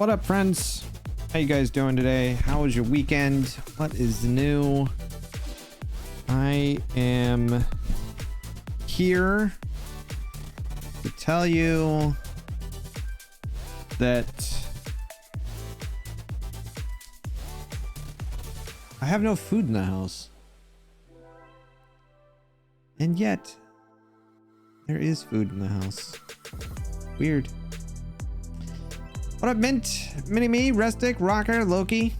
What up, friends? How you guys doing today? How was your weekend? What is new? I am here to tell you that I have no food in the house. And yet, there is food in the house. Weird. What up, Mint? Mini-Me, Rustic, Rocker, Loki?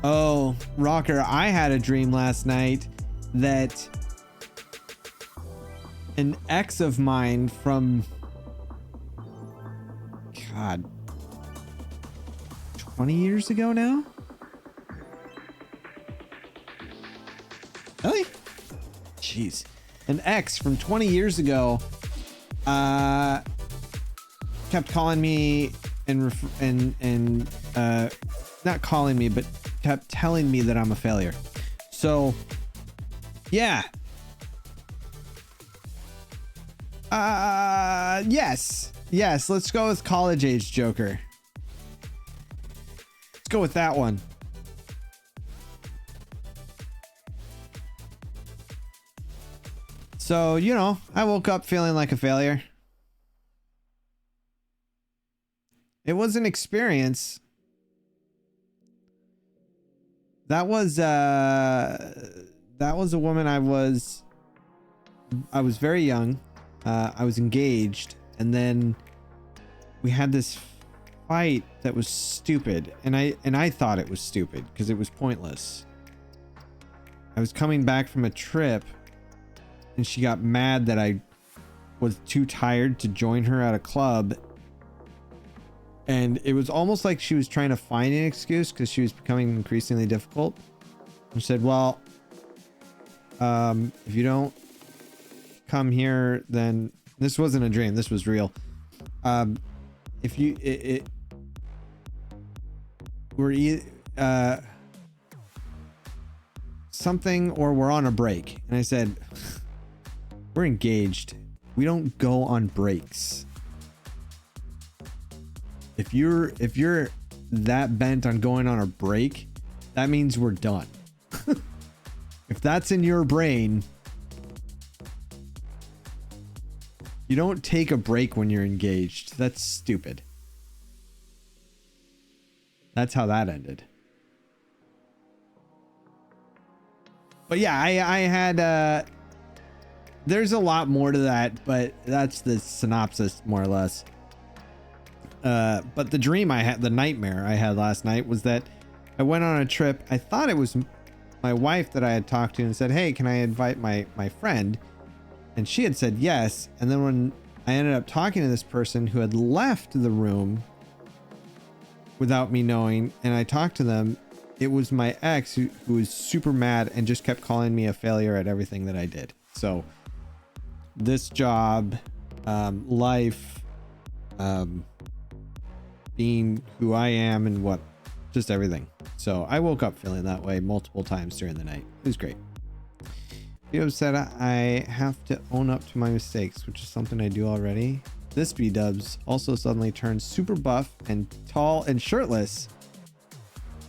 Oh, Rocker, I had a dream last night that an ex of mine from... God... 20 years ago now? Really? Jeez. An ex from 20 years ago kept calling me and not calling me, but kept telling me that I'm a failure. So yeah. Yes, let's go with college age Joker. Let's go with that one. So, you know, I woke up feeling like a failure. It was an experience. That was a woman I was very young. I was engaged, and then we had this fight that was stupid, and I thought it was stupid because it was pointless. I was coming back from a trip, and she got mad that I was too tired to join her at a club. And it was almost like she was trying to find an excuse because she was becoming increasingly difficult. And said, well, if you don't come here, then this wasn't a dream. This was real. If you, we're something, or we're on a break. And I said, we're engaged. We don't go on breaks. If you're that bent on going on a break, that means we're done. If that's in your brain, you don't take a break when you're engaged. That's stupid. That's how that ended. But yeah, I had there's a lot more to that, but that's the synopsis more or less. But the dream I had, the nightmare I had last night, was that I went on a trip. I thought it was my wife that I had talked to and said, hey, can I invite my friend? And she had said yes. And then when I ended up talking to this person who had left the room without me knowing, and I talked to them, it was my ex who was super mad and just kept calling me a failure at everything that I did. So this job, life, being who I am, and what, just everything. So I woke up feeling that way multiple times during the night. It was great. Vito said I have to own up to my mistakes, which is something I do already. This B-dubs also suddenly turned super buff and tall and shirtless.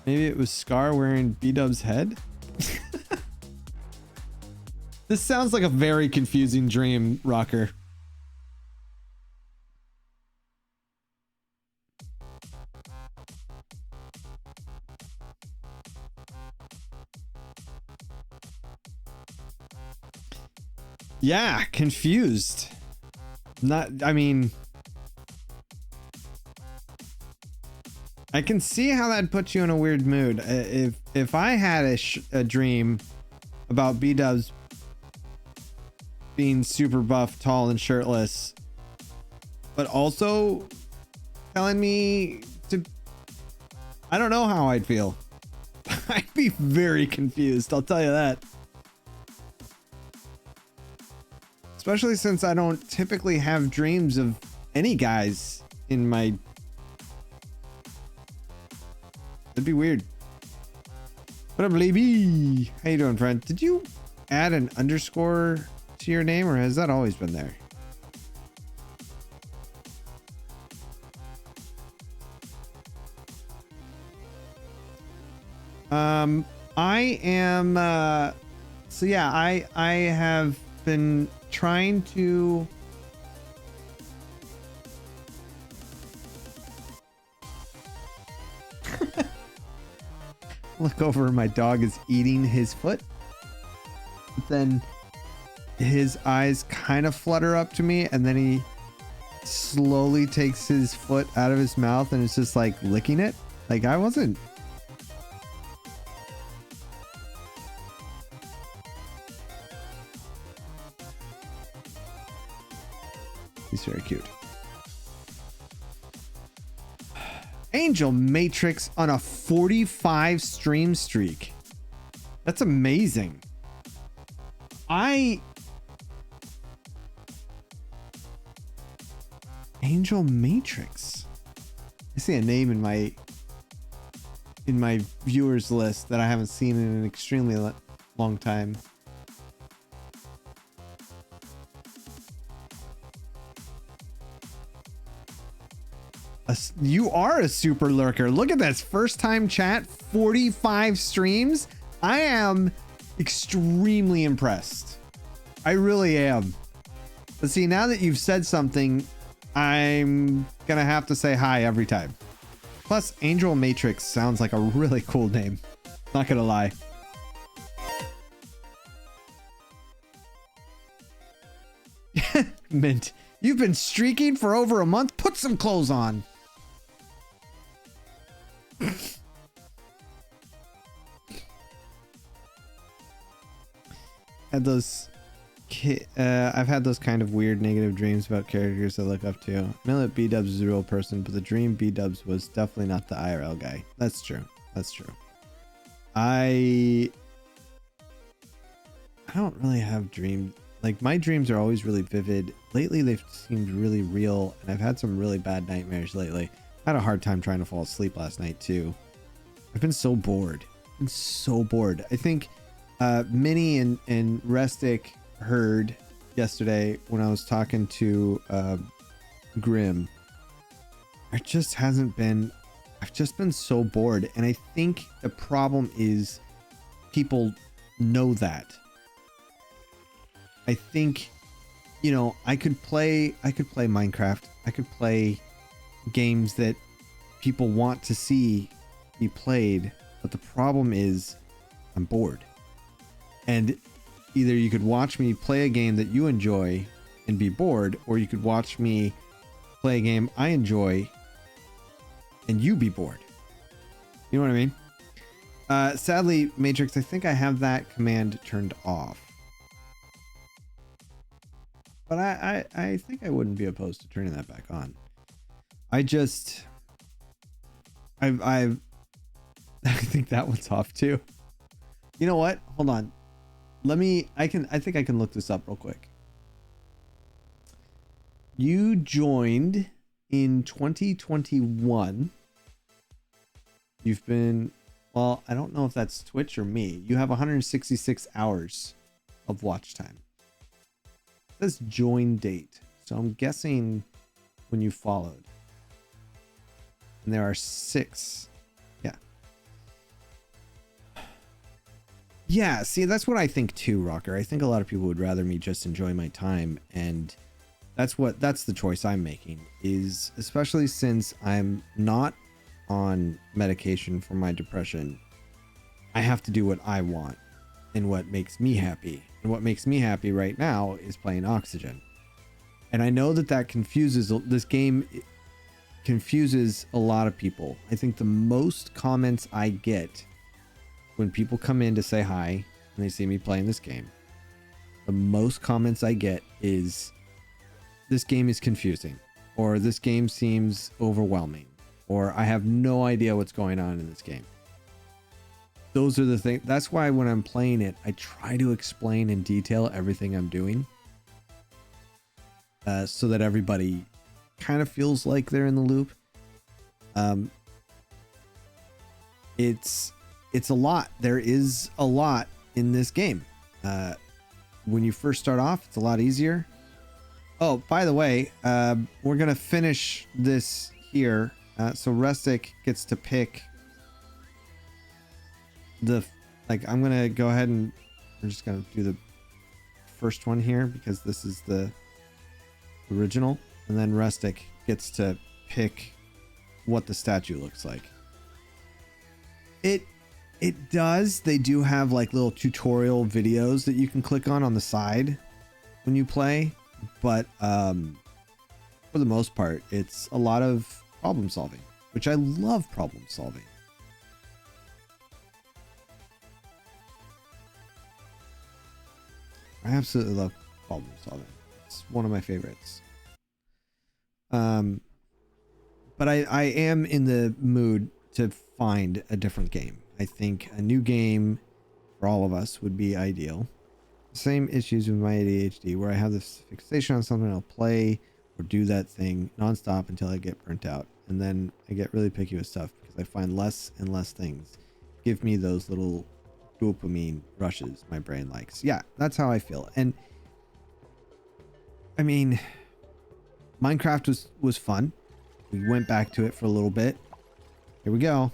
Maybe it was Scar wearing B-dub's head. This sounds like a very confusing dream, Rocker. Yeah, confused. I mean, I can see how that puts you in a weird mood. If I had a dream about B-dubs being super buff, tall, and shirtless, but also telling me to, I don't know how I'd feel. I'd be very confused, I'll tell you that. Especially since I don't typically have dreams of any guys in my... That'd be weird. What up, Levy? How you doing, friend? Did you add an underscore to your name, or has that always been there? I am so yeah, I have been trying to look over. My dog is eating his foot. But then his eyes kind of flutter up to me, and then he slowly takes his foot out of his mouth and is just like licking it. Like I wasn't. He's very cute. Angel Matrix on a 45 stream streak. That's amazing. Angel Matrix. I see a name in my viewers list that I haven't seen in an extremely long time. You are a super lurker. Look at this first time chat, 45 streams. I am extremely impressed. I really am. But see, now that you've said something, I'm gonna have to say hi every time. Plus, Angel Matrix sounds like a really cool name. Not gonna lie. Mint, you've been streaking for over a month. Put some clothes on. I've had those kind of weird negative dreams about characters I look up to. I know that B-Dubs is a real person, but the dream B-Dubs was definitely not the IRL guy. That's true. That's true. I don't really have dreams. Like, my dreams are always really vivid. Lately, they've seemed really real, and I've had some really bad nightmares lately. I had a hard time trying to fall asleep last night, too. I've been so bored. I'm so bored. I think Minnie and Restic heard yesterday when I was talking to Grim. I've just been so bored, and I think the problem is people know that. I think, you know, I could play Minecraft. I could play games that people want to see be played, but the problem is I'm bored. And either you could watch me play a game that you enjoy and be bored, or you could watch me play a game I enjoy and you be bored. You know what I mean? Sadly, Matrix, I think I have that command turned off. But I think I wouldn't be opposed to turning that back on. I think that one's off too. You know what? Hold on. I think I can look this up real quick. You joined in 2021. You've been, well, I don't know if that's Twitch or me. You have 166 hours of watch time. It says join date. So I'm guessing when you followed. And there are 6. Yeah. Yeah, see, that's what I think too, Rocker. I think a lot of people would rather me just enjoy my time, and that's the choice I'm making, is especially since I'm not on medication for my depression. I have to do what I want and what makes me happy. And what makes me happy right now is playing Oxygen. And I know that confuses, this game confuses a lot of people. I think the most comments I get when people come in to say hi and they see me playing this game, the most comments I get is, this game is confusing, or this game seems overwhelming, or I have no idea what's going on in this game. Those are the things. That's why when I'm playing it, I try to explain in detail everything I'm doing, so that everybody kind of feels like they're in the loop. It's a lot. There is a lot in this game. When you first start off, it's a lot easier. Oh, by the way, we're gonna finish this here. So Rustic gets to pick like I'm gonna go ahead and we're just gonna do the first one here because this is the original, and then Rustic gets to pick what the statue looks like. It does. They do have like little tutorial videos that you can click on the side when you play, but for the most part, it's a lot of problem solving, which I love problem solving. I absolutely love problem solving. It's one of my favorites. But I am in the mood to find a different game. I think a new game for all of us would be ideal. Same issues with my ADHD where I have this fixation on something. I'll play or do that thing nonstop until I get burnt out. And then I get really picky with stuff because I find less and less things give me those little dopamine rushes my brain likes. Yeah, that's how I feel. And I mean, Minecraft was fun. We went back to it for a little bit. Here we go.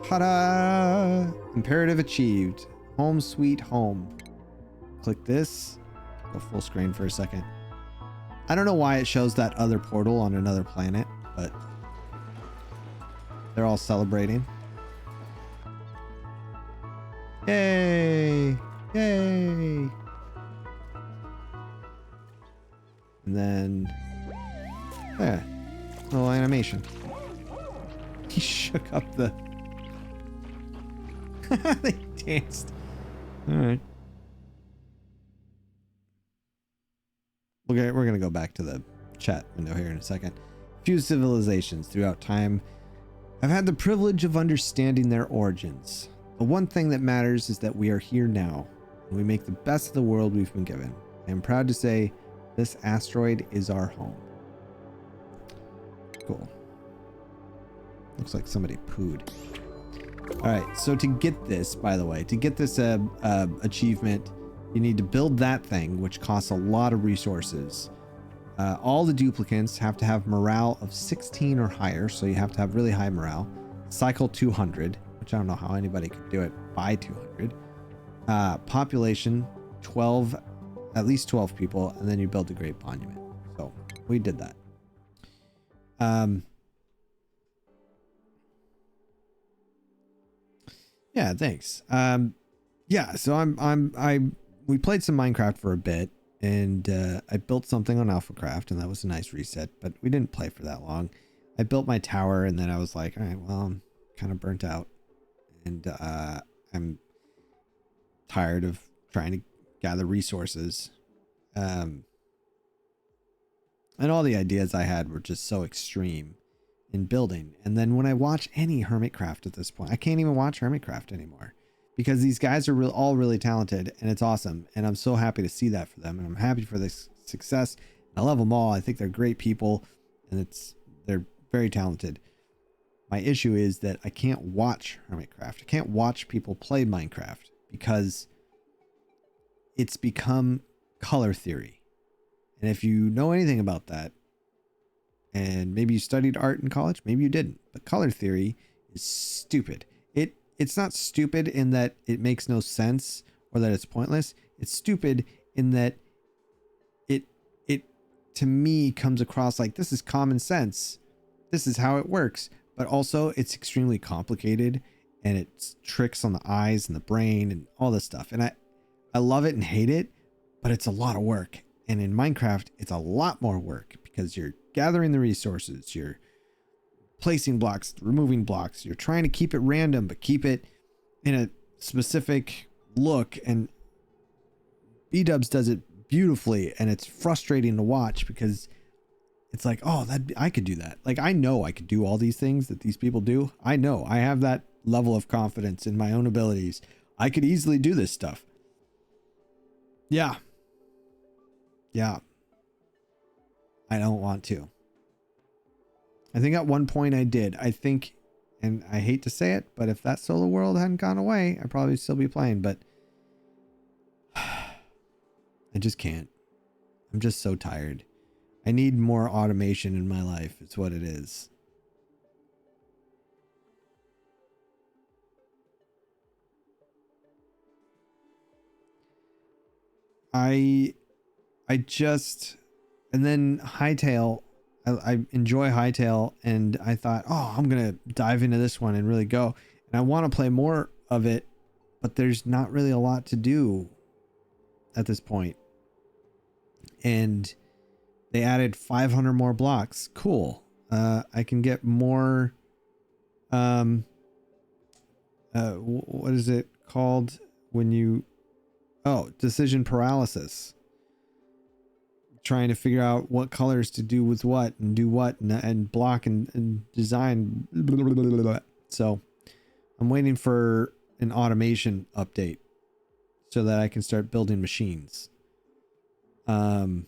Ta-da! Imperative achieved. Home sweet home. Click this. Go full screen for a second. I don't know why it shows that other portal on another planet, but they're all celebrating. Yay! Yay! And then, there, little animation. He shook up the. They danced. All right. Okay, we're gonna go back to the chat window here in a second. Few civilizations throughout time have had the privilege of understanding their origins. The one thing that matters is that we are here now, and we make the best of the world we've been given. I am proud to say this asteroid is our home. Cool. Looks like somebody pooed. All right, so to get this, by the way, to get this achievement, you need to build that thing, which costs a lot of resources. All the duplicants have to have morale of 16 or higher, so you have to have really high morale. Cycle 200, which I don't know how anybody could do it by 200. Population 12, at least 12 people, and then you build a great monument. So we did that. Yeah, thanks. Yeah, so we played some Minecraft for a bit, and I built something on AlphaCraft, and that was a nice reset, but we didn't play for that long. I built my tower, and then I was like, all right, well, I'm kind of burnt out, and I'm tired of trying to gather resources. And all the ideas I had were just so extreme in building. And then when I watch any Hermitcraft at this point, I can't even watch Hermitcraft anymore because these guys are all really talented, and it's awesome. And I'm so happy to see that for them. And I'm happy for this success. I love them all. I think they're great people, and they're very talented. My issue is that I can't watch Hermitcraft. I can't watch people play Minecraft because it's become color theory. And if you know anything about that, and maybe you studied art in college, maybe you didn't, but color theory is stupid. It's not stupid in that it makes no sense or that it's pointless. It's stupid in that it to me comes across like this is common sense. This is how it works, but also it's extremely complicated, and it's tricks on the eyes and the brain and all this stuff. And I love it and hate it, but it's a lot of work. And in Minecraft, it's a lot more work because you're gathering the resources, you're placing blocks, removing blocks, you're trying to keep it random, but keep it in a specific look. And B-Dubs does it beautifully, and it's frustrating to watch because it's like, oh, I could do that. Like, I know I could do all these things that these people do. I know I have that level of confidence in my own abilities. I could easily do this stuff. Yeah. I don't want to. I think at one point I did. I think, and I hate to say it, but if that solo world hadn't gone away, I'd probably still be playing, but I just can't. I'm just so tired. I need more automation in my life. It's what it is. I just, and then Hightail, I enjoy Hightail, and I thought, oh, I'm gonna dive into this one and really go, and I want to play more of it, but there's not really a lot to do at this point. And they added 500 more blocks. Cool. I can get more, what is it called when you, oh, decision paralysis. Trying to figure out what colors to do with what and do what and block and design. Blah, blah, blah, blah. So I'm waiting for an automation update so that I can start building machines. I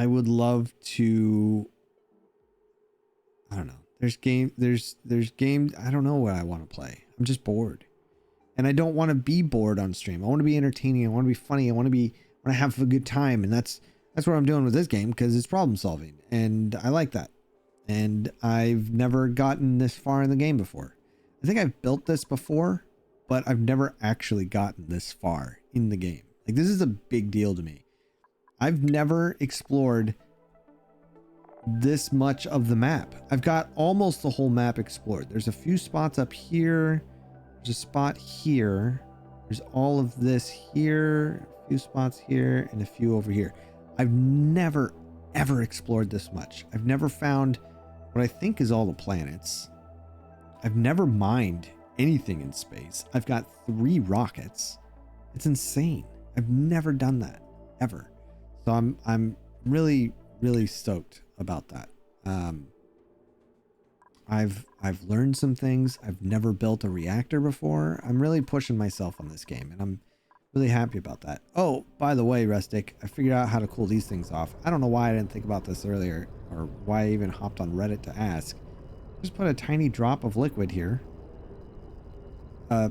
would love to, I don't know. There's game. I don't know what I want to play. I'm just bored. And I don't want to be bored on stream. I want to be entertaining. I want to be funny. I want to have a good time. And that's what I'm doing with this game, because it's problem solving. And I like that. And I've never gotten this far in the game before. I think I've built this before, but I've never actually gotten this far in the game. Like, this is a big deal to me. I've never explored this much of the map. I've got almost the whole map explored. There's a few spots up here. There's a spot here. There's all of this here, a few spots here, and a few over here. I've never, ever explored this much. I've never found what I think is all the planets. I've never mined anything in space. I've got 3 rockets. It's insane. I've never done that, ever. So I'm really, really stoked about that. I've learned some things. I've never built a reactor before. I'm really pushing myself on this game, and I'm really happy about that. Oh, by the way, Rustic, I figured out how to cool these things off. I don't know why I didn't think about this earlier, or why I even hopped on Reddit to ask. Just put a tiny drop of liquid here.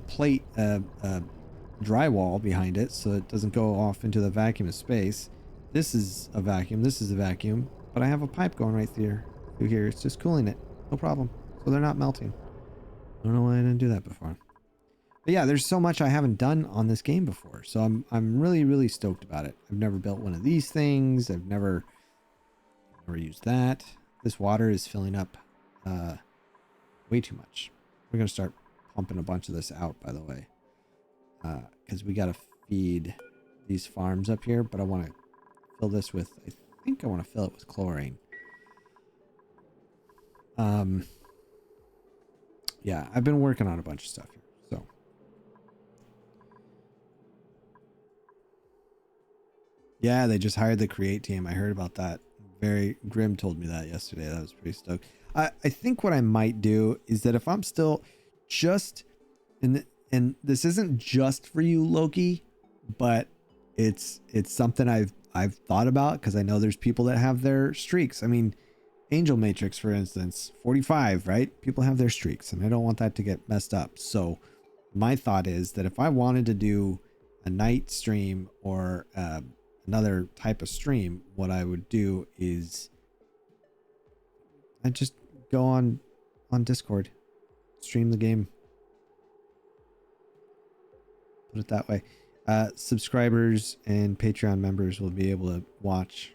Plate drywall behind it so it doesn't go off into the vacuum of space. This is a vacuum. This is a vacuum. But I have a pipe going right through here. It's just cooling it. No problem. So they're not melting. I don't know why I didn't do that before. But yeah, there's so much I haven't done on this game before. So I'm really, really stoked about it. I've never built one of these things. I've never used that. This water is filling up way too much. We're going to start pumping a bunch of this out, by the way. Because we got to feed these farms up here. But I want to fill this with, I think I want to fill it with chlorine. Yeah, I've been working on a bunch of stuff here. So yeah, they just hired the create team. I heard about that. Very Grim told me that yesterday. That was pretty stoked. I think what I might do is that if I'm still just and this isn't just for you, Loki, but it's something I've thought about, because I know there's people that have their streaks. I mean, Angel Matrix, for instance, 45, right? People have their streaks, and I don't want that to get messed up. So my thought is that if I wanted to do a night stream or another type of stream, what I would do is I'd just go on Discord, stream the game. Put it that way. Subscribers and Patreon members will be able to watch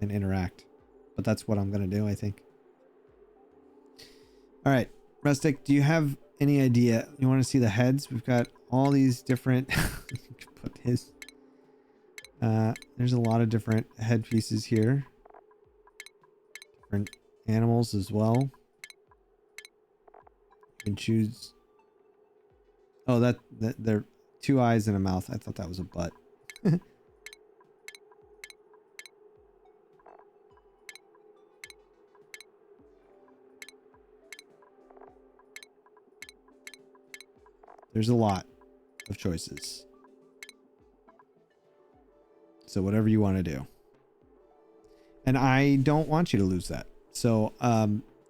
and interact. But that's what I'm going to do, I think. All right, Rustic, do you have any idea? You want to see the heads? We've got all these different... put his... there's a lot of different head pieces here. Different animals as well. You can choose... Oh, that they're 2 eyes and a mouth. I thought that was a butt. There's a lot of choices. So whatever you want to do. And I don't want you to lose that. So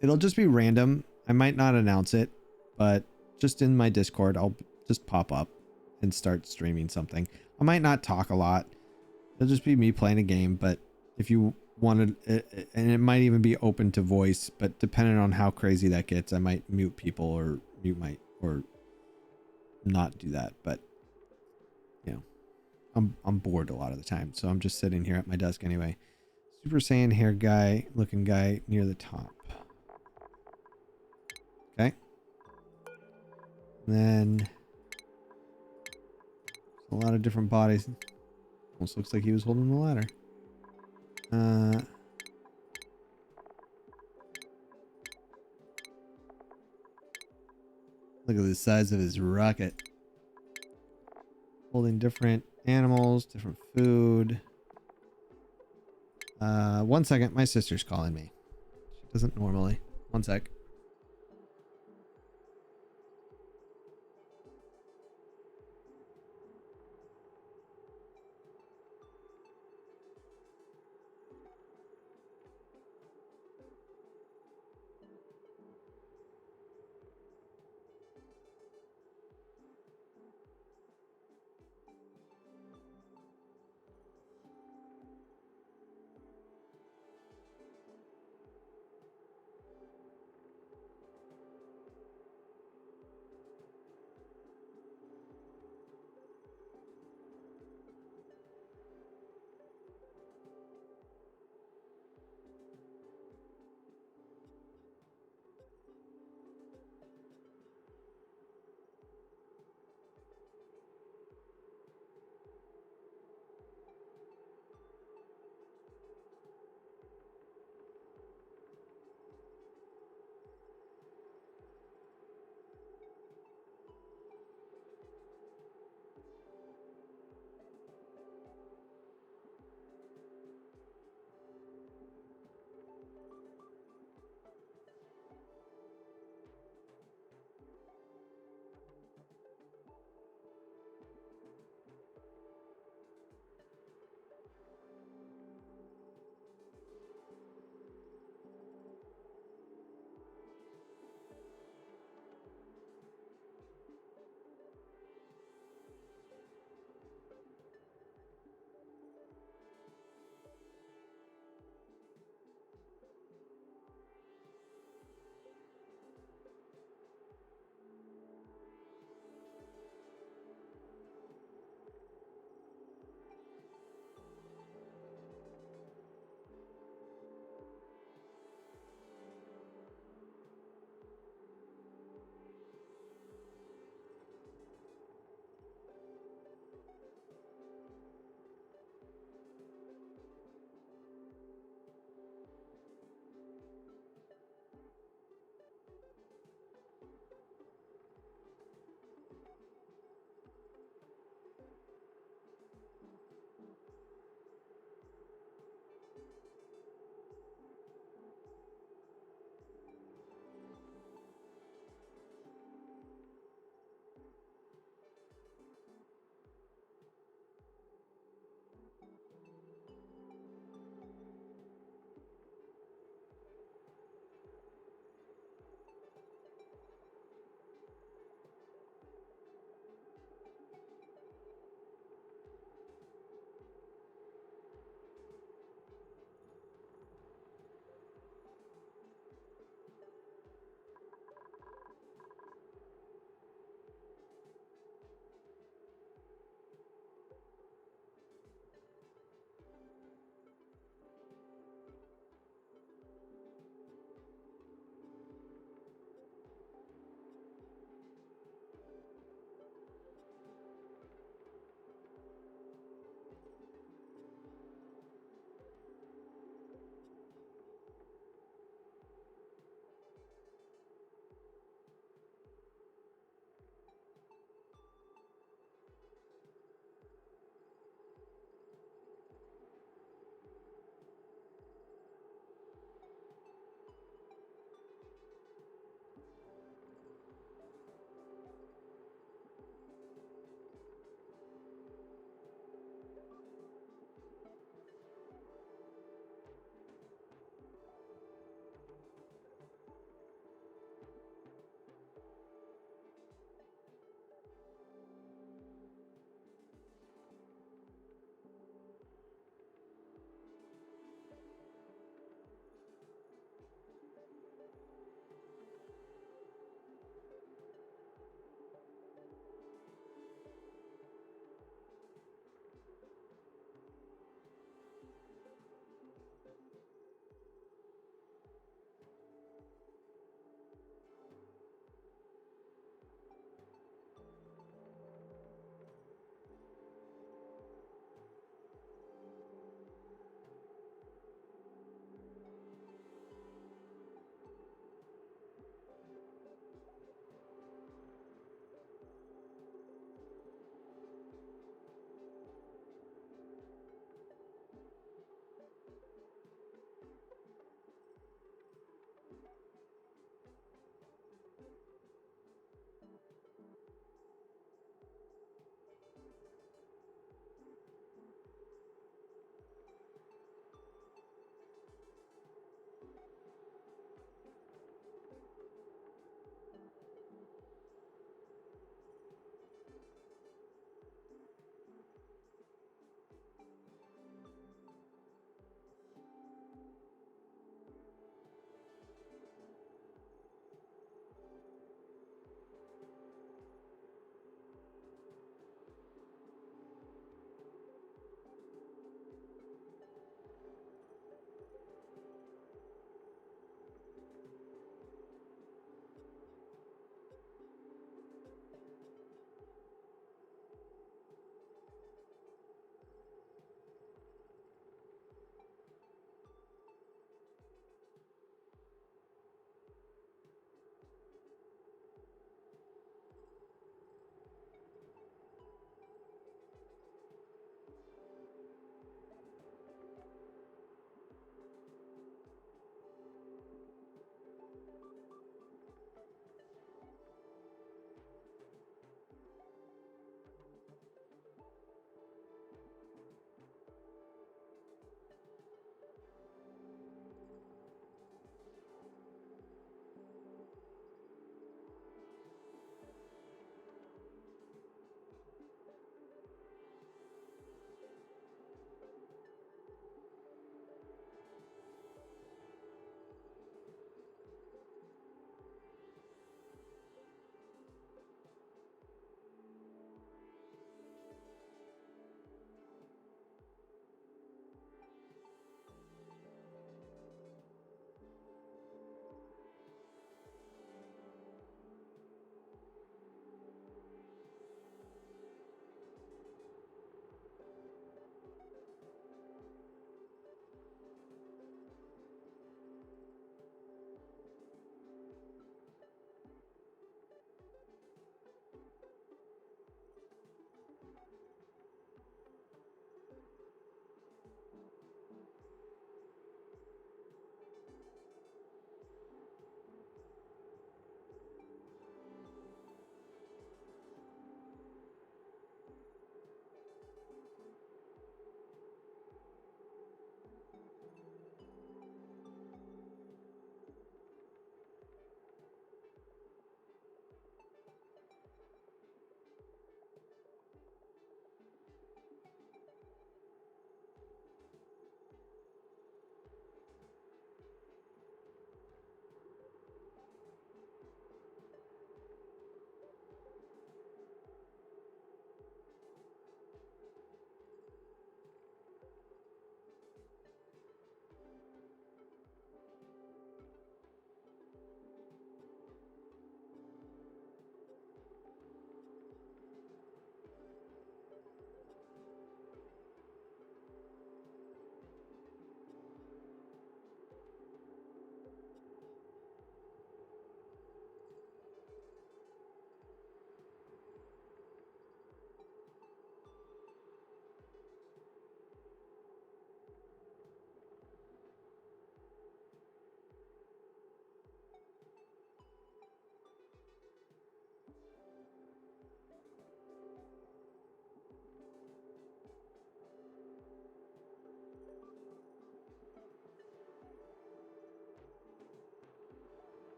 it'll just be random. I might not announce it, but just in my Discord, I'll just pop up and start streaming something. I might not talk a lot. It'll just be me playing a game, but if you wanted, and it might even be open to voice, but depending on how crazy that gets, I might mute people or not do that, but you know, I'm bored a lot of the time, so I'm just sitting here at my desk anyway. Super Saiyan hair guy looking guy near the top. Okay. And then a lot of different bodies. Almost looks like he was holding the ladder. Look at the size of his rocket. Holding different animals, different food. 1 second, my sister's calling me. She doesn't normally. 1 sec.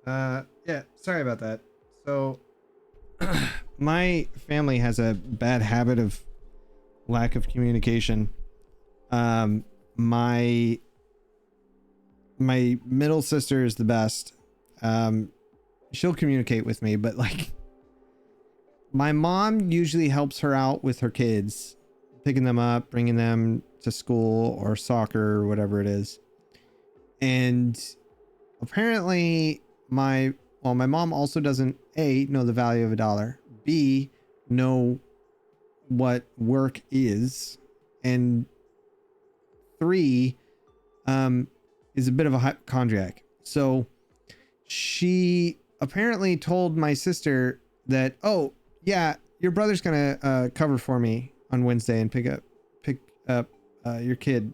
Yeah, sorry about that. So my family has a bad habit of lack of communication. Um, my my middle sister is the best. She'll communicate with me, but like my mom usually helps her out with her kids, picking them up, bringing them to school or soccer or whatever it is. And apparently my mom also doesn't A, know the value of a dollar, B, know what work is, and 3, is a bit of a hypochondriac. So she apparently told my sister that, oh yeah, your brother's gonna cover for me on Wednesday and pick up your kid,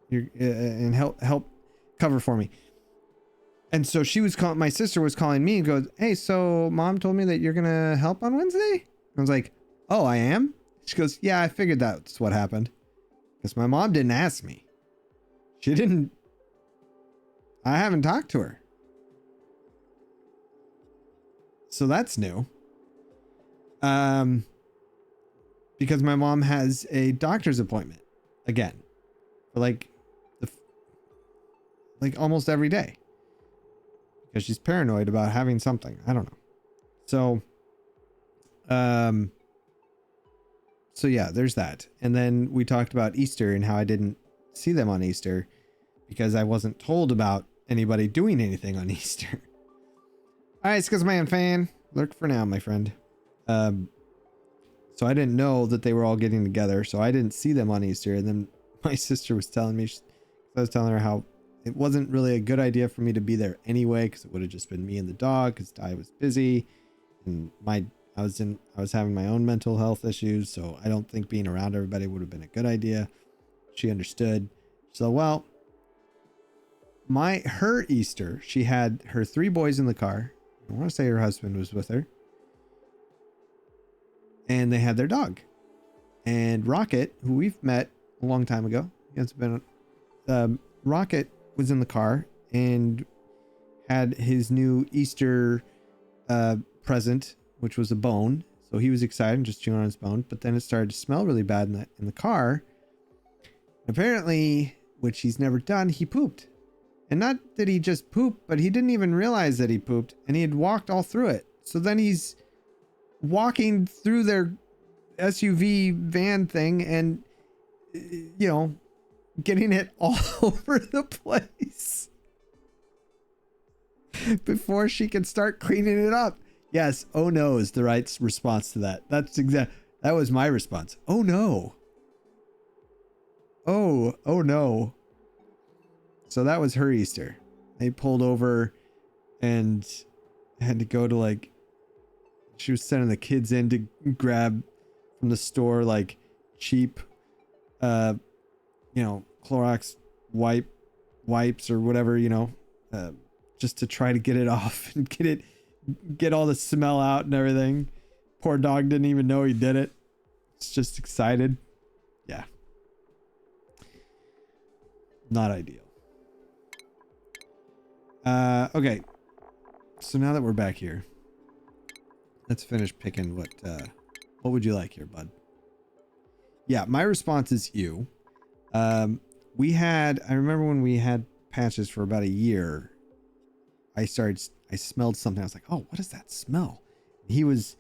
and help cover for me. And so she was calling, my sister was calling me and goes, hey, so mom told me that you're gonna help on Wednesday. I was like, oh, I am? She goes, yeah, I figured that's what happened, because my mom didn't ask me. She didn't. I haven't talked to her. So that's new. Because my mom has a doctor's appointment again for like almost every day, because she's paranoid about having something. I don't know. So, so yeah, there's that. And then we talked about Easter and how I didn't see them on Easter because I wasn't told about anybody doing anything on Easter. All right, Skizz Man fan, lurk for now, my friend. So I didn't know that they were all getting together, so I didn't see them on Easter. And then my sister was telling me, I was telling her how it wasn't really a good idea for me to be there anyway, because it would have just been me and the dog, because Di was busy, and I was having my own mental health issues, so I don't think being around everybody would have been a good idea. She understood. So, well, her Easter, she had her 3 boys in the car. I want to say her husband was with her, and they had their dog. And Rocket, who we've met a long time ago, it's been Rocket was in the car and had his new Easter present, which was a bone. So he was excited and just chewing on his bone. But then it started to smell really bad in the car. Apparently, which he's never done, he pooped. And not that he just pooped, but he didn't even realize that he pooped, and he had walked all through it. So then he's walking through their SUV van thing and, you know, getting it all over the place before she can start cleaning it up. Yes, oh no is the right response to that. That was my response. Oh no. Oh no. So that was her Easter. They pulled over and had to go to, like, she was sending the kids in to grab from the store like cheap Clorox wipes or whatever, just to try to get it off and get all the smell out and everything. Poor dog didn't even know he did it. It's just excited. Yeah. Not ideal. Okay. So now that we're back here, let's finish picking what would you like here, bud? Yeah, my response is you. I remember when we had patches for about a year, I smelled something. I was like, oh, what is that smell? He was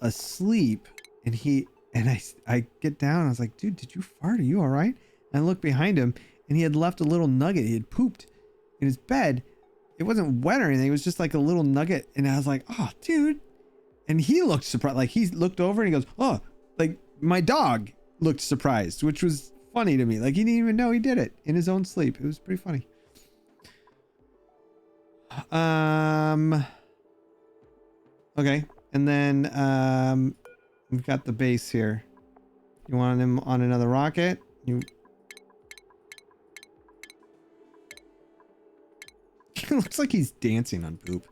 asleep, and I get down. I was like, dude, did you fart? Are you all right? And I looked behind him, and he had left a little nugget. He had pooped in his bed. It wasn't wet or anything. It was just like a little nugget. And I was like, oh, dude. And he looked surprised. Like, he looked over and he goes, oh, like my dog looked surprised, which was funny to me. Like, he didn't even know he did it in his own sleep. It was pretty funny. Okay. And then, we've got the base here. You want him on another rocket? It looks like he's dancing on poop.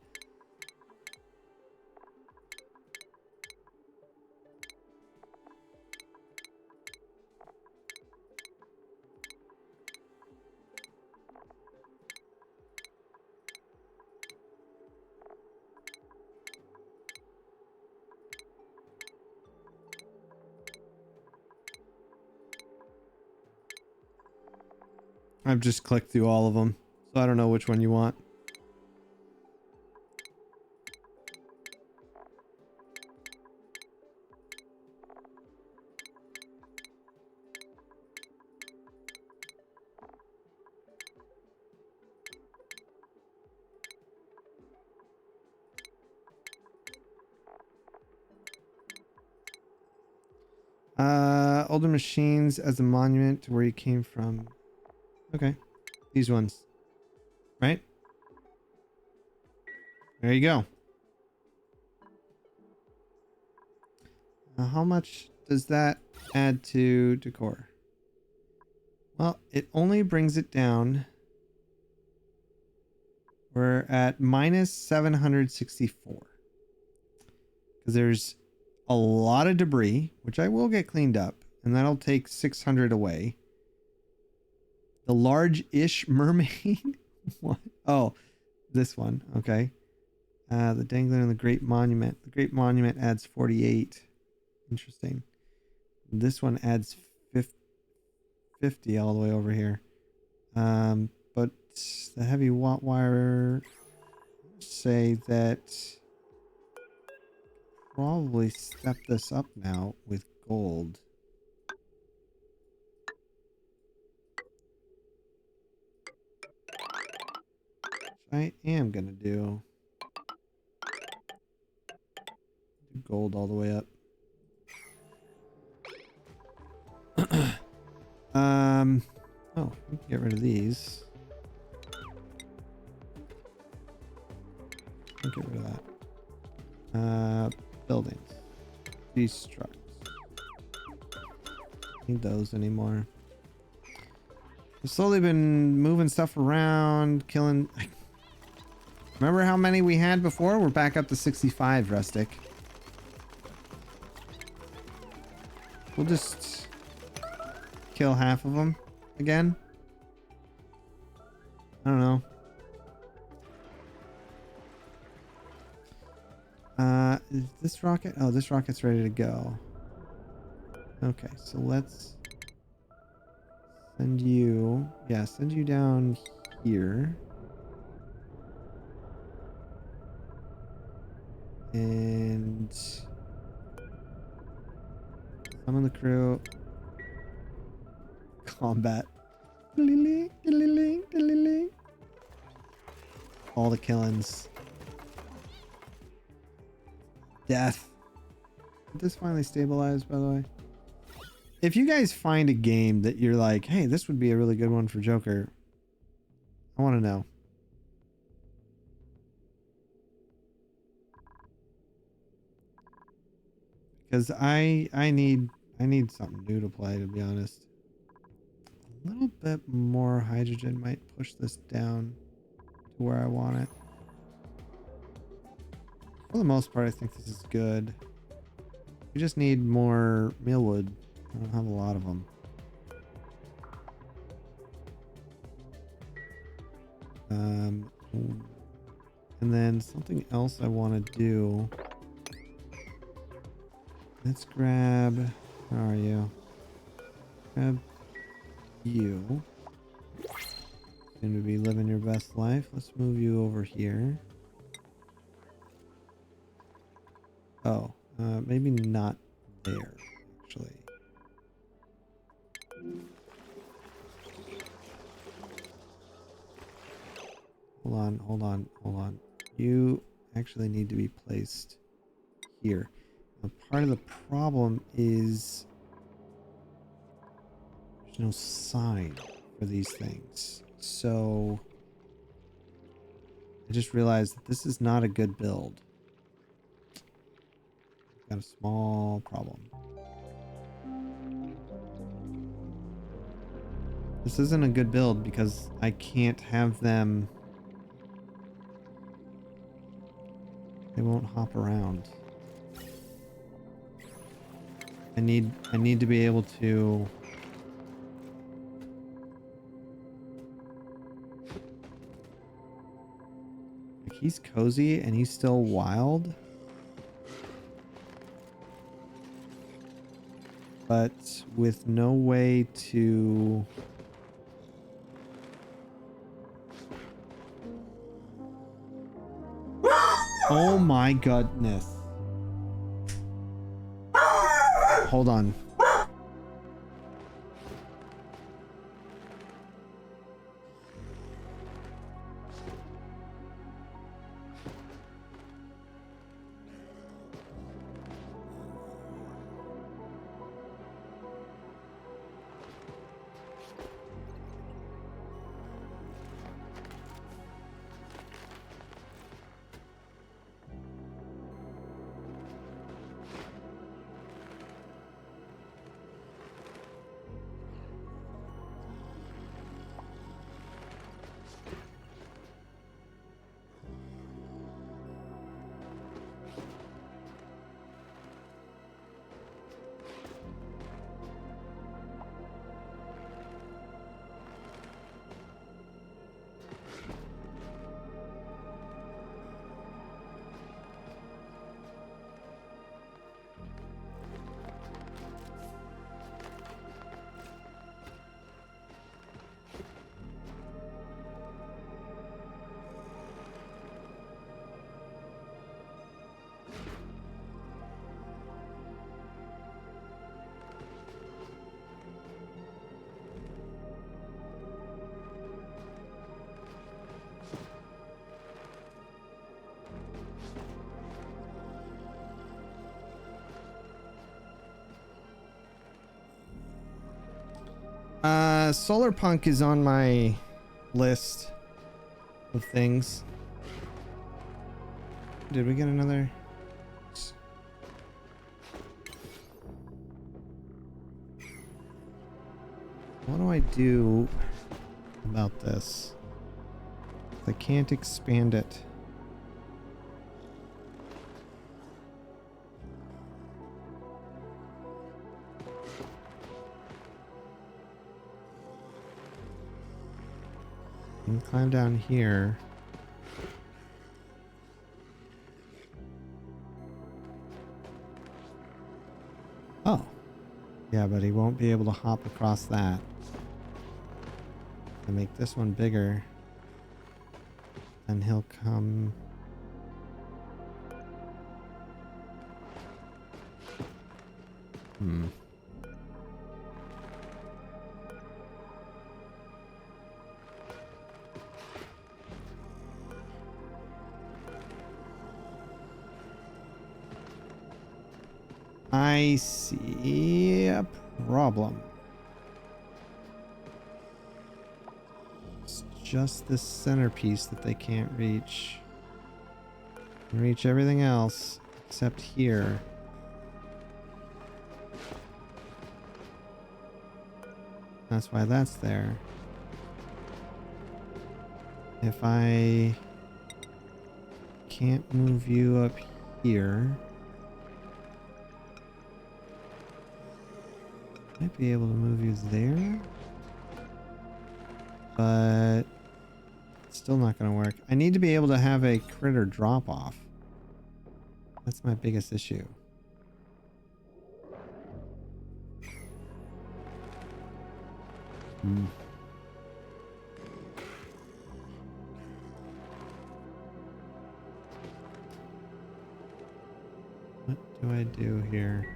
I've just clicked through all of them, so I don't know which one you want. Older machines as a monument to where you came from. Okay. These ones. Right? There you go. Now, how much does that add to decor? Well, it only brings it down. We're at minus 764. Because there's a lot of debris, which I will get cleaned up. And that'll take 600 away. The large-ish mermaid? What? Oh, this one. Okay. The dangling and the Great Monument. The Great Monument adds 48. Interesting. This one adds 50 all the way over here. But the heavy watt wire, say that probably step this up now with gold. I am gonna do gold all the way up. Oh, we can get rid of these. I'll get rid of that. Buildings. Destruct. Need those anymore. I've slowly been moving stuff around, killing. Remember how many we had before? We're back up to 65, Rustic. We'll just kill half of them again. I don't know. Is this rocket? Oh, this rocket's ready to go. Okay, so let's send you. Yeah, send you down here. And some of the crew. Combat. All the killings. Death. Did this finally stabilize, by the way? If you guys find a game that you're like, hey, this would be a really good one for Joker, I want to know. Because I need something new to play, to be honest. A little bit more hydrogen might push this down to where I want it. For the most part, I think this is good. We just need more mealwood. I don't have a lot of them. And then something else I want to do. Let's grab. Where are you? Grab you. Seem to be living your best life. Let's move you over here. Oh, maybe not there, actually. Hold on. You actually need to be placed here. Now, part of the problem is there's no sign for these things. So I just realized that this is not a good build. Got a small problem. This isn't a good build because I can't have them. They won't hop around. I need to be able to. Like, he's cozy and he's still wild. But with no way to Oh my goodness. Hold on. Solar Punk is on my list of things. Did we get another? What do I do about this? I can't expand it. I can climb down here. Oh. Yeah, but he won't be able to hop across that. To make this one bigger, and he'll come. I see a problem. It's just this centerpiece that they can't reach. Can reach everything else except here. That's why that's there. If I can't move you up here, might be able to move you there, but it's still not going to work. I need to be able to have a critter drop off. That's my biggest issue. What do I do here?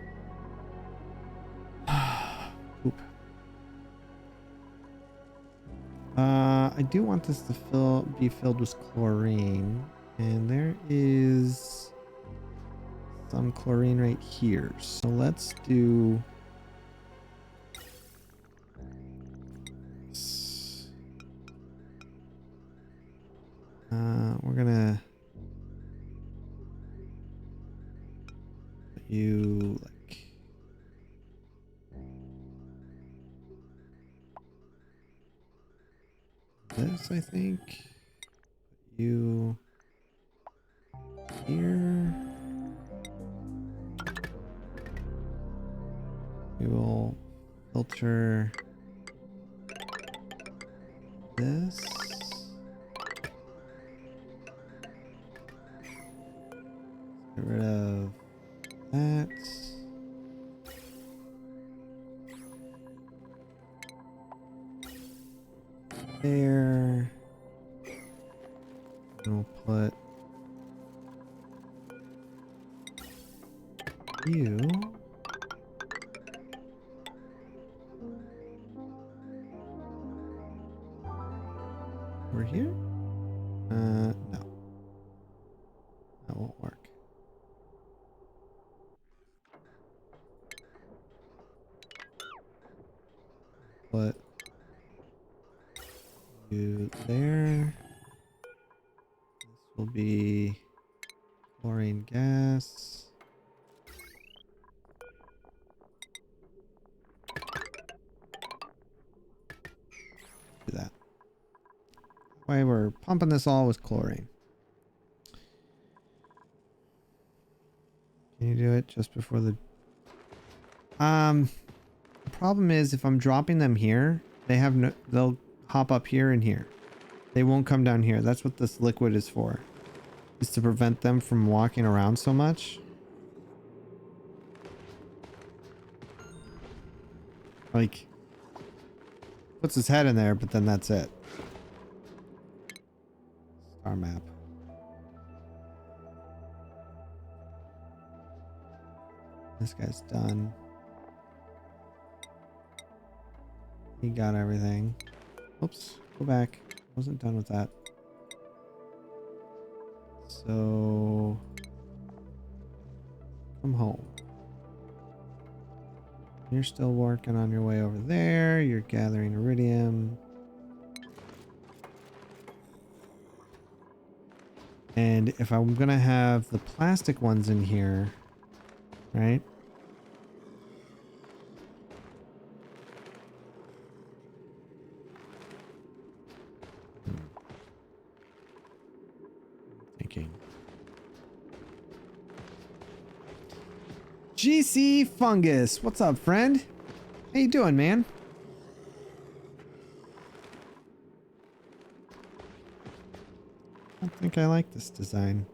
Oop. I do want this to be filled with chlorine, and there is some chlorine right here. So let's do this. We're gonna put you like this, I think. Put you here. We will filter this. Get rid of that. There. And we'll put you. Over here? No. That won't work. Put you there. This will be chlorine gas. Do that. Why we're pumping this all with chlorine. Can you do it just before the problem is if I'm dropping them here, they have no, they'll hop up here and here. They won't come down here. That's what this liquid is for. Is to prevent them from walking around so much. Like puts his head in there, but then that's it. Star map. This guy's done. He got everything. Oops, go back. Wasn't done with that. So come home. You're still working on your way over there. You're gathering iridium. And if I'm gonna have the plastic ones in here, right? Thinking. GC Fungus, what's up, friend? How you doing, man? I don't think I like this design.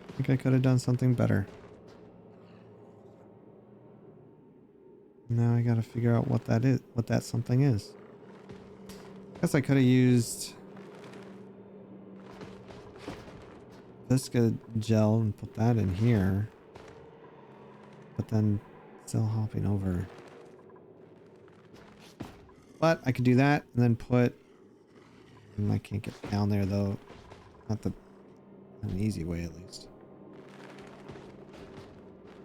I think I could have done something better. Now I gotta figure out what that is, what that something is. Guess I could have used Visca gel and put that in here. But then still hopping over. But I could do that and then put... I can't get down there though. Not an easy way at least.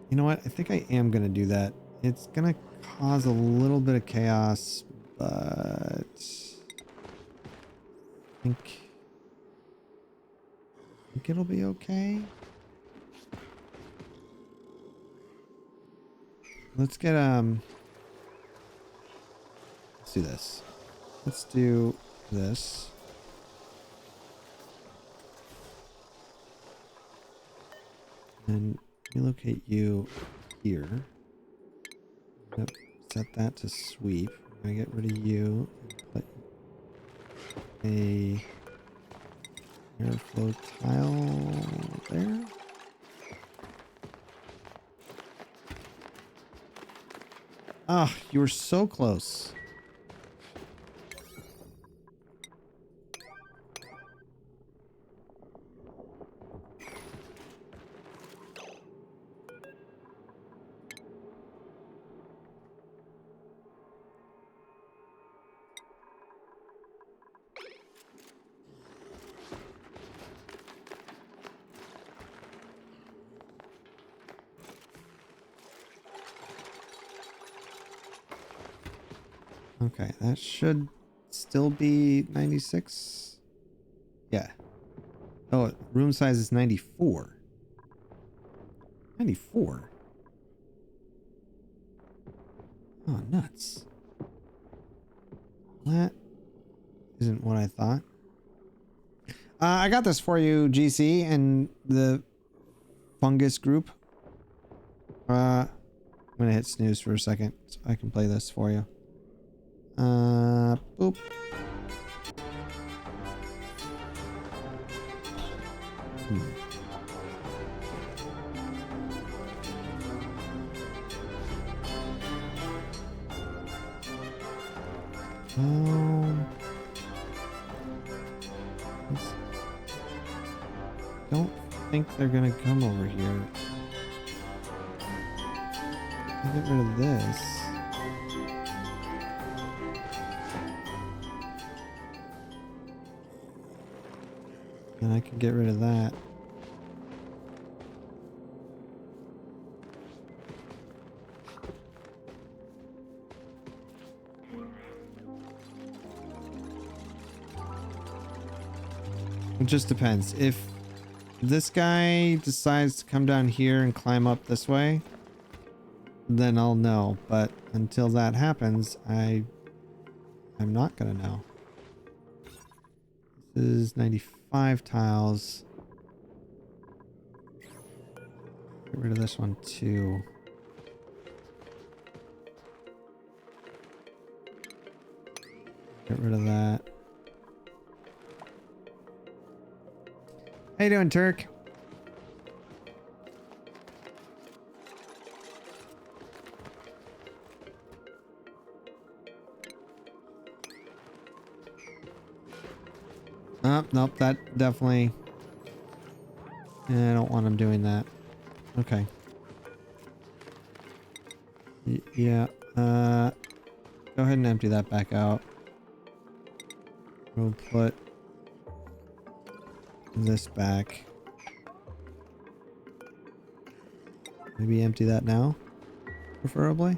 You know what? I think I am going to do that. It's going to cause a little bit of chaos, but... I think it'll be okay. Let's get let's do this. Let's do this. And relocate you here. Yep. Set that to sweep. I'm gonna get rid of you and put a airflow tile there. Ah, you were so close. Okay, that should still be 96. Yeah. Oh, room size is 94. 94? Oh, nuts. That isn't what I thought. I got this for you, GC, and the fungus group. I'm gonna hit snooze for a second so I can play this for you. Boop. Don't think they're gonna come over here. Get rid of this. And I can get rid of that. It just depends. If this guy decides to come down here and climb up this way, then I'll know. But until that happens, I'm not gonna know. This is 95 tiles. Get rid of this one too. Get rid of that. How you doing, Turk? Oh, nope, that definitely... I don't want him doing that. Okay. Yeah, go ahead and empty that back out. We'll put this back. Maybe empty that now, preferably.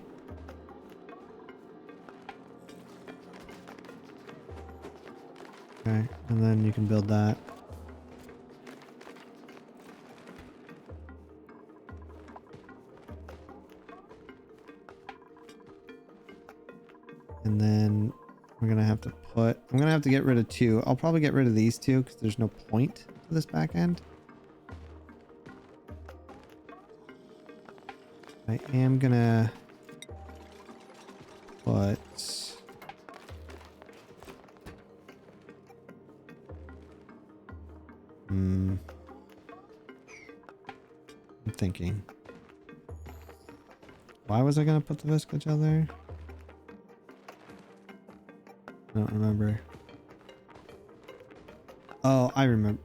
Okay, and then you can build that. And then we're gonna have to put, I'm gonna have to get rid of two. I'll probably get rid of these two because there's no point to this back end. I am gonna put I'm thinking. Why was I gonna put the Visca gel there? I don't remember. Oh, I remember.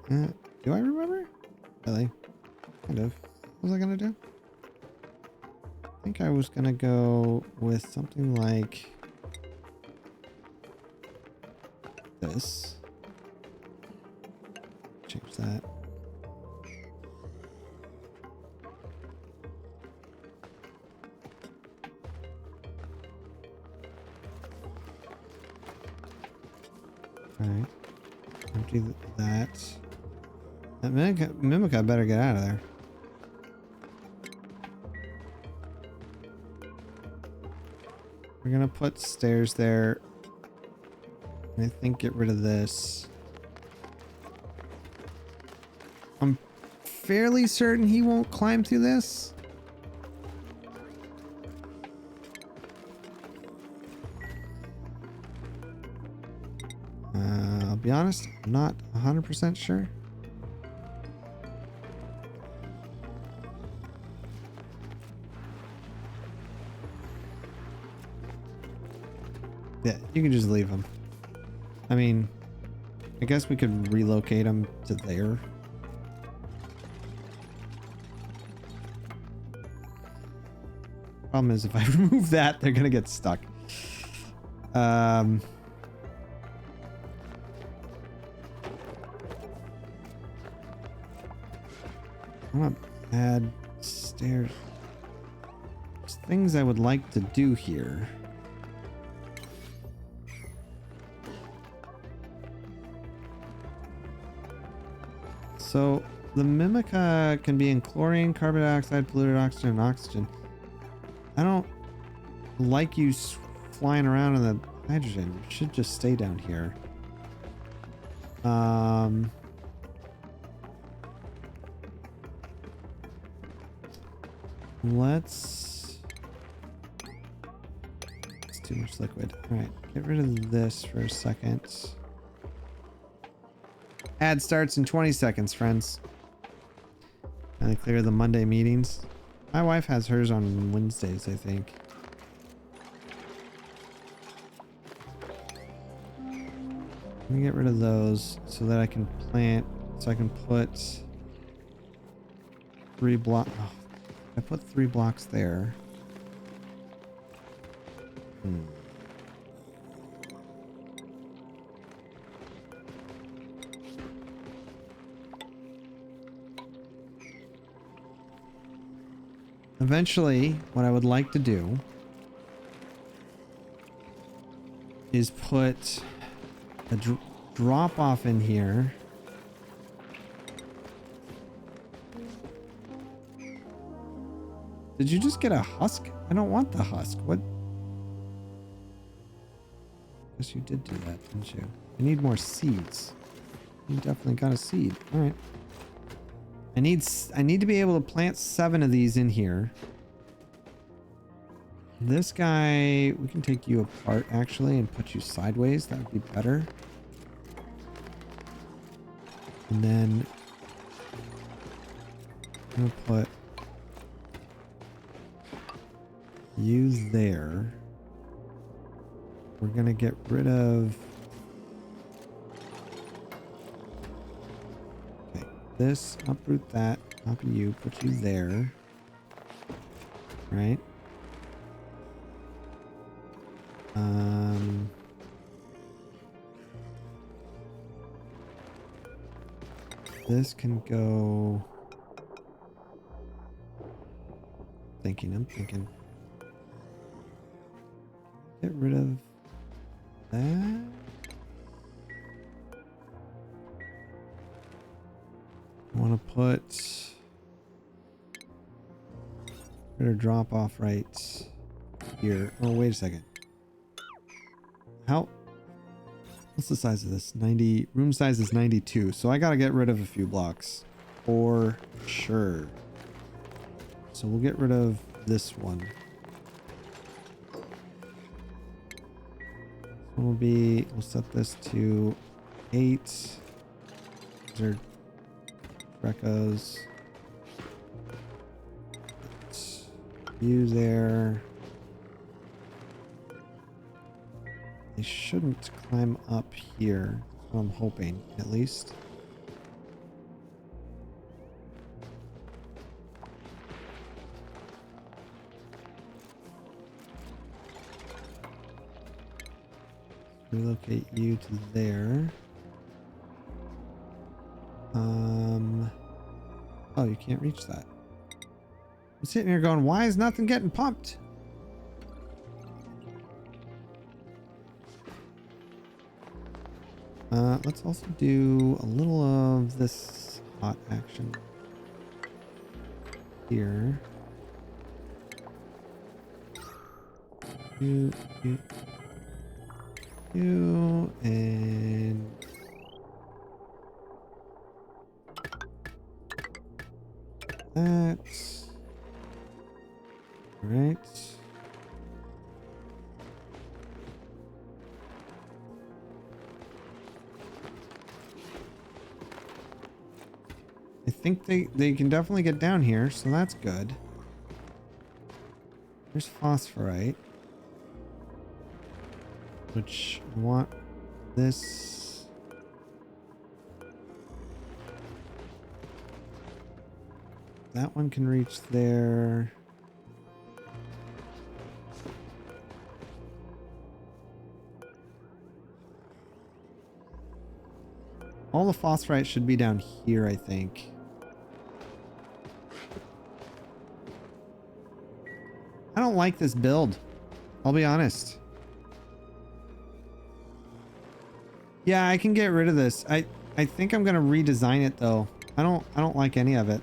Do I remember? Really? Kind of. What was I gonna do? I think I was gonna go with something like this. Change that. Alright. Empty that. That Mimica better get out of there. We're gonna put stairs there. And I think get rid of this. I'm fairly certain he won't climb through this. I'll be honest, I'm not 100% sure. Yeah, you can just leave him. I mean, I guess we could relocate him to there. Problem is, if I remove that, they're gonna get stuck. I want to add stairs. There's things I would like to do here. So the Mimica can be in chlorine, carbon dioxide, polluted oxygen, and oxygen. I don't like you flying around in the hydrogen. You should just stay down here. It's too much liquid. All right, get rid of this for a second. Ad starts in 20 seconds, friends. And they clear the Monday meetings. My wife has hers on Wednesdays, I think. Let me get rid of those so that I can plant, so I can put 3 blocks. Oh, I put 3 blocks there. Hmm. Eventually, what I would like to do is put a drop off in here. Did you just get a husk? I don't want the husk. What? Guess you did do that, didn't you? I need more seeds. You definitely got a seed. All right. I need to be able to plant 7 of these in here. This guy, we can take you apart actually and put you sideways. That would be better. And then I'm gonna put you there. We're gonna get rid of this, uproot that, copy you, put you there. Right? This can go. I'm thinking. Get rid of that. I want to put better drop off right here. Oh, wait a second. How? What's the size of this? 90. Room size is 92. So I got to get rid of a few blocks for sure. So we'll get rid of this one. So we'll set this to 8. These are Recos. You there. They shouldn't climb up here. That's what I'm hoping, at least. Relocate you to there. Oh, you can't reach that. I'm sitting here going, why is nothing getting pumped? Let's also do a little of this hot action here. You, and that. All right. I think they can definitely get down here, so that's good. There's phosphorite, which I want this. That one can reach there. All the phosphorite should be down here, I think. I don't like this build. I'll be honest. Yeah, I can get rid of this. I think I'm gonna redesign it though. I don't like any of it.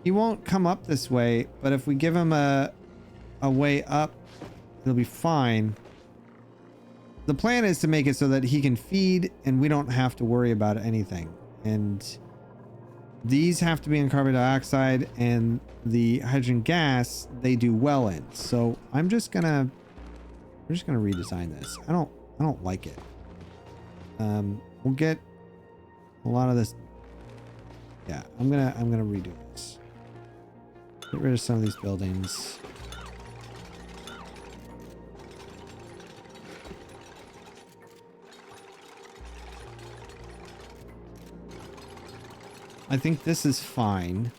He won't come up this way, but if we give him a way up, it'll be fine. The plan is to make it so that he can feed and we don't have to worry about anything. And these have to be in carbon dioxide, and the hydrogen gas they do well in. So we're just gonna redesign this. I don't like it. We'll get a lot of this. Yeah, I'm gonna redo this. Get rid of some of these buildings. I think this is fine,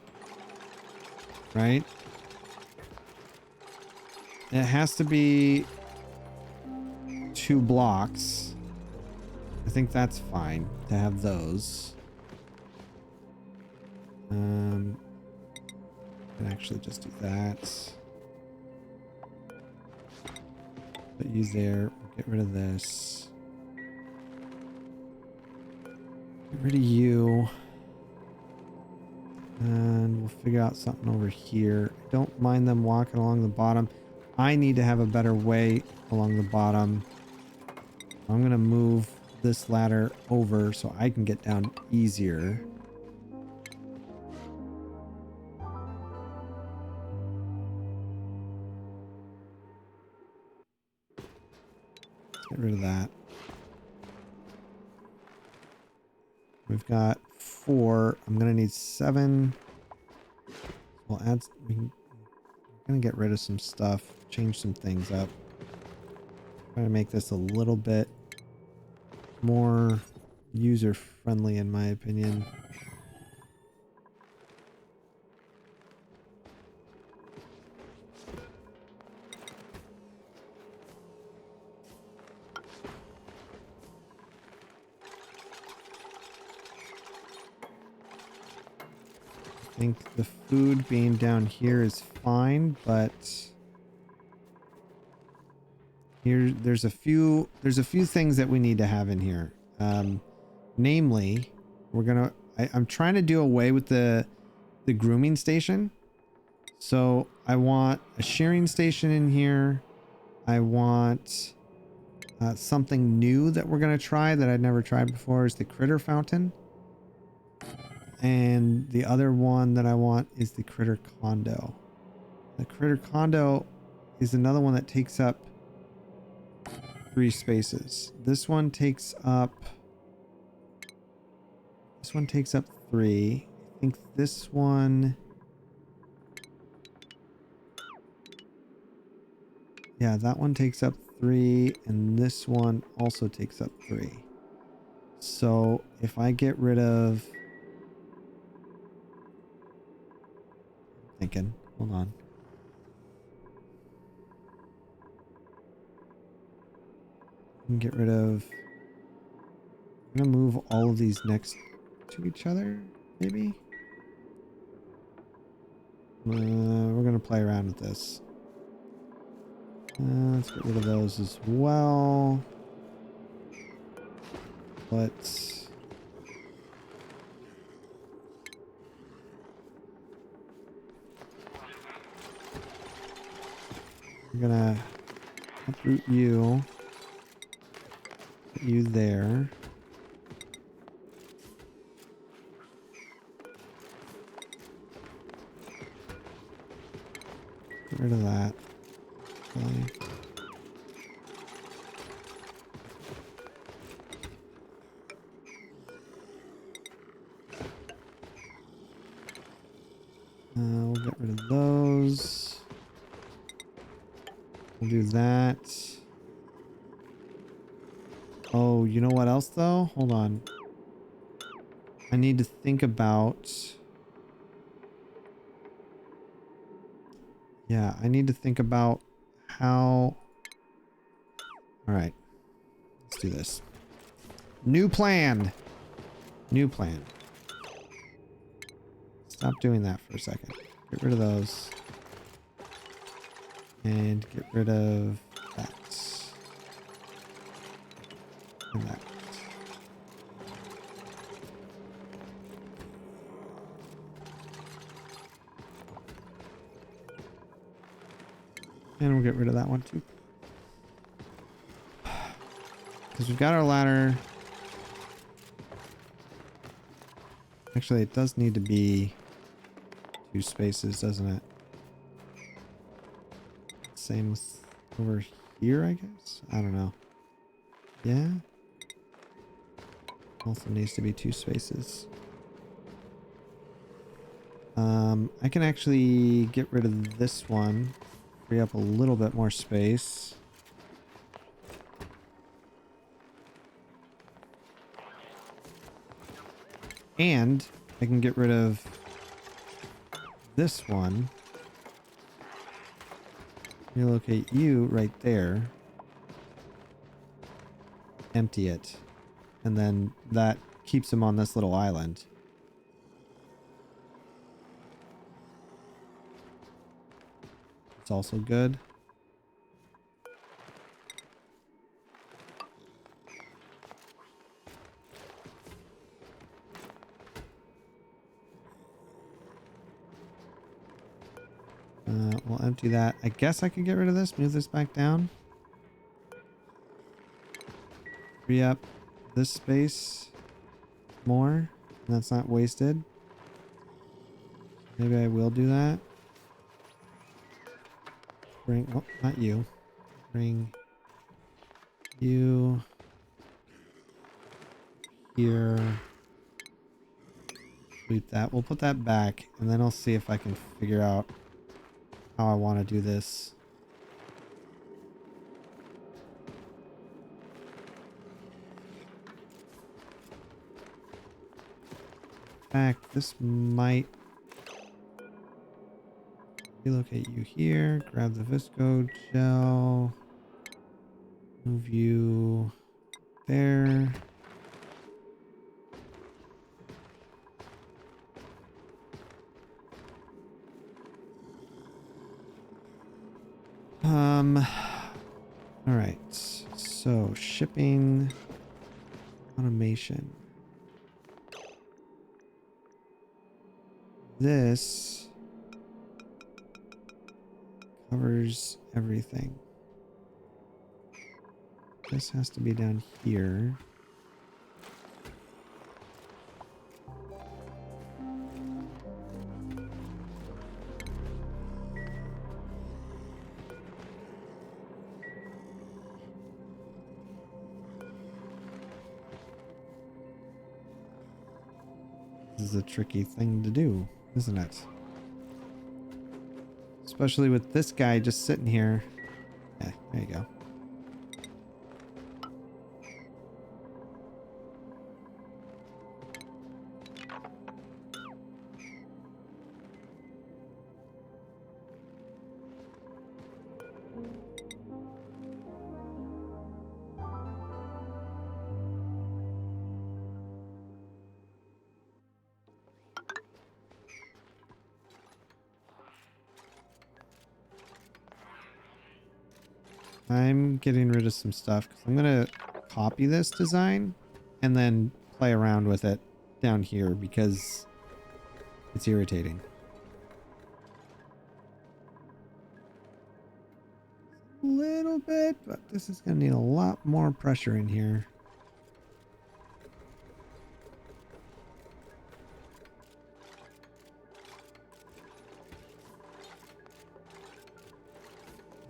right? It has to be 2 blocks. I think that's fine to have those. I can actually just do that. Put you there. Get rid of this. Get rid of you. And we'll figure out something over here. I don't mind them walking along the bottom. I need to have a better way along the bottom. I'm going to move this ladder over so I can get down easier. Get rid of that. We've got 4. I'm going to need 7. We'll add... I'm going to get rid of some stuff. Change some things up. Try to make this a little bit more user-friendly in my opinion. I think the food being down here is fine, but there's a few things that we need to have in here. Namely, I'm trying to do away with the grooming station. So I want a shearing station in here. I want something new that we're gonna try that I'd never tried before is the critter fountain. And the other one that I want is the critter condo. The critter condo is another one that takes up 3 spaces. This one takes up 3. I think this one, yeah, that one takes up 3, and this one also takes up 3. So if I get rid of, hold on. I can get rid of, I'm gonna move all of these next to each other, maybe. We're gonna play around with this. Let's get rid of those as well. Let's I'm gonna uproot you. Put you there. Get rid of that. Okay. We'll get rid of those. We'll do that. Oh, you know what else though? Hold on. I need to think about... Yeah, I need to think about how... Alright. Let's do this. New plan! New plan. Stop doing that for a second. Get rid of those. And get rid of that. And that. And we'll get rid of that one too. Because we've got our ladder. Actually, it does need to be 2 spaces, doesn't it? Same with over here, I guess? I don't know. Yeah? Also needs to be 2 spaces. I can actually get rid of this one. Free up a little bit more space. And I can get rid of this one. relocate you right there. Empty it. And then that keeps him on this little island. It's also good. We'll empty that. I guess I can get rid of this. Move this back down. Free up this space more. And that's not wasted. Maybe I will do that. Bring, oh, not you. Bring you here. Delete that. We'll put that back, and then I'll see if I can figure out how I want to do this. In fact, this might relocate you here. Grab the Visco gel. Move you there. All right. So shipping automation. This covers everything. This has to be down here. This is a tricky thing to do, isn't it? Especially with this guy just sitting here. Yeah, there you go. I'm getting rid of some stuff because I'm going to copy this design and then play around with it down here because it's irritating. A little bit, but this is going to need a lot more pressure in here.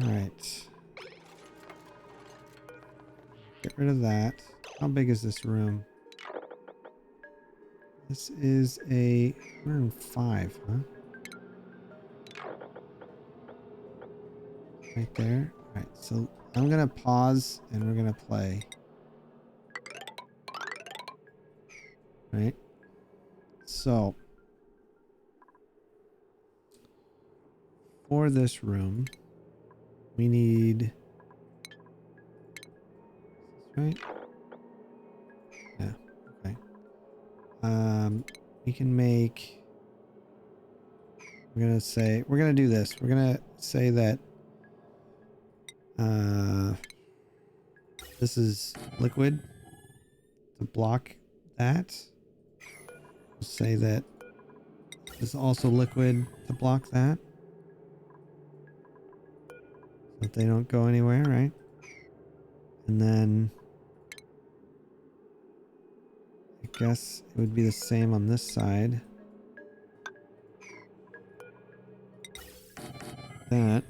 All right. Get rid of that. How big is this room? This is a 105, huh? Right there. All right, so I'm gonna pause and we're gonna play. Right. So for this room, we need. Right? Yeah, okay. We can make, we're gonna do this. We're gonna say that this is liquid to block that. We'll say that this is also liquid to block that. So that they don't go anywhere, right? And then I guess it would be the same on this side. That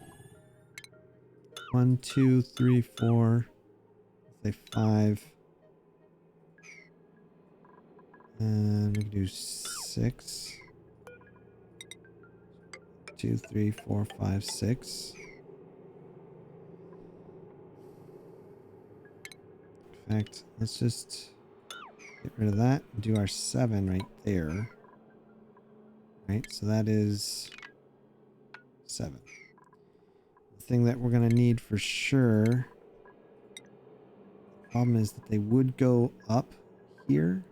1, 2, 3, 4, say 5, and we can do 6. 2, 3, 4, 5, 6. In fact, let's just get rid of that and do our 7 right there. Right, so that is 7. thing that we're gonna need for sure. Problem is that they would go up here.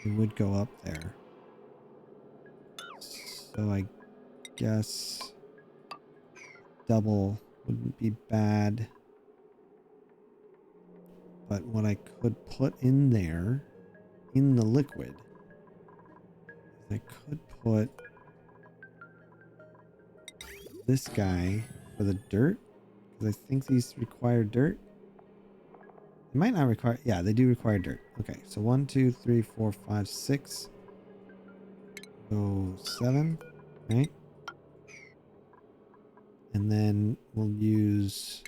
They would go up there. So I guess double wouldn't be bad. But what I could put in there, in the liquid, I could put this guy for the dirt, because I think these require dirt. They might not require, yeah, they do require dirt. Okay, so 1, 2, 3, 4, 5, 6. Go 7, right? And then we'll use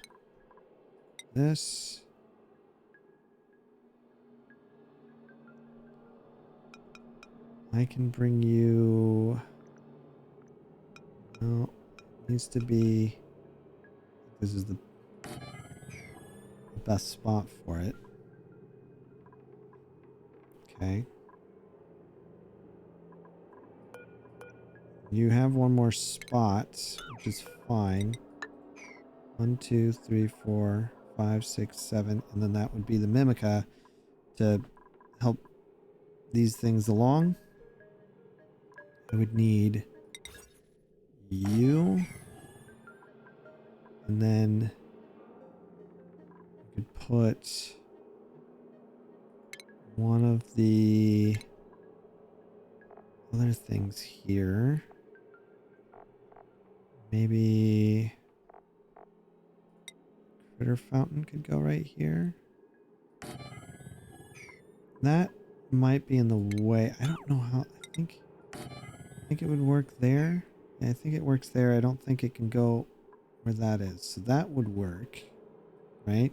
this. I can bring you... No, it needs to be... This is the best spot for it. Okay. You have one more spot, which is fine. 1, 2, 3, 4, 5, 6, 7, and then that would be the Mimica to help these things along. I would need you, and then we could put one of the other things here. Maybe critter fountain could go right here. That might be in the way. I don't know how. I think it would work there. Yeah, I think it works there. I don't think it can go where that is. So that would work, right?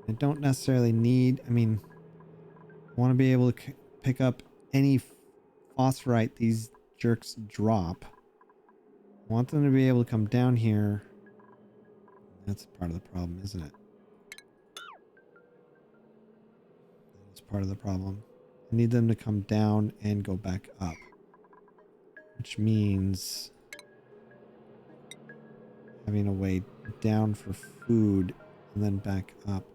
I don't necessarily need, I mean, I want to be able to pick up any phosphorite these jerks drop. I want them to be able to come down here. That's part of the problem, isn't it? That's part of the problem. I need them to come down and go back up. Which means having a way down for food and then back up.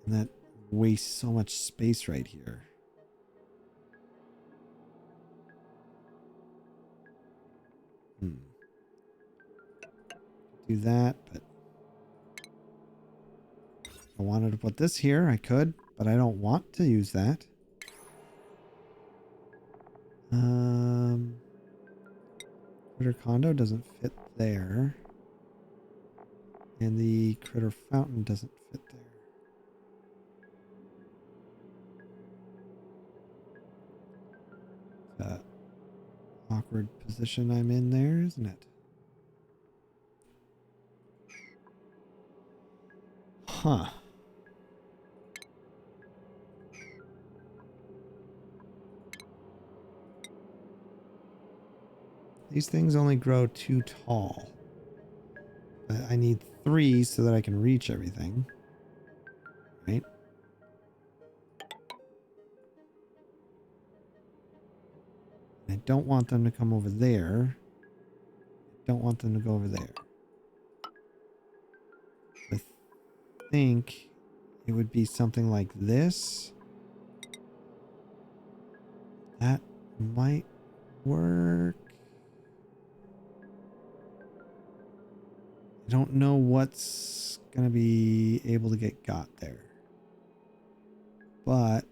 And that wastes so much space right here. Do that, but if I wanted to put this here, I could, but I don't want to use that. Critter condo doesn't fit there. And the critter fountain doesn't fit there. Awkward position I'm in there, isn't it? Huh. These things only grow too tall. But I need 3 so that I can reach everything. Right? I don't want them to come over there. I don't want them to go over there. I think it would be something like this. That might work. I don't know what's going to be able to get got there. But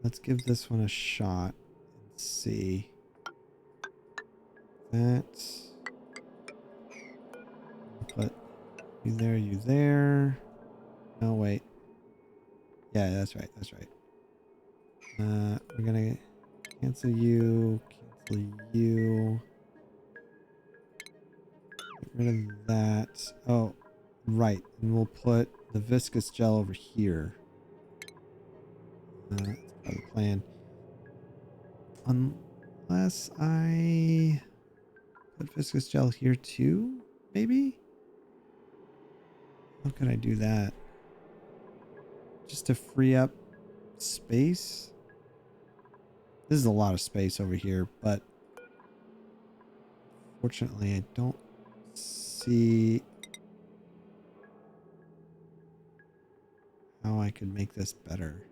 let's give this one a shot and see. That. Put you there, you there. No, wait. Yeah, that's right. That's right. We're gonna cancel you, cancel you. Get rid of that. Oh, right. And we'll put the viscous gel over here. That's part of the plan. Unless I put viscous gel here too, maybe? How can I do that? just to free up space. This is a lot of space over here, but fortunately I don't see how I could make this better.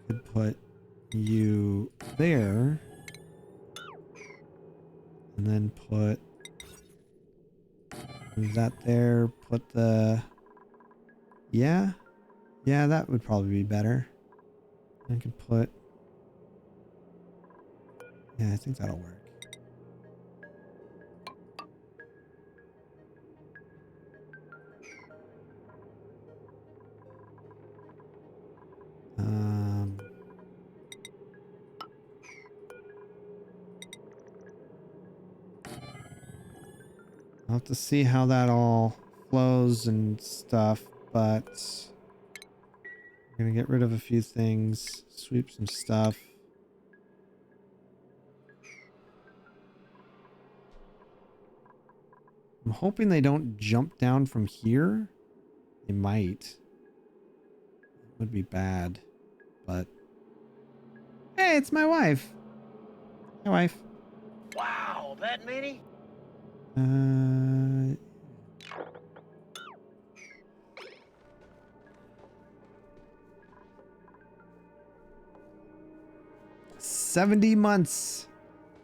Could put you there and then put that there, put the yeah, that would probably be better. I could put, yeah, I think that'll work. I'll have to see how that all flows and stuff, but I'm gonna get rid of a few things, sweep some stuff. I'm hoping they don't jump down from here. They might. It would be bad, but hey, it's my wife. Hi, wife. Wow, that many? 70 months.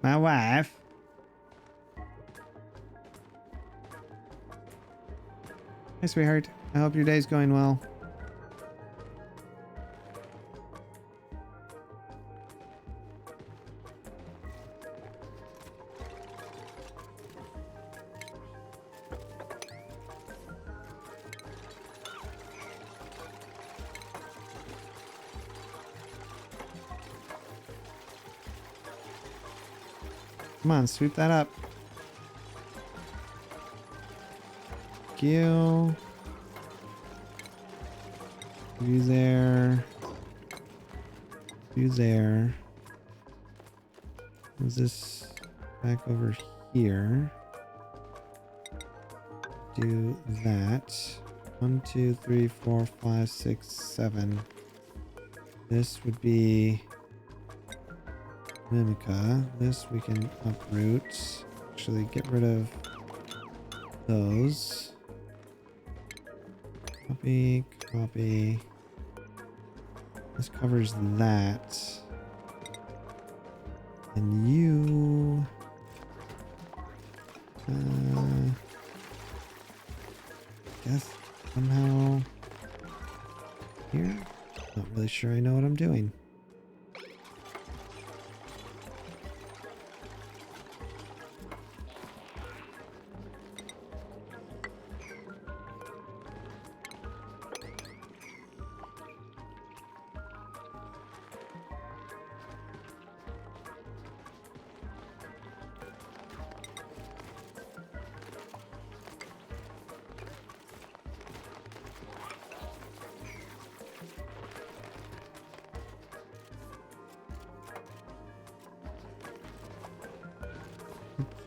My wife. Hi, sweetheart. I hope your day's going well. Come on, sweep that up. Thank you. You there. You there. Is this back over here? Do that. 1, 2, 3, 4, 5, 6, 7. This would be Mimica. This we can uproot. Actually, get rid of those. Copy, copy. This covers that. And you... guess somehow here? Not really sure I know what I'm doing.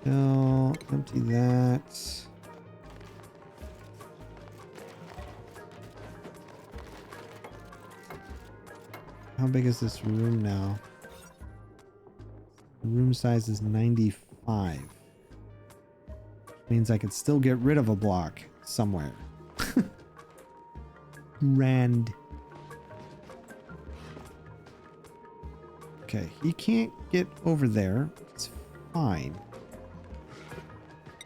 No, empty that. How big is this room now? The room size is 95. Means I could still get rid of a block somewhere. Rand. Okay, he can't get over there. It's fine.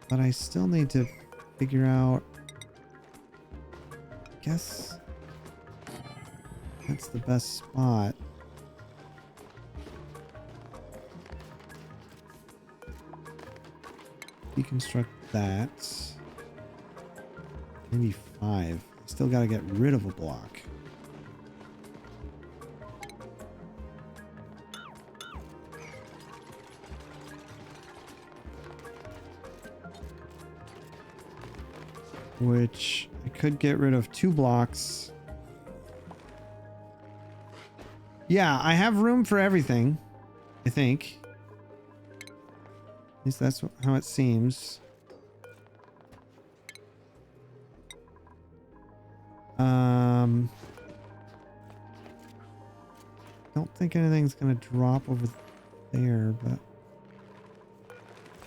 But I still need to figure out... I guess that's the best spot. Deconstruct that. Maybe 5. Still gotta get rid of a block. Which I could get rid of 2 blocks. Yeah, I have room for everything, I think. At least that's how it seems. Don't think anything's gonna drop over there, but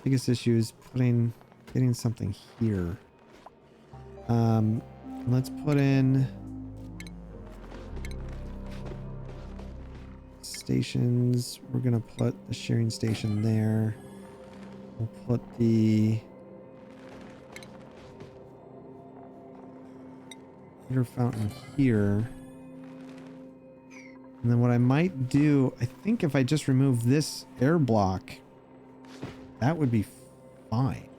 biggest issue is getting something here. Let's put in stations. We're gonna put the shearing station there. We'll put the water fountain here. And then what I might do, I think if I just remove this air block, that would be fine.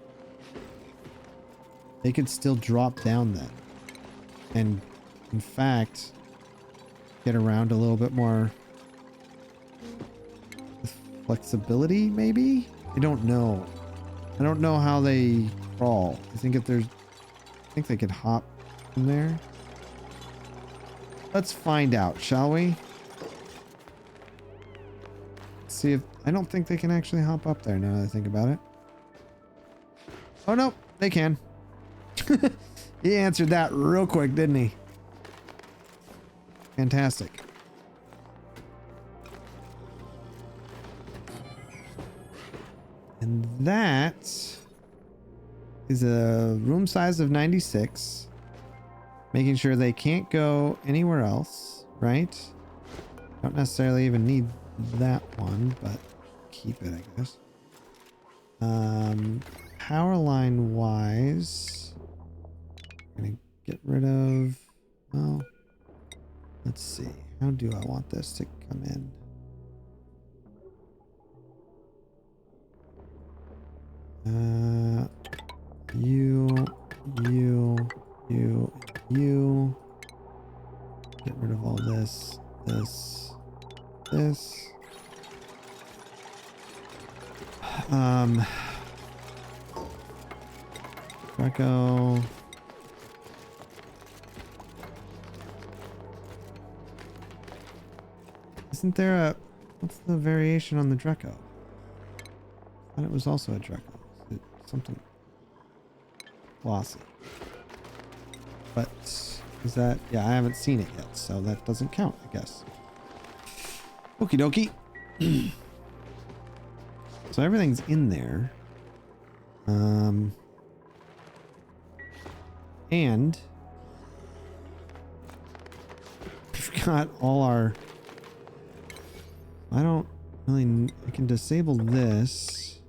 They could still drop down then. And in fact, get around a little bit more with flexibility, maybe? I don't know. I don't know how they crawl. I think they could hop from there. Let's find out, shall we? See if I don't think they can actually hop up there now that I think about it. Oh no, they can. He answered that real quick, didn't he? Fantastic. And that is a room size of 96. Making sure they can't go anywhere else, right? Don't necessarily even need that one, but keep it, I guess. Power line wise, I'm gonna get rid of, well, let's see. How do I want this to come in? You. Get rid of all this. Draco. Isn't there what's the variation on the Draco? I thought it was also a Draco. Is it something glossy? But is that, yeah, I haven't seen it yet, so that doesn't count, I guess. Okie dokie. So everything's in there. And we've got all our, I don't really, I can disable this.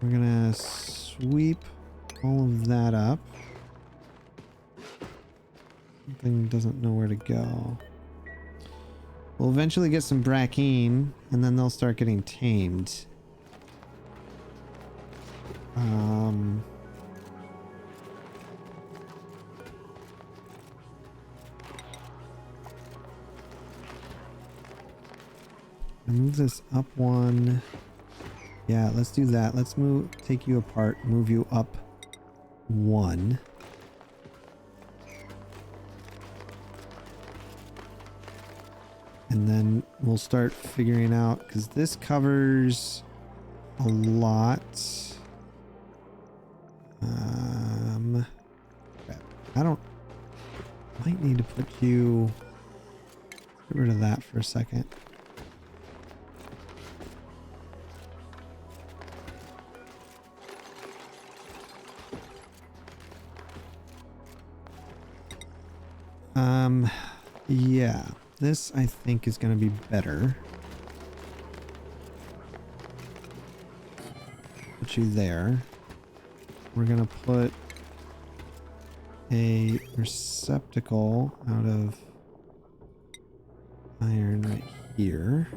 We're gonna sweep all of that up. Something doesn't know where to go. We'll eventually get some Brackeen, and then they'll start getting tamed. Move this up one. Yeah, let's do that. Let's take you apart, move you up one. And then we'll start figuring out, because this covers a lot. Crap. Might need to put you, get rid of that for a second. Yeah, this I think is going to be better. Put you there. We're going to put a receptacle out of iron right here.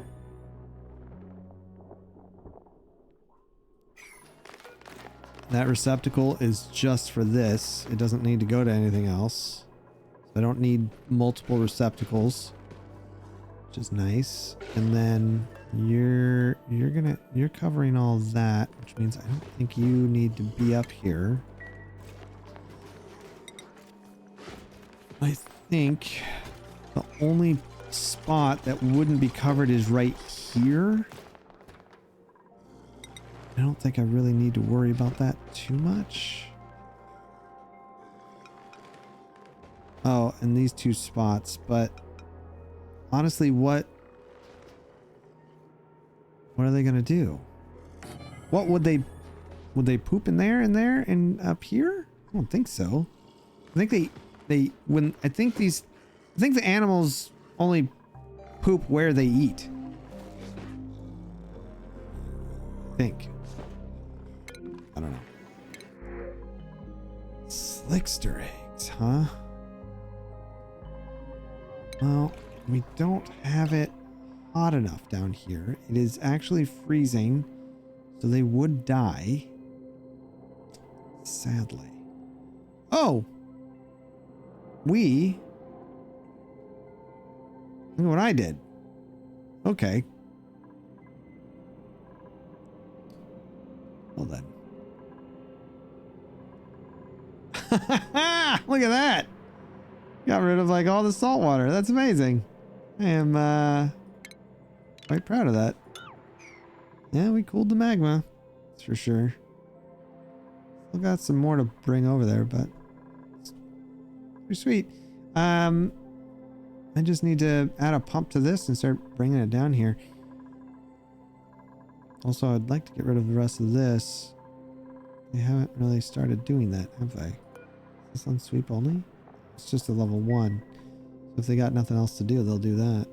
That receptacle is just for this. It doesn't need to go to anything else. I don't need multiple receptacles, which is nice. And then you're covering all that, which means I don't think you need to be up here. I think the only spot that wouldn't be covered is right here. I don't think I really need to worry about that too much. Oh, and these two spots, but honestly, what are they gonna do? What would they poop in there and up here? I don't think so. I think I think the animals only poop where they eat. I think. I don't know. Slickster eggs, huh? Well, we don't have it hot enough down here. It is actually freezing, so they would die. Sadly. Oh! Look at what I did. Okay. Well then. Look at that! Got rid of like all the salt water. That's amazing. I am quite proud of that. Yeah, we cooled the magma. That's for sure. Still got some more to bring over there, but it's pretty sweet. I just need to add a pump to this and start bringing it down here. Also, I'd like to get rid of the rest of this. They haven't really started doing that, have they? Is this on sweep only? It's just a level 1. So if they got nothing else to do, they'll do that.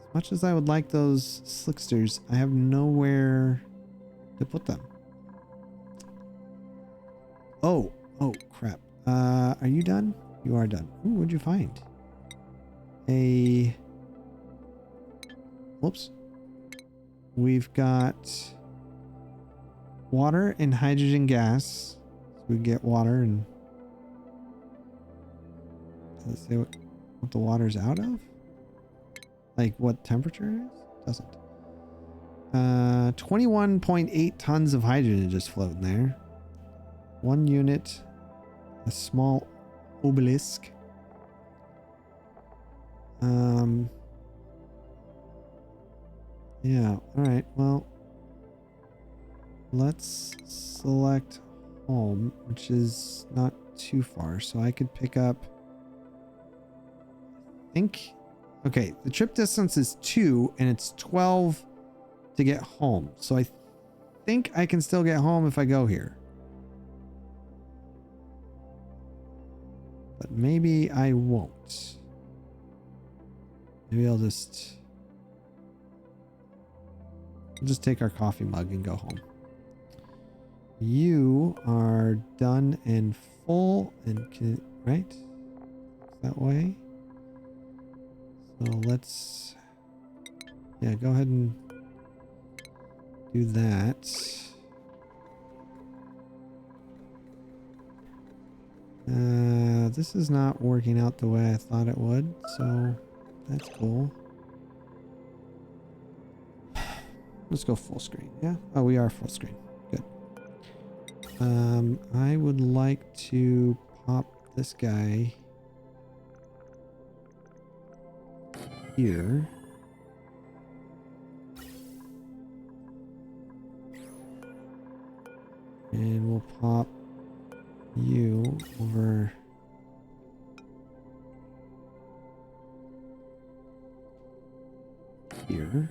As much as I would like those slicksters, I have nowhere to put them. Oh crap. Are you done? You are done. Ooh, what'd you find? Whoops. We've got water and hydrogen gas. So we get water and does it say what the water's out of? Like what temperature it is? Doesn't. 21.8 tons of hydrogen just floating there. 1 unit. A small obelisk. Yeah, alright, well. Let's select home, which is not too far. So I could pick up... Okay, the trip distance is 2 and it's 12 to get home. So I think I can still get home if I go here. But maybe I won't. Maybe I'll just take our coffee mug and go home. You are done and full and can, right? That way. So let's, yeah, go ahead and do that. This is not working out the way I thought it would, so that's cool. Let's go full screen, yeah? Oh, we are full screen. Good. I would like to pop this guy here. And we'll pop you over here.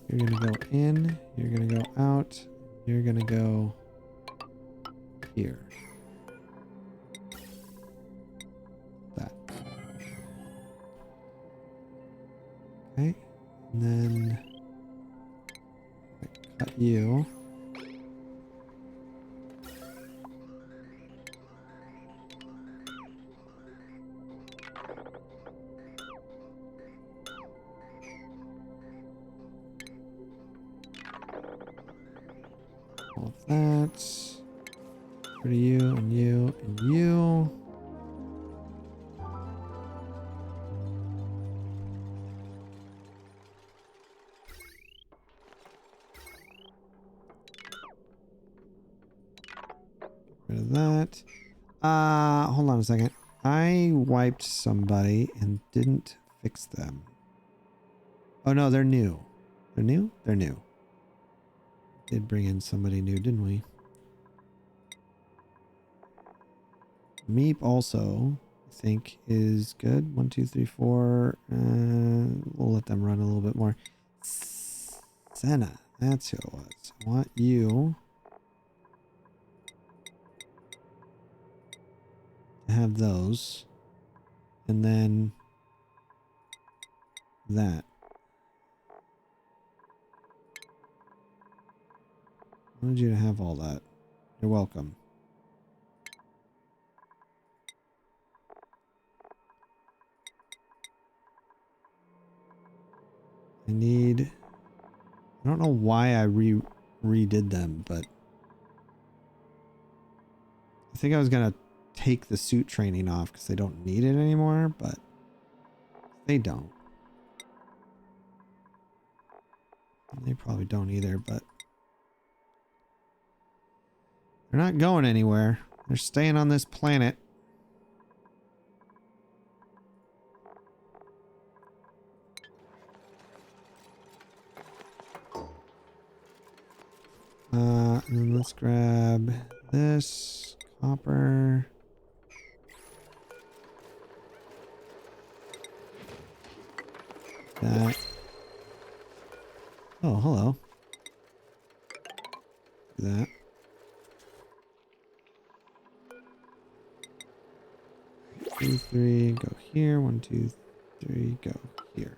You're gonna go in, you're gonna go out, you're gonna go here. That. Okay, and then cut you. All of that. Rid of you and you and you. Rid of that. Hold on a second. I wiped somebody and didn't fix them. Oh no, they're new. They're new? They're new. Did bring in somebody new, didn't we? Meep also, I think, is good. 1, 2, 3, 4. We'll let them run a little bit more. Senna, that's who it was. I want you to have those. And then that. I wanted you to have all that. You're welcome. I don't know why I redid them, but I think I was gonna take the suit training off because they don't need it anymore, but they don't. They probably don't either, but they're not going anywhere. They're staying on this planet. And then let's grab this copper. That. Oh, hello. Do that. Two, three, go here. 1, 2, 3, go here.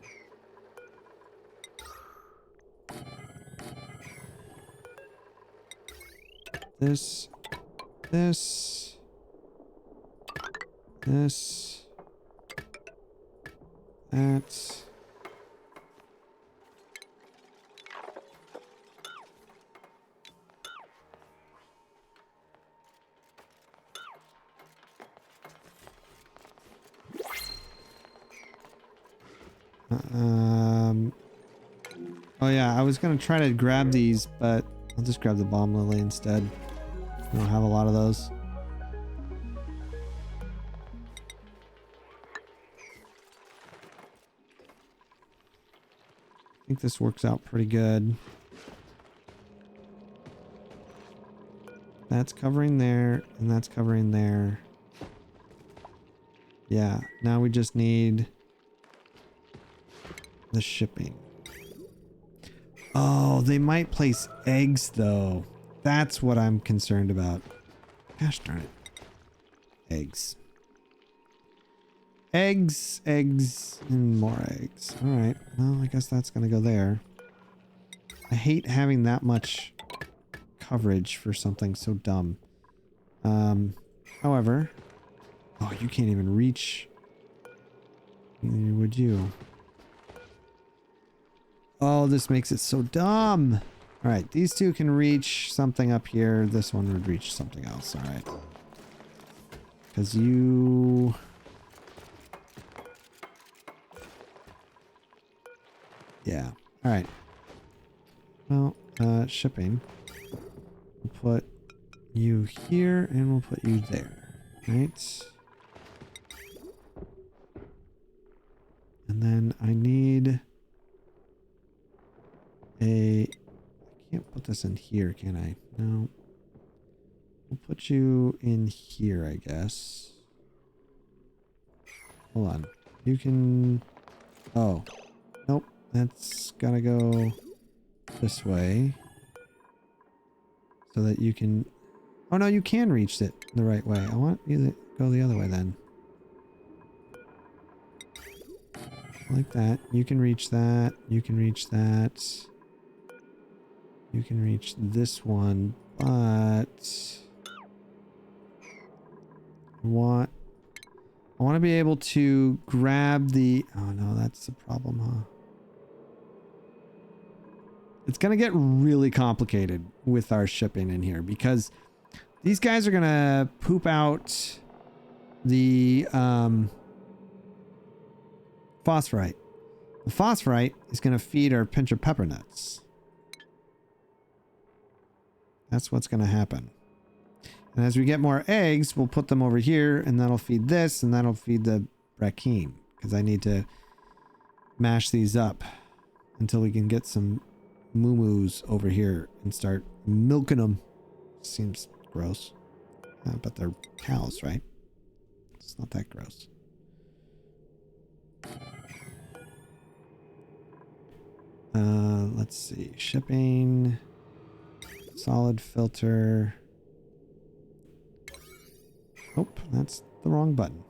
This, this, that. Oh yeah, I was gonna try to grab these, but I'll just grab the bomb lily instead. I don't have a lot of those. I think this works out pretty good. That's covering there, and that's covering there. Yeah, now we just need the shipping. Oh, they might place eggs though. That's what I'm concerned about. Gosh darn it. Eggs. Eggs, eggs, and more eggs. Alright, well, I guess that's gonna go there. I hate having that much coverage for something so dumb. However... Oh, you can't even reach. Neither would you. Oh, this makes it so dumb. Alright, these two can reach something up here. This one would reach something else. Alright. Because you... Yeah. Alright. Well, shipping. We'll put you here and we'll put you there. Right? And then I need a... I can't put this in here, can I? No. We'll put you in here, I guess. Hold on. You can... Oh. Nope. That's gotta go this way. So that you can... Oh no, you can reach it the right way. I want you to go the other way then. Like that. You can reach that. You can reach that. You can reach this one, but... I want to be able to grab the... Oh no, that's the problem, huh? It's going to get really complicated with our shipping in here because these guys are going to poop out the phosphorite. The phosphorite is going to feed our pinch of pepper nuts. That's what's going to happen. And as we get more eggs, we'll put them over here and that'll feed this and that'll feed the brackeen because I need to mash these up until we can get some moo-moos over here and start milking them. Seems gross. But they're cows, right? not that gross. Let's see. Shipping. Solid filter. Oh, that's the wrong button.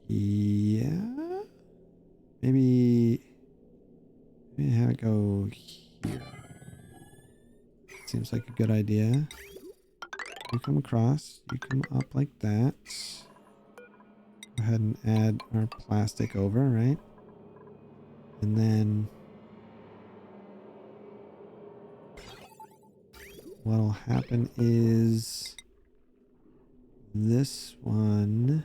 Yeah. Maybe have it go here. Seems like a good idea. You come across, you come up like that. Go ahead and add our plastic over, right? And then what'll happen is this one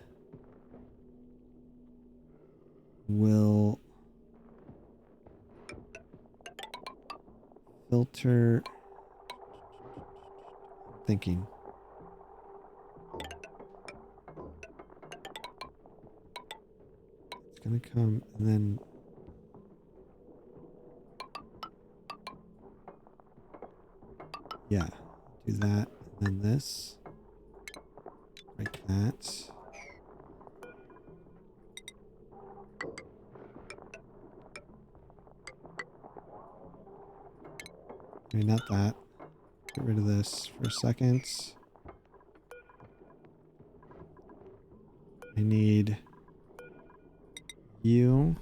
will filter. Thinking. It's gonna come and then yeah, do that and then this like that. Maybe not that. Get rid of this for a second. I need you.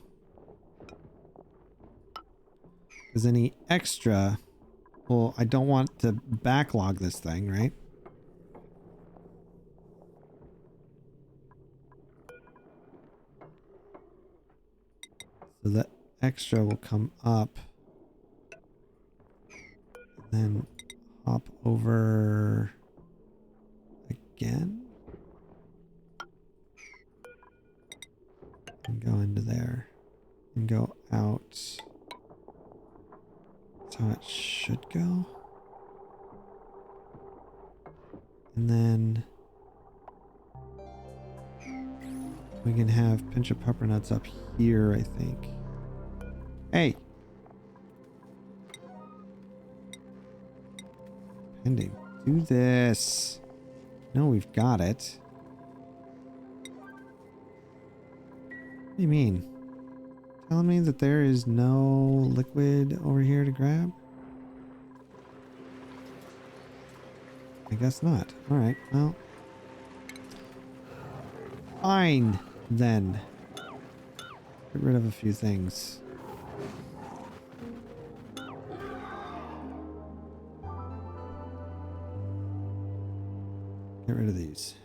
Because any extra, well, I don't want to backlog this thing, right? So that extra will come up. Then hop over again. And go into there. And go out. That's how it should go. And then we can have pinch of pepper nuts up here, I think. Hey! Pending. Do this. No, we've got it. What do you mean? Telling me that there is no liquid over here to grab? I guess not. Alright, well. Fine, then. Get rid of a few things. Get rid of these.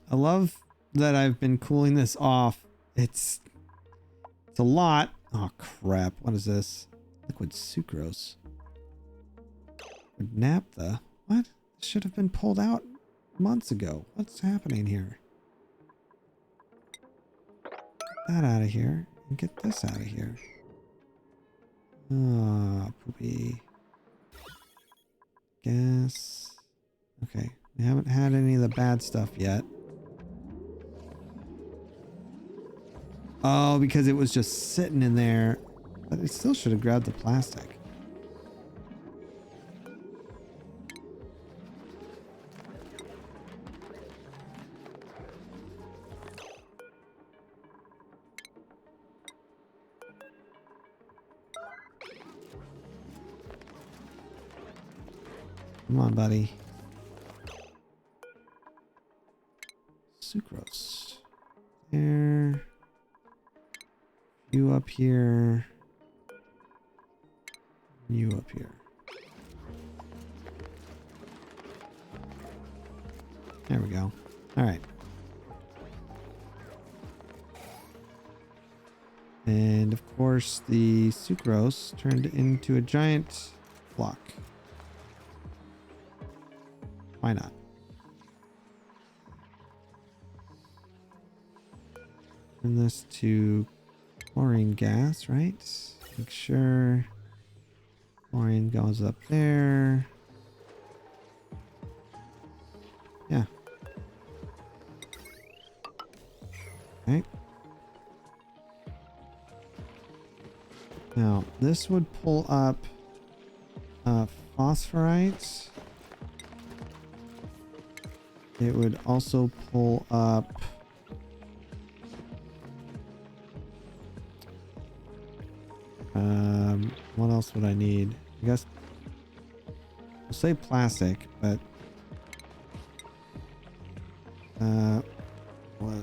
I love that I've been cooling this off. It's a lot. Oh crap. What is this? Liquid sucrose. Naphtha? What? This should have been pulled out months ago. What's happening here? Get that out of here. And get this out of here. Ah, poopy. Gas. Okay. We haven't had any of the bad stuff yet. Oh, because it was just sitting in there. But it still should have grabbed the plastic. Come on, buddy. Sucrose. There. You up here. You up here. There we go. All right. And of course, the sucrose turned into a giant block. Why not? Turn this to chlorine gas, right? Make sure Chlorine goes up there. Yeah. Okay. Now, this would pull up phosphorite. It would also pull up what else would I need? I guess I'll say plastic, but what?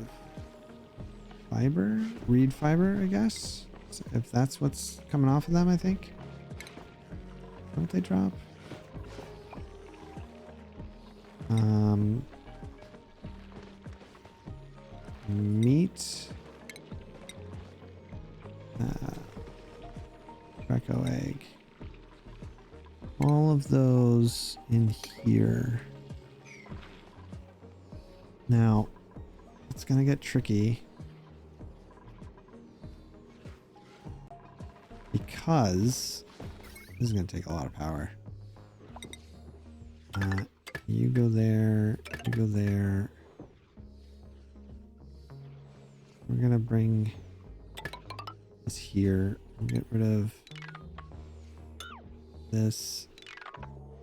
Fiber? Reed fiber, I guess? So if that's what's coming off of them, I think. What they drop? Meat. Greco egg. All of those in here. Now, it's gonna get tricky because this is gonna take a lot of power. You go there, you go there. We're gonna bring this here. We'll get rid of this.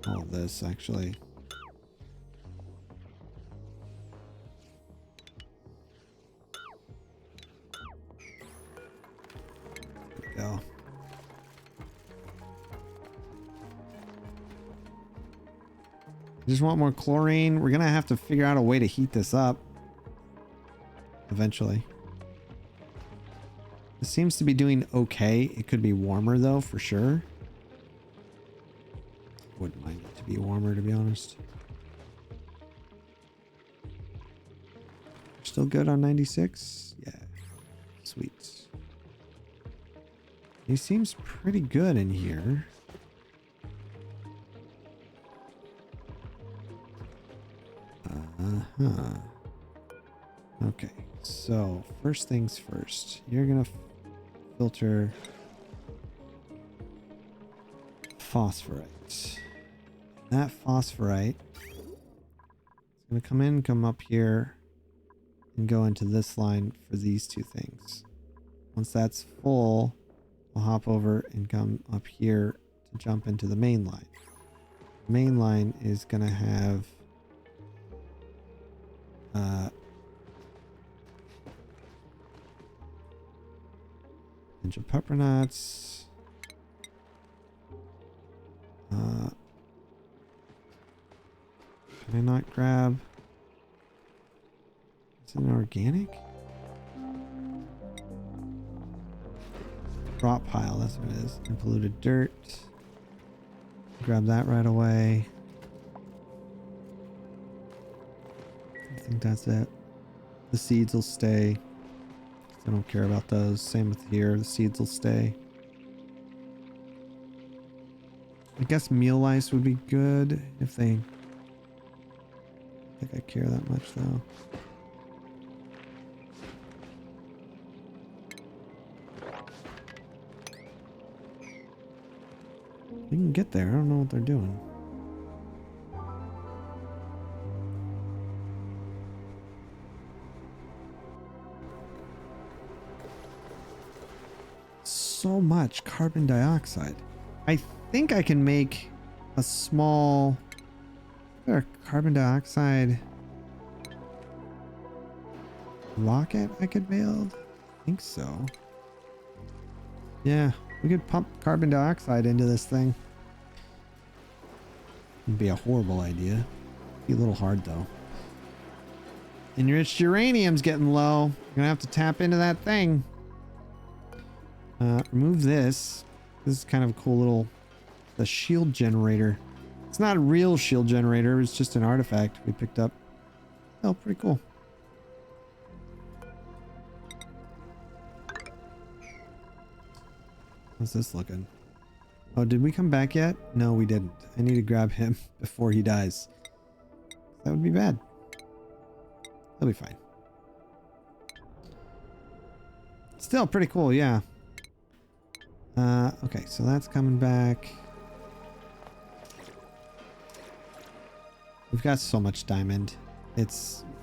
All of this, actually. There we go. I just want more chlorine. We're gonna have to figure out a way to heat this up eventually. It seems to be doing okay. It could be warmer though, for sure. Wouldn't mind it to be warmer, to be honest. Still good on 96? Yeah. Sweet. He seems pretty good in here. Uh-huh. Okay, so first things first. You're gonna filter phosphorite. That phosphorite is gonna come up here and go into this line for these two things. Once that's full, we'll hop over and come up here to jump into the main line. The main line is gonna have bunch of pepper nuts. Can I not grab? Is it an organic? Drop pile, that's what it is. And polluted dirt. Grab that right away. I think that's it. The seeds will stay. I don't care about those. Same with here. The seeds will stay. I guess meal ice would be good if they... I don't think I care that much though. We can get there. I don't know what they're doing. So much carbon dioxide. I think I can make a small carbon dioxide rocket I could build. I think so. Yeah, we could pump carbon dioxide into this thing. It'd be a horrible idea. Be a little hard though. Enriched uranium's getting low. You're gonna have to tap into that thing. Remove this. This is kind of a cool little the shield generator. It's not a real shield generator, it's just an artifact we picked up. Oh, pretty cool. How's this looking? Oh, did we come back yet? No, we didn't. I need to grab him before he dies. That would be bad. He'll be fine. Still pretty cool, yeah. Okay, so that's coming back. We've got so much diamond.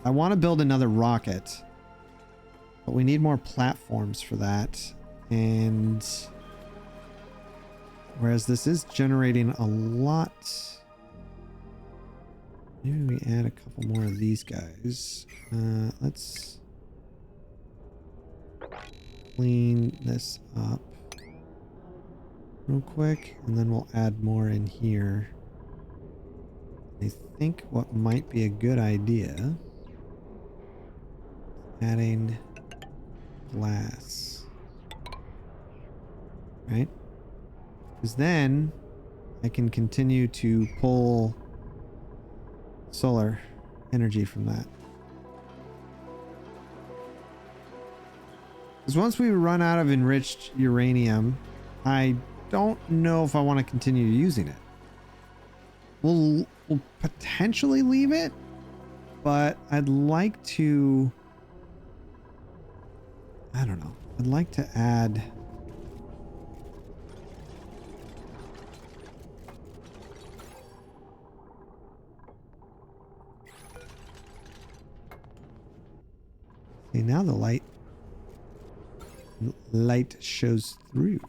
I want to build another rocket, but we need more platforms for that. And whereas this is generating a lot, maybe we add a couple more of these guys. Let's clean this up real quick, and then we'll add more in here. I think what might be a good idea, adding glass, right? Because then I can continue to pull solar energy from that. Because once we run out of enriched uranium, I don't know if I want to continue using it. We'll potentially leave it, but I'd like to, I don't know, I'd like to add see, now the light shows through.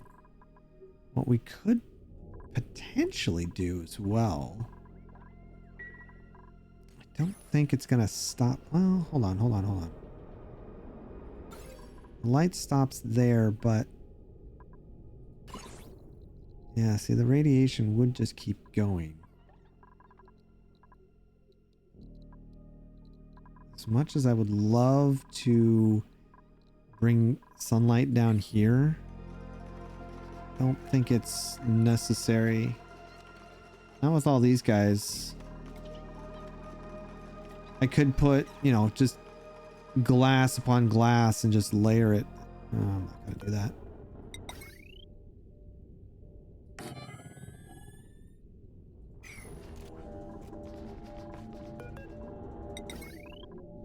What we could potentially do as well, I don't think it's gonna stop. Well, hold on. The light stops there, but yeah, see, the radiation would just keep going. As much as I would love to bring sunlight down here, I don't think it's necessary. Not with all these guys. I could put, you know, just glass upon glass and just layer it. Oh, I'm not gonna do that.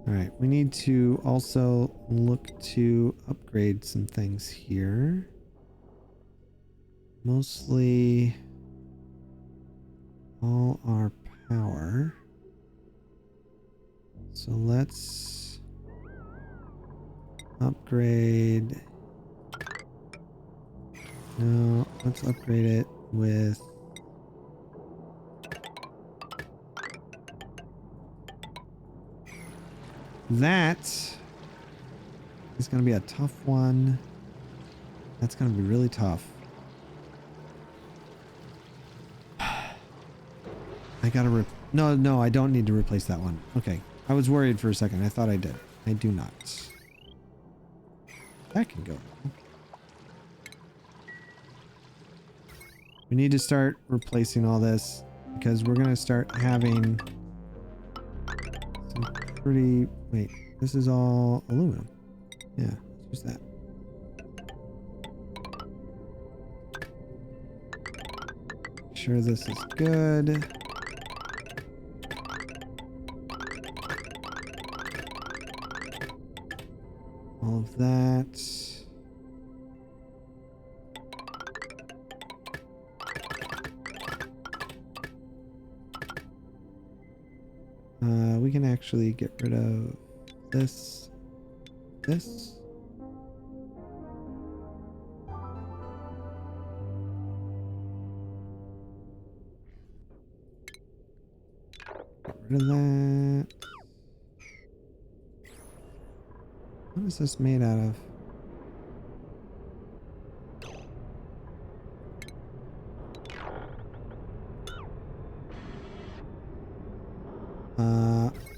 All right, we need to also look to upgrade some things here. Mostly all our power. So let's upgrade. No, let's upgrade it with that. Is going to be a tough one. That's going to be really tough. I gotta no, I don't need to replace that one. Okay. I was worried for a second. I thought I did. I do not. That can go. We need to start replacing all this because we're gonna start having some pretty... Wait, this is all aluminum. Yeah, let's use that. Sure, this is good. All of that. We can actually get rid of this. This. Get rid of that. What is this made out of?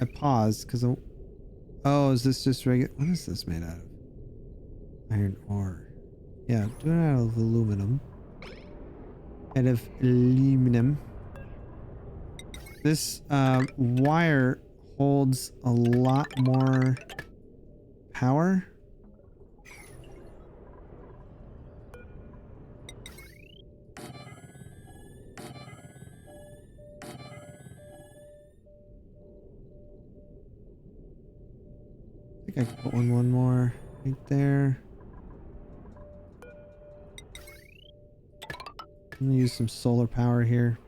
I paused because oh, is this just regular? What is this made out of? Iron ore. Yeah, do it out of aluminum. Out of aluminum. This wire holds a lot more power. I think I can put one more right there. I'm gonna use some solar power here.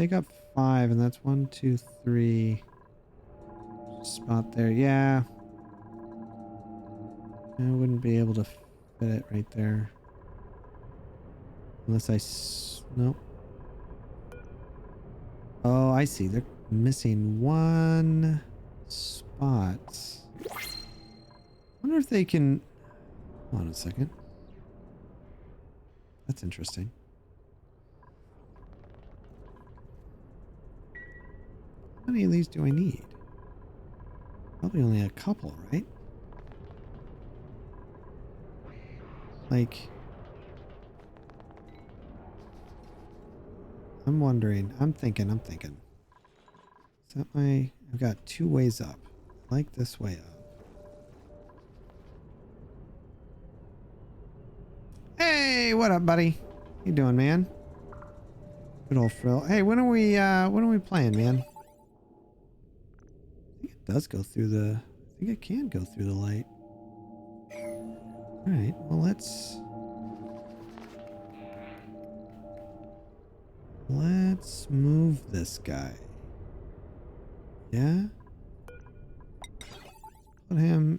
take up 5, and that's 1, 2, 3. Spot there. Yeah. I wouldn't be able to fit it right there. Unless nope. Oh, I see. They're missing 1 spot. I wonder if they can... Hold on a second. That's interesting. How many of these do I need? Probably only a couple, right? Like... I'm wondering. I'm thinking. Is that my... I've got 2 ways up. I like this way up. Hey, what up, buddy? How you doing, man? Good old Frill. Hey, when are we playing, man? I think it does go through the... I think it can go through the light. Alright, well, let's move this guy. Yeah? Put him...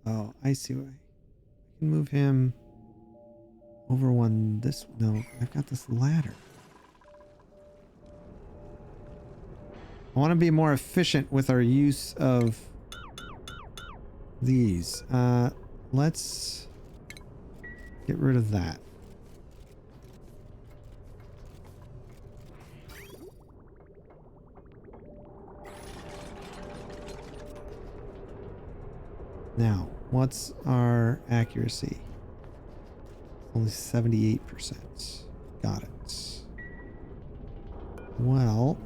Oh, I see why. I can move him over one this... No, I've got this ladder. I want to be more efficient with our use of these. Let's get rid of that. Now, what's our accuracy? Only 78%. Got it. Well...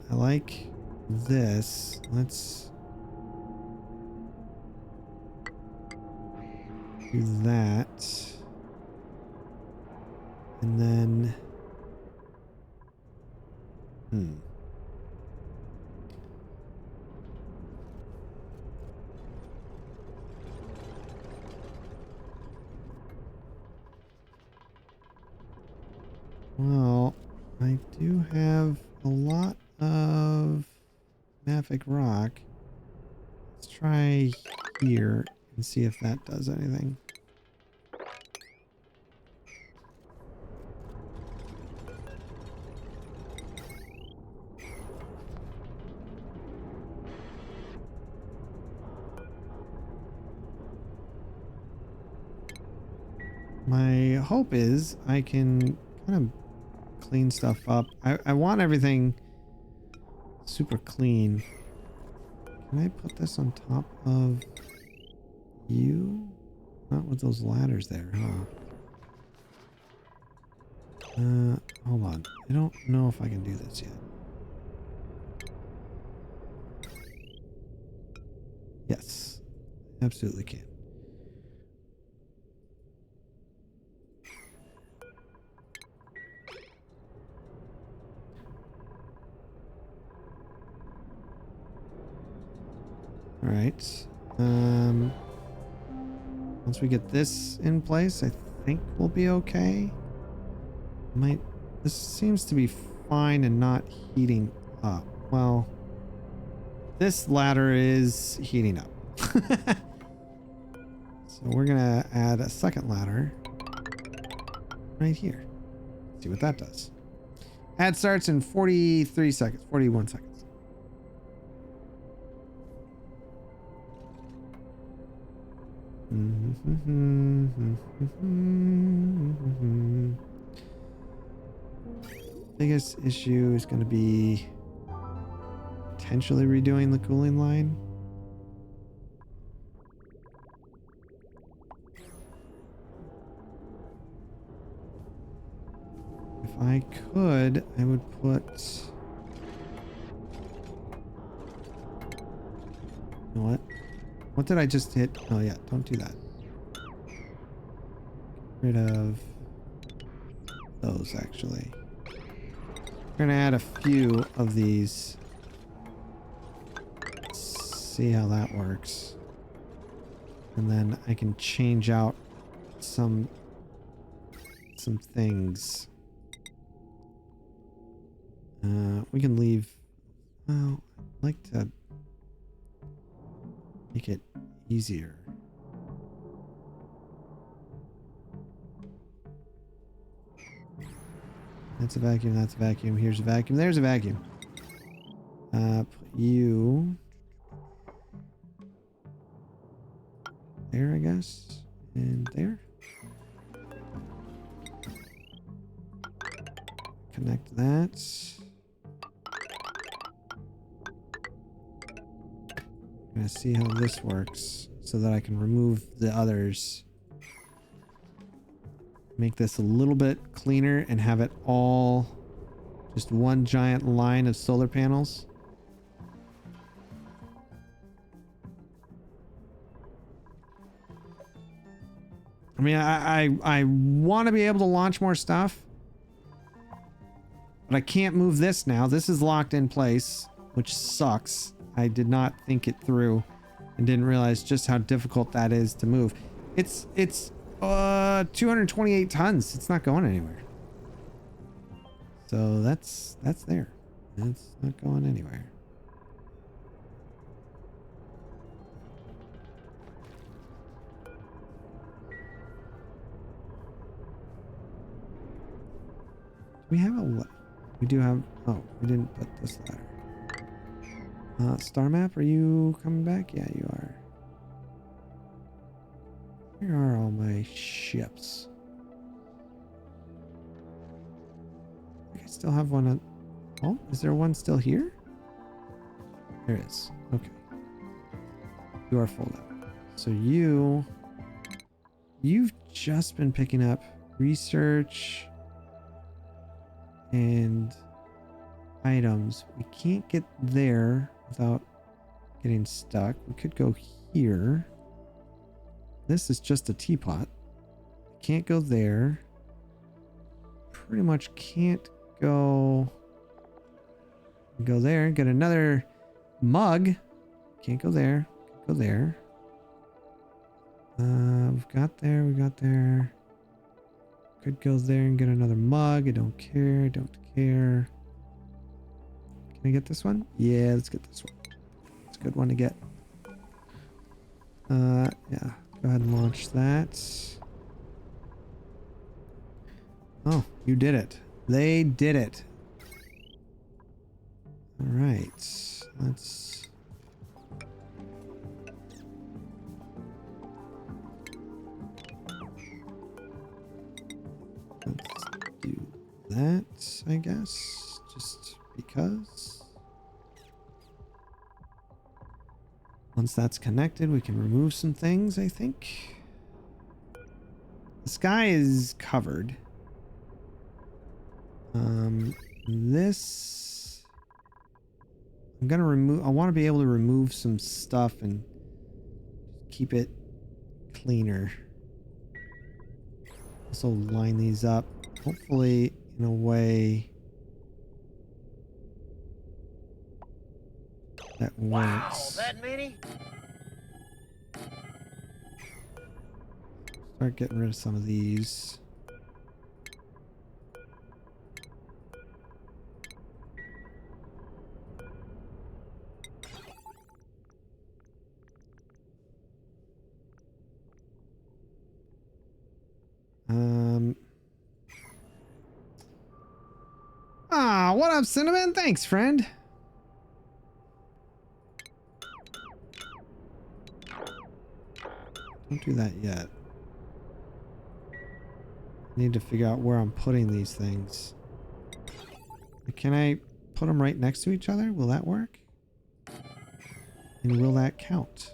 I like this. Let's do that. And then... Well, I do have a lot of mafic rock. Let's try here and see if that does anything. My hope is I can kind of clean stuff up. I want everything super clean. Can I put this on top of you? Not with those ladders there, huh? Hold on. I don't know if I can do this yet. Yes, absolutely can. All right. Once we get this in place, I think we'll be okay. This seems to be fine and not heating up. Well, this ladder is heating up. So we're gonna add a second ladder right here. See what that does. Ad starts in 43 seconds, 41 seconds. Biggest issue is going to be potentially redoing the cooling line. If I could, I would put... You know what? What did I just hit? Oh yeah, don't do that. Get rid of those, actually. We're gonna add a few of these see how that works. And then I can change out some things. We can leave. Oh, I'd like to make it easier. That's a vacuum, that's a vacuum, here's a vacuum, there's a vacuum. Put you there, I guess, and there. Connect that. I'm gonna see how this works so that I can remove the others. Make this a little bit cleaner and have it all just one giant line of solar panels. I mean, I want to be able to launch more stuff, but I can't move this now. This is locked in place, which sucks. I did not think it through and didn't realize just how difficult that is to move. It's 228 tons. It's not going anywhere. So that's there. That's not going anywhere. We have we do have, oh, we didn't put this ladder. Star map, are you coming back? Yeah, you are. Where are all my ships? I still have one. Oh, is there one still here? There is. Okay. You are full up. So you've just been picking up research and items. We can't get there without getting stuck. We could go here. This is just a teapot. Can't go there. Pretty much can't go there and get another mug. Can't go there. Can't go there. We've got there. We got there. Could go there and get another mug. I don't care. I don't care. Can I get this one? Yeah, let's get this one. It's a good one to get. Yeah. Go ahead and launch that. Oh, you did it. They did it. All right. Let's do that, I guess, just because. Once that's connected, we can remove some things, I think. The sky is covered. This... I'm gonna remove... I want to be able to remove some stuff and keep it cleaner. Also line these up, hopefully in a way that works. Wow, that many? Start getting rid of some of these. What up, Cinnamon? Thanks, friend. Don't do that yet. Need to figure out where I'm putting these things. Can I put them right next to each other? Will that work? And will that count?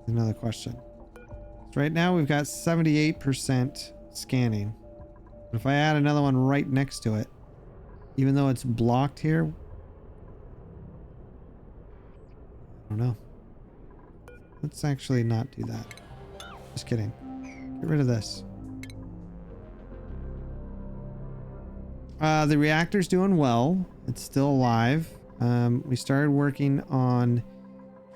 Another question. So right now we've got 78% scanning. But if I add another one right next to it, even though it's blocked here, I don't know. Let's actually not do that. Just kidding. Get rid of this. The reactor's doing well. It's still alive. We started working on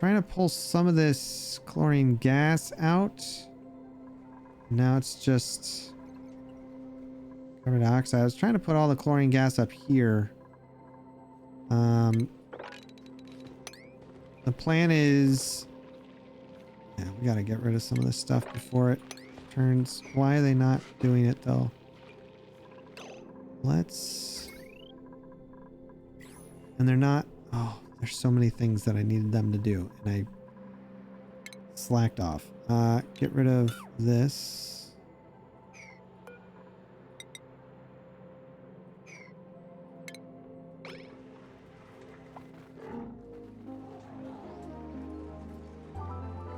trying to pull some of this chlorine gas out. Now it's just carbon dioxide. I was trying to put all the chlorine gas up here. The plan is... Yeah, we gotta get rid of some of this stuff before it turns... Why are they not doing it, though? Let's... And they're not... Oh, there's so many things that I needed them to do, and I slacked off. Get rid of this.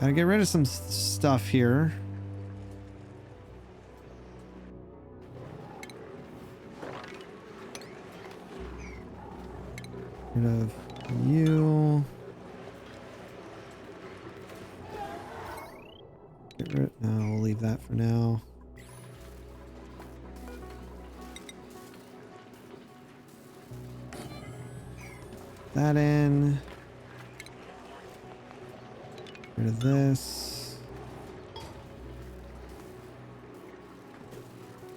Gotta get rid of some stuff here. Get rid of you. Get rid... No, we'll leave that for now. That in. Get rid of this.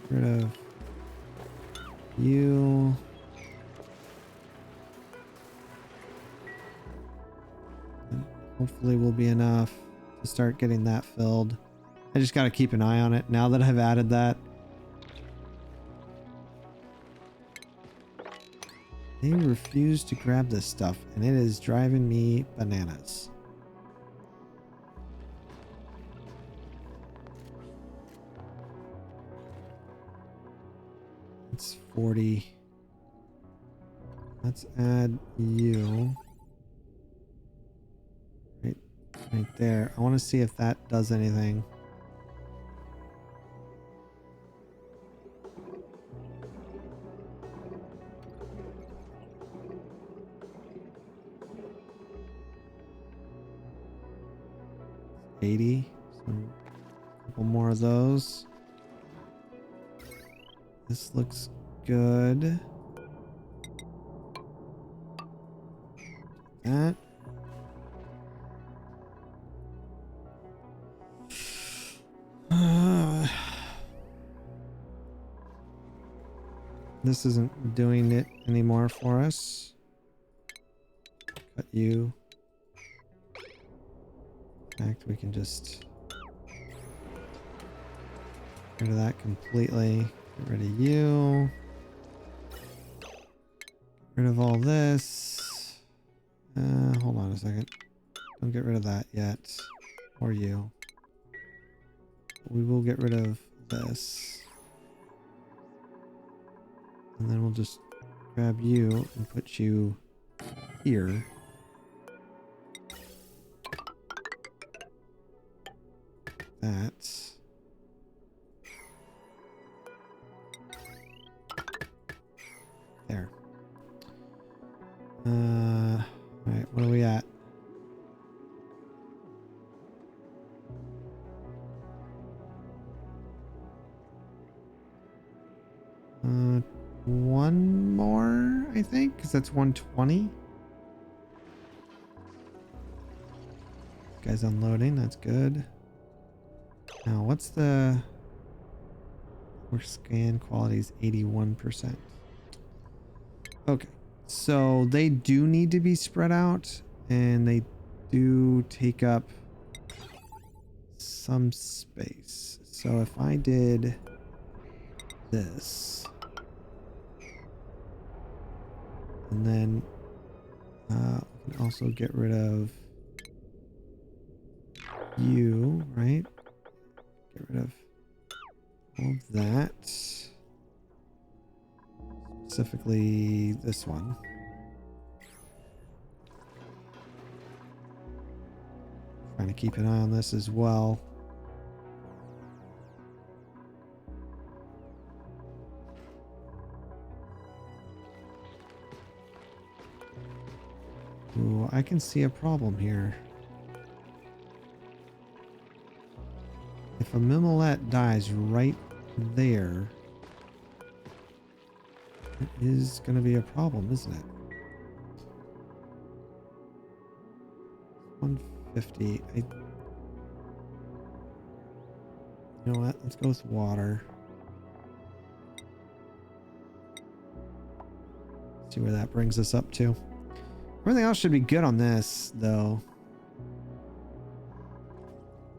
Get rid of you. And hopefully will be enough to start getting that filled. I just got to keep an eye on it now that I've added that. They refuse to grab this stuff, and it is driving me bananas. It's 40. Let's add you. Right there. I want to see if that does anything. $80. So a couple more of those. This looks good. That. This isn't doing it anymore for us. Cut you. In fact, we can just get rid of that completely. Get rid of you. Get rid of all this. Hold on a second. Don't get rid of that yet. Or you. We will get rid of this. And then we'll just grab you and put you here. That. There. Alright, what are we at? One more, I think, because that's 120. Guy's unloading, that's good. Now, what's the... Our scan quality is 81%. Okay, so they do need to be spread out, and they do take up some space. So if I did this, and then we can also get rid of you, right? Get rid of all of that. Specifically this one. Trying to keep an eye on this as well. Ooh, I can see a problem here. If a mimolette dies right there, it is going to be a problem, isn't it? 150. You know what? Let's go with water. See where that brings us up to. Everything else should be good on this, though.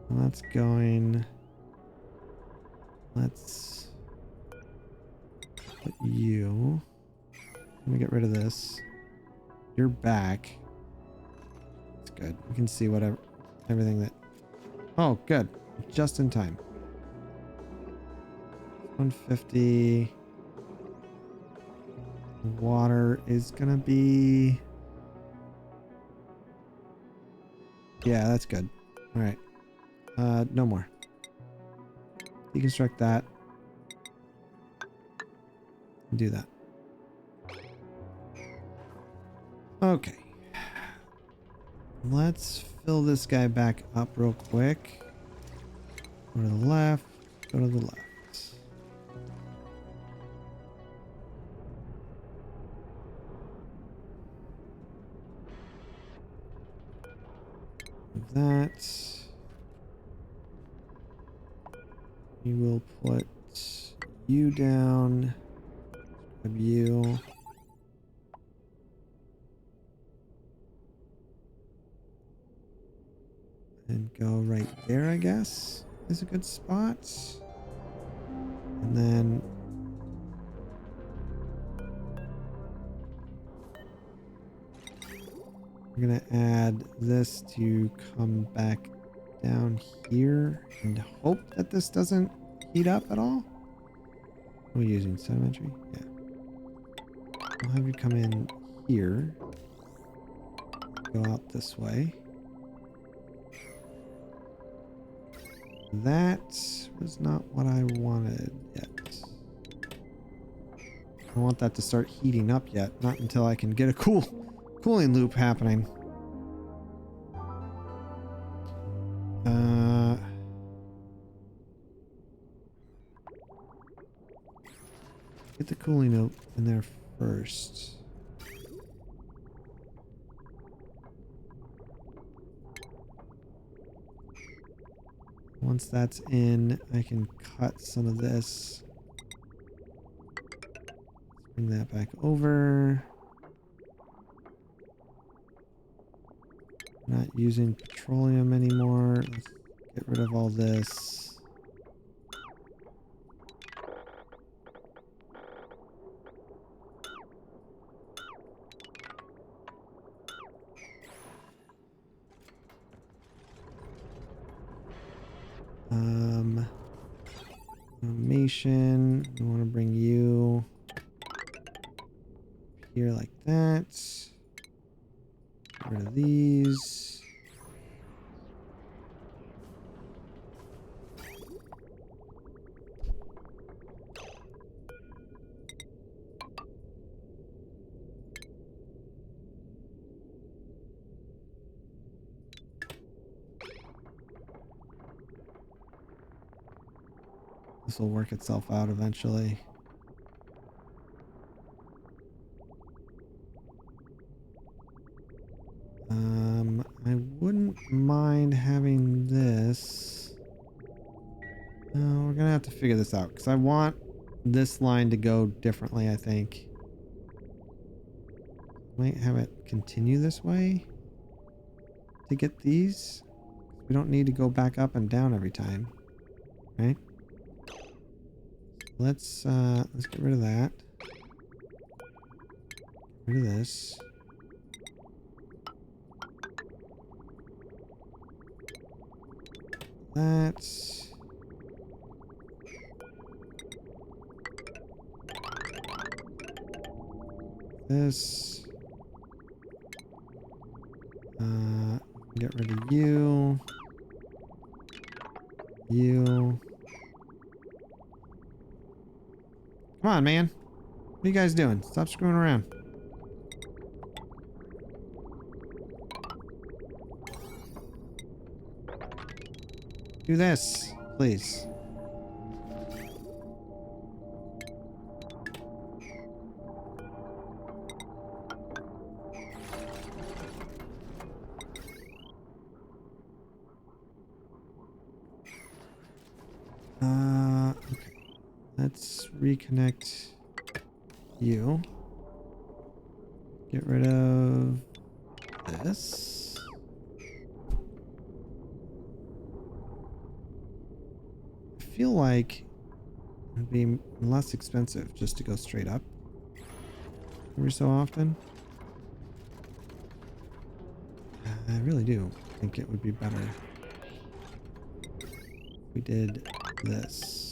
That's going. Let's put you. Let me get rid of this. You're back. That's good. We can see whatever, everything that. Oh, good. Just in time. 150. Water is gonna be. Yeah, that's good. All right. No more. Deconstruct that. Do that. Okay. Let's fill this guy back up real quick. Go to the left. Go to the left. That. We will put you down. Grab you. And go right there, I guess, is a good spot. And then we're gonna add this to come back down here and hope that this doesn't heat up at all. Are we using sedimentary? Yeah. I'll have you come in here. Go out this way. That was not what I wanted yet. I don't want that to start heating up yet. Not until I can get a cooling loop happening. Get the cooling loop in there first. Once that's in, I can cut some of this. Let's bring that back over. Not using petroleum anymore. Let's get rid of all this. Automation. We want to bring you here like that. Get rid of these. This will work itself out eventually. I wouldn't mind having this. No, we're gonna have to figure this out because I want this line to go differently, I think. Might have it continue this way to get these. We don't need to go back up and down every time, right? Let's get rid of that. Get rid of this. That's this. Get rid of you. You. Come on, man. What are you guys doing? Stop screwing around. Do this, please. Let's reconnect you. Get rid of this. I feel like it'd be less expensive just to go straight up every so often. I really do think it would be better if we did this.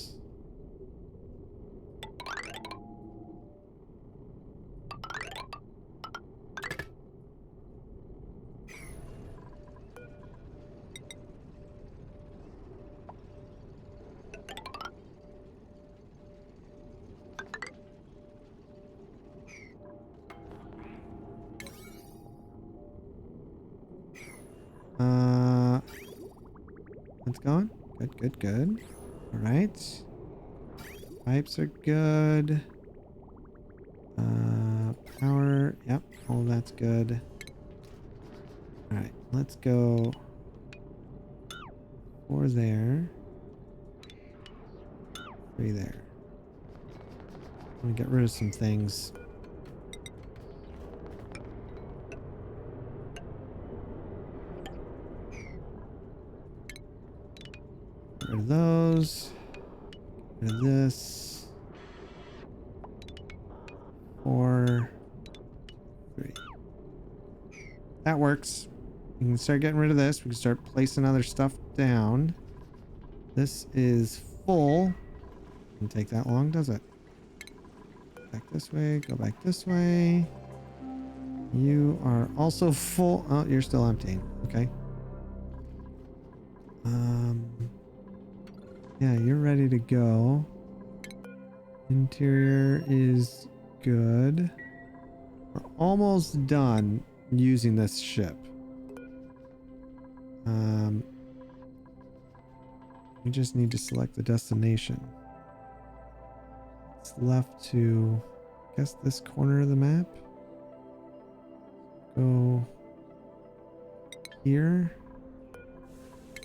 It's gone. Good, good, good. All right. Pipes are good. Power. Yep, all that's good. All right, let's go 4 there. 3 there. I'm gonna get rid of some things. Get rid of those. Get rid of this. 4, 3. That works. We can start getting rid of this. We can start placing other stuff down. This is full. Doesn't take that long, does it? Back this way. Go back this way. You are also full. Oh, you're still emptying. Okay. Yeah, you're ready to go. Interior is good. We're almost done using this ship. We just need to select the destination. It's left to, I guess, this corner of the map. Go here.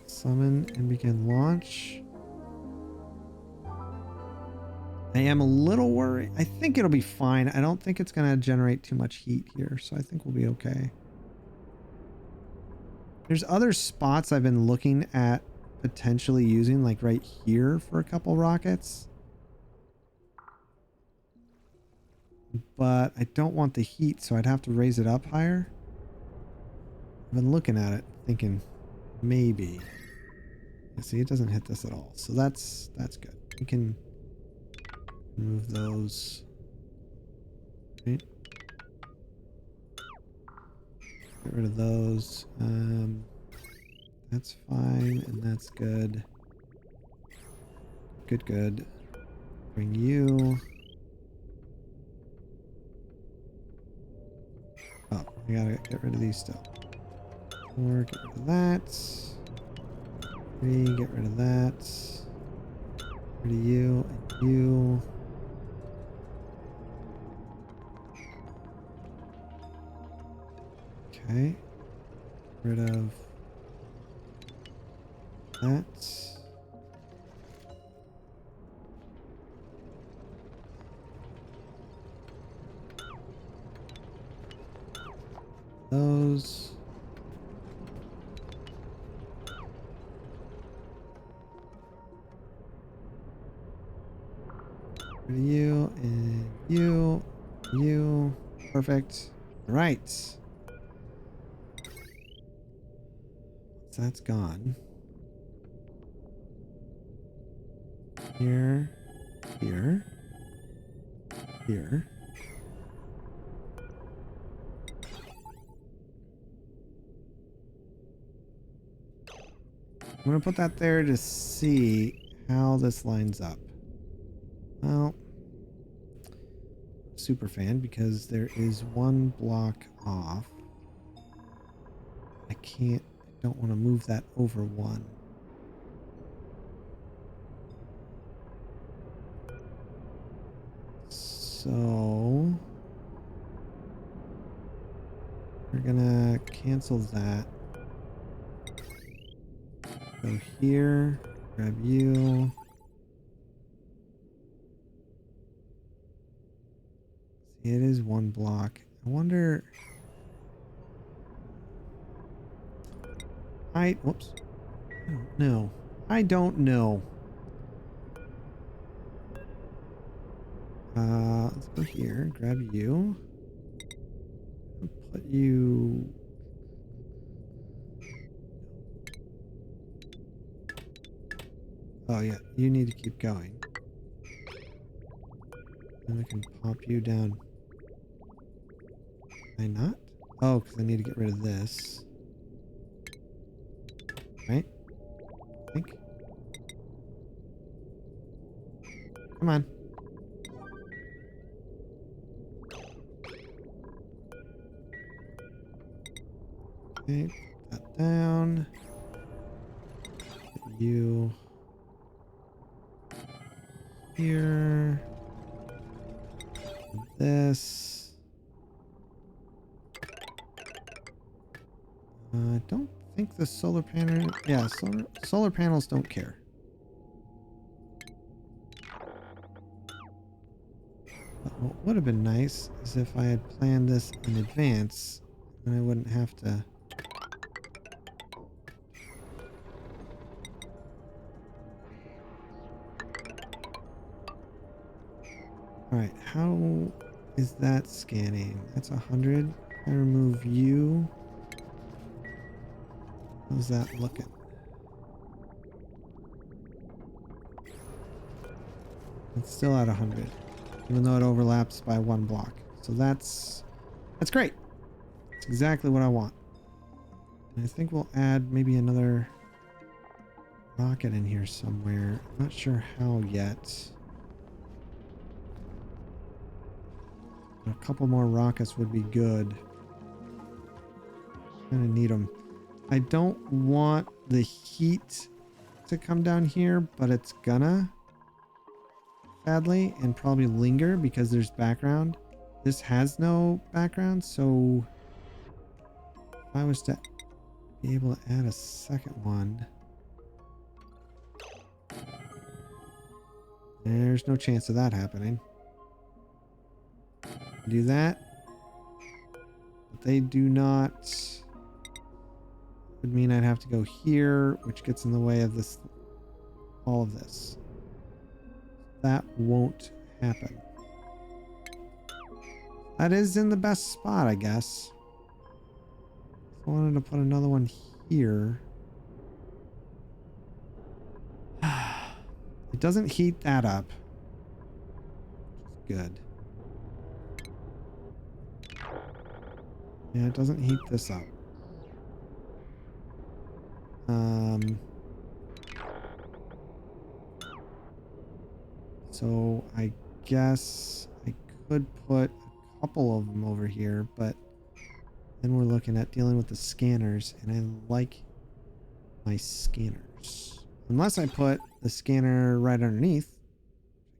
Summon and begin launch. I am a little worried. I think it'll be fine. I don't think it's going to generate too much heat here, so I think we'll be okay. There's other spots I've been looking at potentially using, like right here for a couple rockets. But I don't want the heat, so I'd have to raise it up higher. I've been looking at it, thinking maybe. Yeah, see, it doesn't hit this at all, so that's good. We can remove those. Right. Get rid of those. That's fine, and that's good. Good, good. Bring you. Oh, I gotta get rid of these still. 4, get rid of that. 3, get rid of that. Get rid of you and you. Okay. Get rid of that. Those. Rid of you and you. Perfect. All right. So that's gone. Here, here, here. I'm going to put that there to see how this lines up. Well, super fan, because there is one block off. I don't want to move that over one. So we're gonna cancel that. Go here, grab you. It is one block. I wonder. Whoops. I don't know. I don't know. Let's go here. Grab you. I'll put you. Oh yeah, you need to keep going. Then I can pop you down. Can I not? Oh, because I need to get rid of this. Right? I think. Come on. Okay, put that down. Put you here. This. I don't think the solar panel. Yeah, solar panels don't care. But what would have been nice is if I had planned this in advance, and I wouldn't have to. All right, how is that scanning? That's 100. I remove you. How's that looking? It's still at 100, even though it overlaps by one block. So that's great. It's exactly what I want. And I think we'll add maybe another rocket in here somewhere. I'm not sure how yet. A couple more rockets would be good. Kind of need them. I don't want the heat to come down here, but it's gonna, sadly, and probably linger because there's background. This has no background, so if I was to be able to add a second one, there's no chance of that happening. Do that, but they do not. Would mean I'd have to go here, which gets in the way of this, all of this. That won't happen. That is in the best spot, I guess. If I wanted to put another one here. It doesn't heat that up. Which is good. Yeah, it doesn't heat this up. So I guess I could put a couple of them over here, but then we're looking at dealing with the scanners, and I like my scanners. Unless I put the scanner right underneath.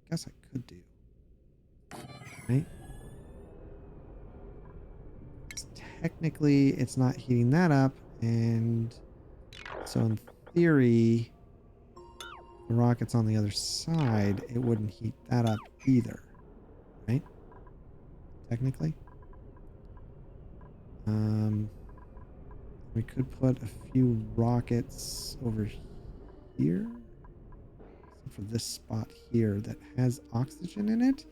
I guess I could do. Right? Technically, it's not heating that up, and so in theory, the rocket's on the other side, it wouldn't heat that up either, right? Technically. We could put a few rockets over here, except for this spot here that has oxygen in it.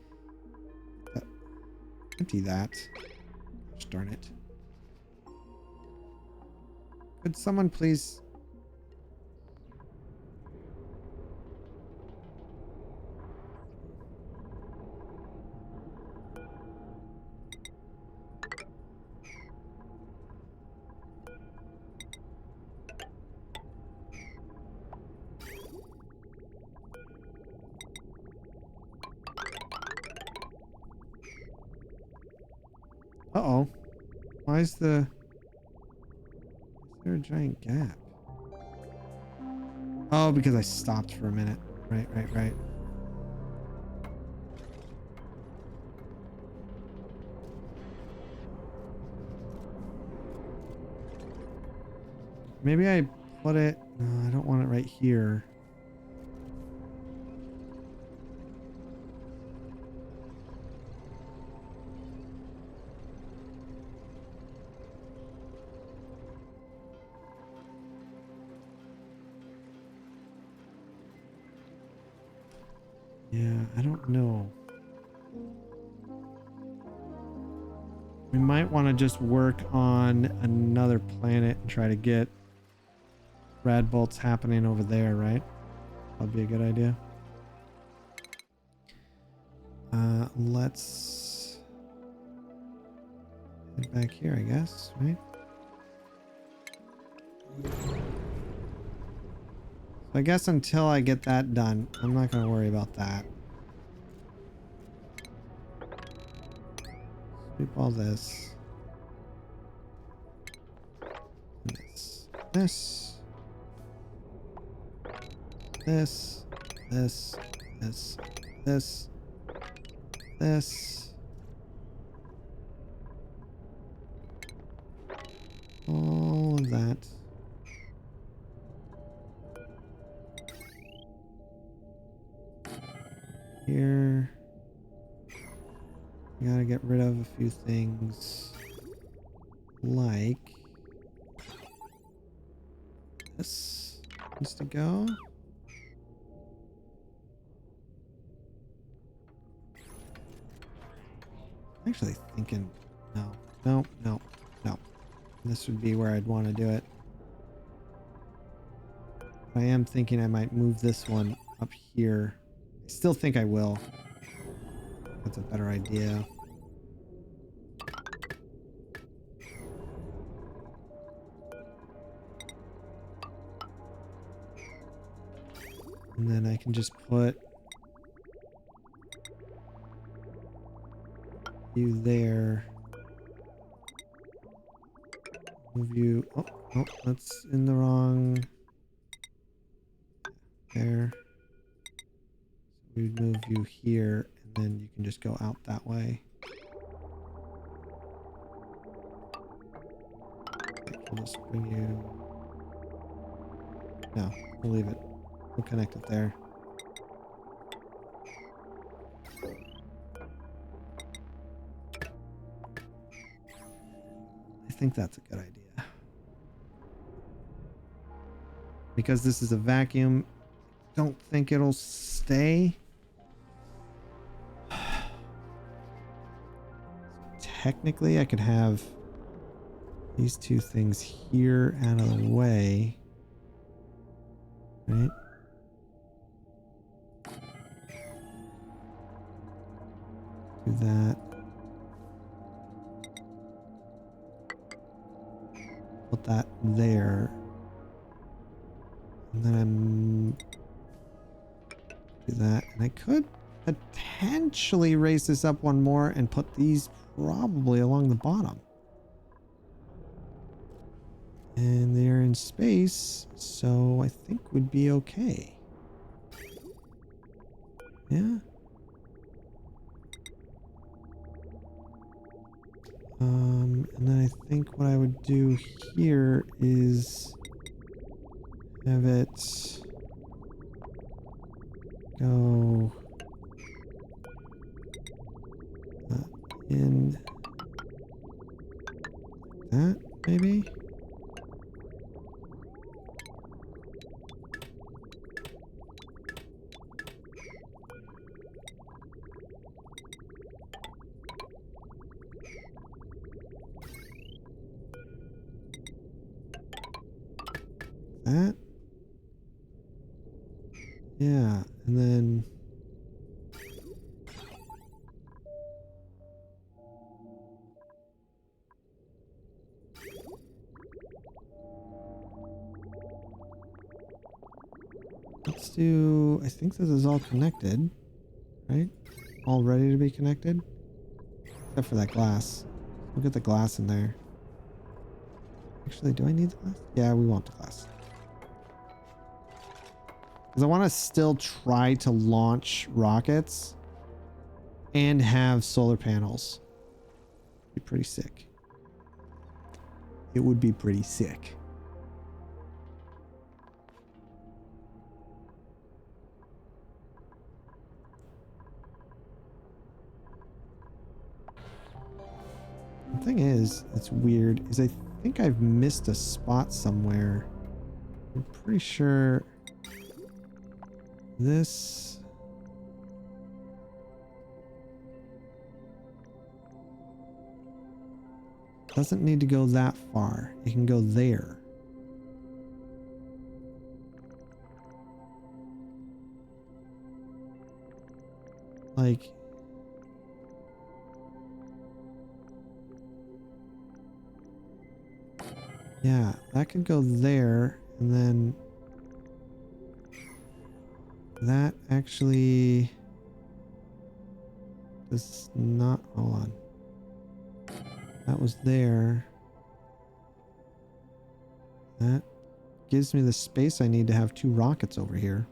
Empty that. Gosh darn it. Could someone please... Uh-oh. Why is there a giant gap? Oh, because I stopped for a minute. Right. Maybe I put it... No, I don't want it right here. I don't know. We might want to just work on another planet and try to get rad bolts happening over there, right? That'd be a good idea. Let's head back here, I guess, right? So I guess until I get that done, I'm not going to worry about that. Sweep all this. This. This. This. This. This. This. This. All of that. Here. I gotta get rid of a few things. Like this needs to go. Actually thinking, no. This would be where I'd want to do it. I am thinking I might move this one up here. I still think I will. That's a better idea. And then I can just put you there. Move you. Oh, that's in the wrong. There. So we'd move you here, and then you can just go out that way. We'll just bring you. No, we'll leave it. We'll connect it there. I think that's a good idea. Because this is a vacuum, don't think it'll stay. Technically, I could have these two things here out of the way. Right? Do that. Put that there. And then I'm do that. And I could potentially raise this up one more and put these probably along the bottom. And they're in space, so I think would be okay. Yeah. And then I think what I would do here is have it go in that, maybe? That? Yeah, and then let's do, I think this is all connected, right? All ready to be connected? Except for that glass. We'll get the glass in there. Actually, do I need the glass? Yeah, we want the glass. Because I want to still try to launch rockets and have solar panels. Be pretty sick. It would be pretty sick. The thing is, it's weird, is I think I've missed a spot somewhere. I'm pretty sure this Doesn't need to go that far. It can go there. Like, yeah, that could go there, and then that actually does not, hold on. That was there. That gives me the space I need to have 2 rockets over here.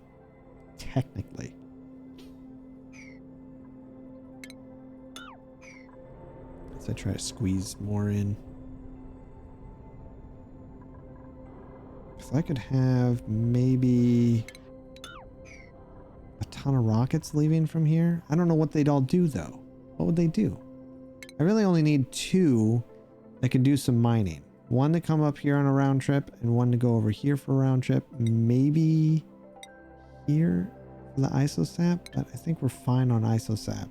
Technically. As I try to squeeze more in. If I could have maybe a ton of rockets leaving from here. I don't know what they'd all do though. What would they do? I really only need 2 that can do some mining. 1 to come up here on a round trip and 1 to go over here for a round trip. Maybe here for the isosap, but I think we're fine on isosap.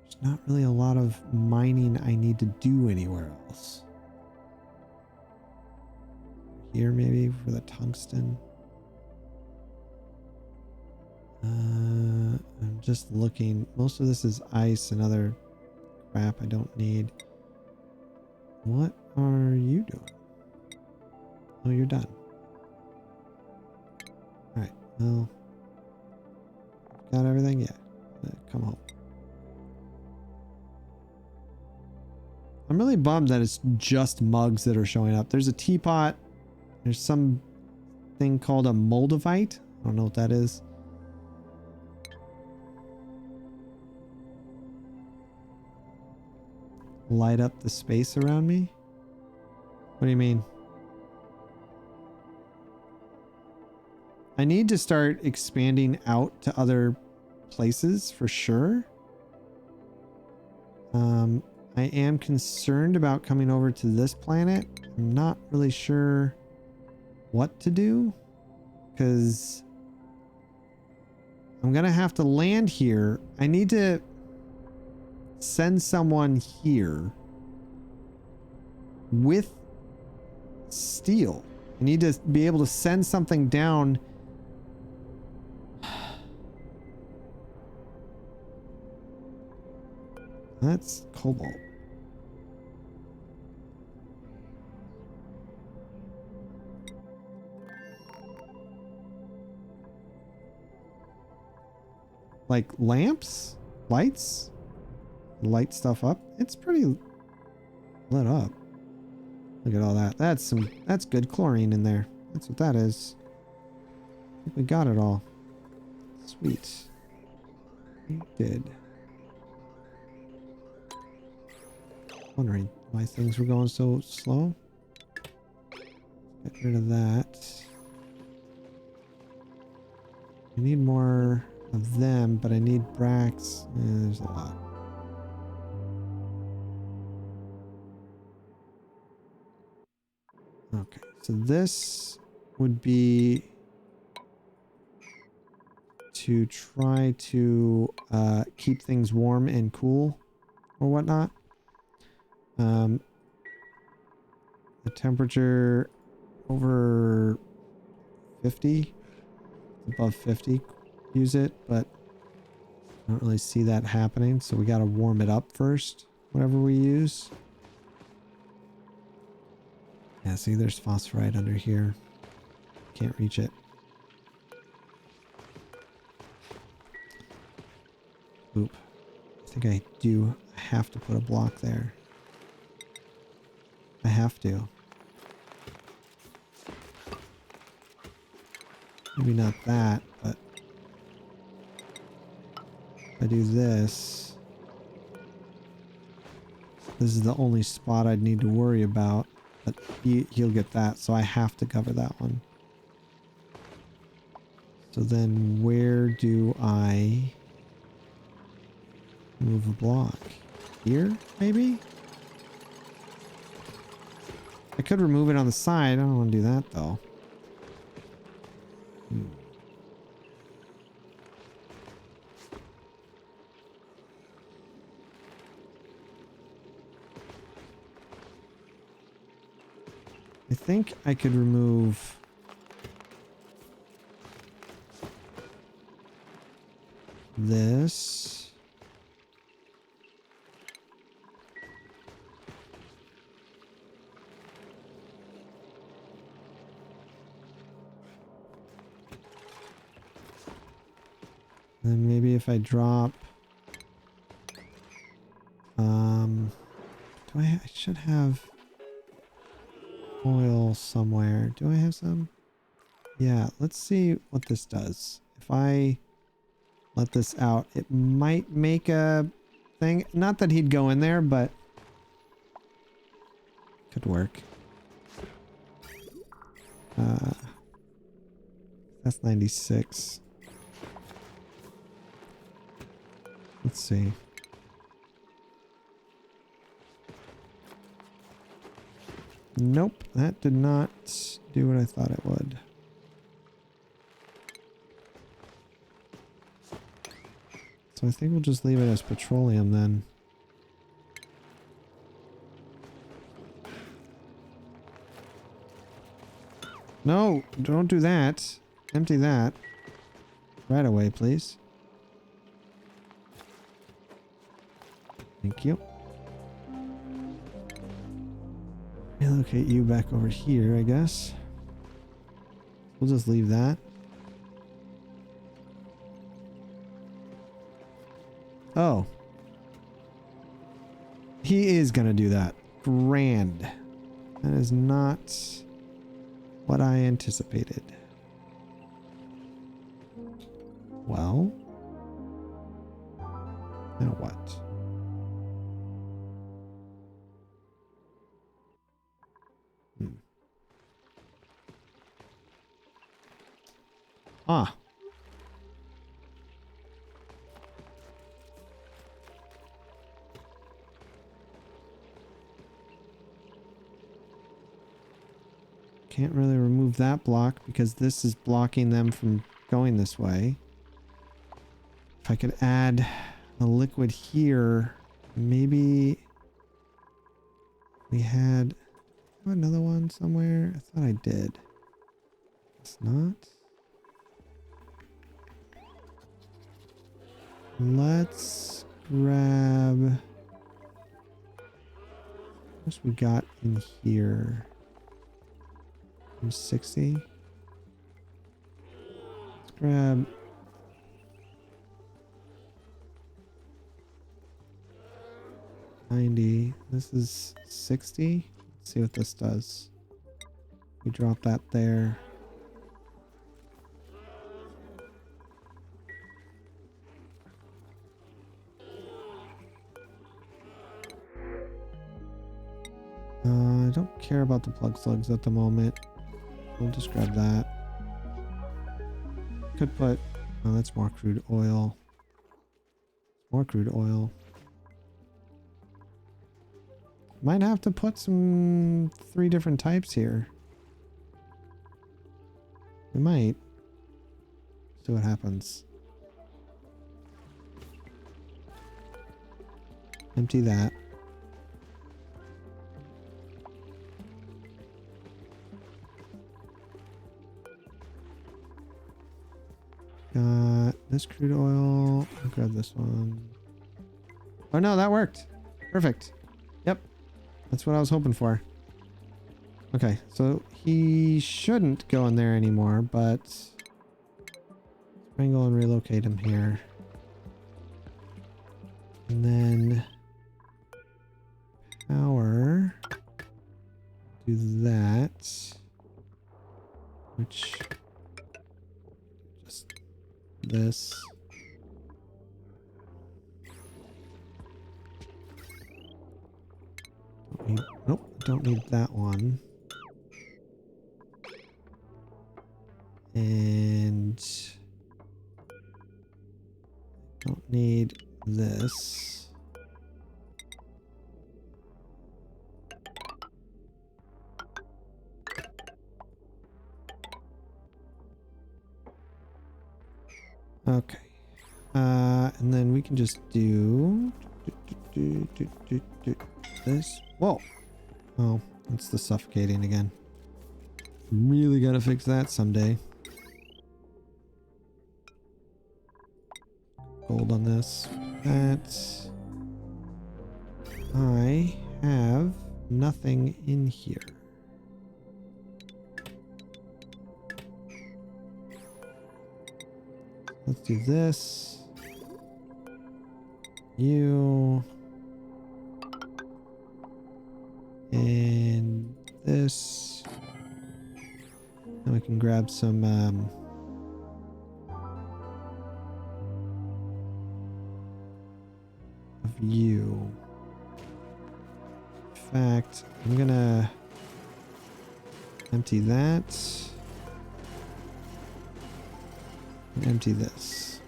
There's not really a lot of mining I need to do anywhere else. Here maybe for the tungsten. I'm just looking. Most of this is ice and other crap I don't need. What are you doing? Oh, you're done. Alright, well, got everything? Yeah. Come home. I'm really bummed that it's just mugs that are showing up. There's a teapot. There's some thing called a moldavite. I don't know what that is. Light up the space around me? What do you mean? I need to start expanding out to other places for sure. I am concerned about coming over to this planet. I'm not really sure what to do because I'm gonna have to land here. I need to send someone here with steel. I need to be able to send something down. That's cobalt. Like lamps? Lights? Light stuff up? It's pretty lit up. Look at all that. That's good chlorine in there. That's what that is. I think we got it all. Sweet. We did. Wondering why things were going so slow. Get rid of that. I need more of them, but I need bracts. There's a lot. Okay, so this would be to try to keep things warm and cool or whatnot. The temperature over 50, above 50, use it, but I don't really see that happening, so we got to warm it up first, whatever we use. Yeah, see, there's phosphorite under here. Can't reach it. Oop. I think I do have to put a block there. I have to. Maybe not that, but if I do this, this is the only spot I'd need to worry about, but he'll get that, so I have to cover that one. So then where do I move a block? Here, maybe? I could remove it on the side. I don't want to do that, though. I think I could remove this. And maybe if I drop I should have oil somewhere. Do I have some? Yeah, let's see what this does. If I let this out, it might make a thing. Not that he'd go in there, but could work. That's 96. Let's see. Nope, that did not do what I thought it would. So I think we'll just leave it as petroleum then. No, don't do that. Empty that. Right away, please. Thank you. Relocate you back over here, I guess. We'll just leave that. Oh. He is gonna do that. Grand. That is not what I anticipated. Well. Now what? Ah. Can't really remove that block because this is blocking them from going this way. If I could add a liquid here, maybe we had another one somewhere. I thought I did. It's not. Let's grab what we got in here. 60. Let's grab $90. This is 60. Let's see what this does. We drop that there. I don't care about the plug slugs at the moment. We'll just grab that. Could put... Oh, that's more crude oil. More crude oil. Might have to put some 3 different types here. We might. See what happens. Empty that. Got this crude oil. I'll grab this one. Oh no, that worked. Perfect. Yep. That's what I was hoping for. Okay, so he shouldn't go in there anymore, but strangle and relocate him here. And then power. Do that. Which just this. Nope, don't need that one. And don't need this. Okay. And then we can just do this. Whoa. Oh, it's the suffocating again. Really gotta fix that someday. Gold on this. That. I have nothing in here. Let's do this. You. And this. And we can grab some of you. In fact, I'm gonna empty that. And empty this.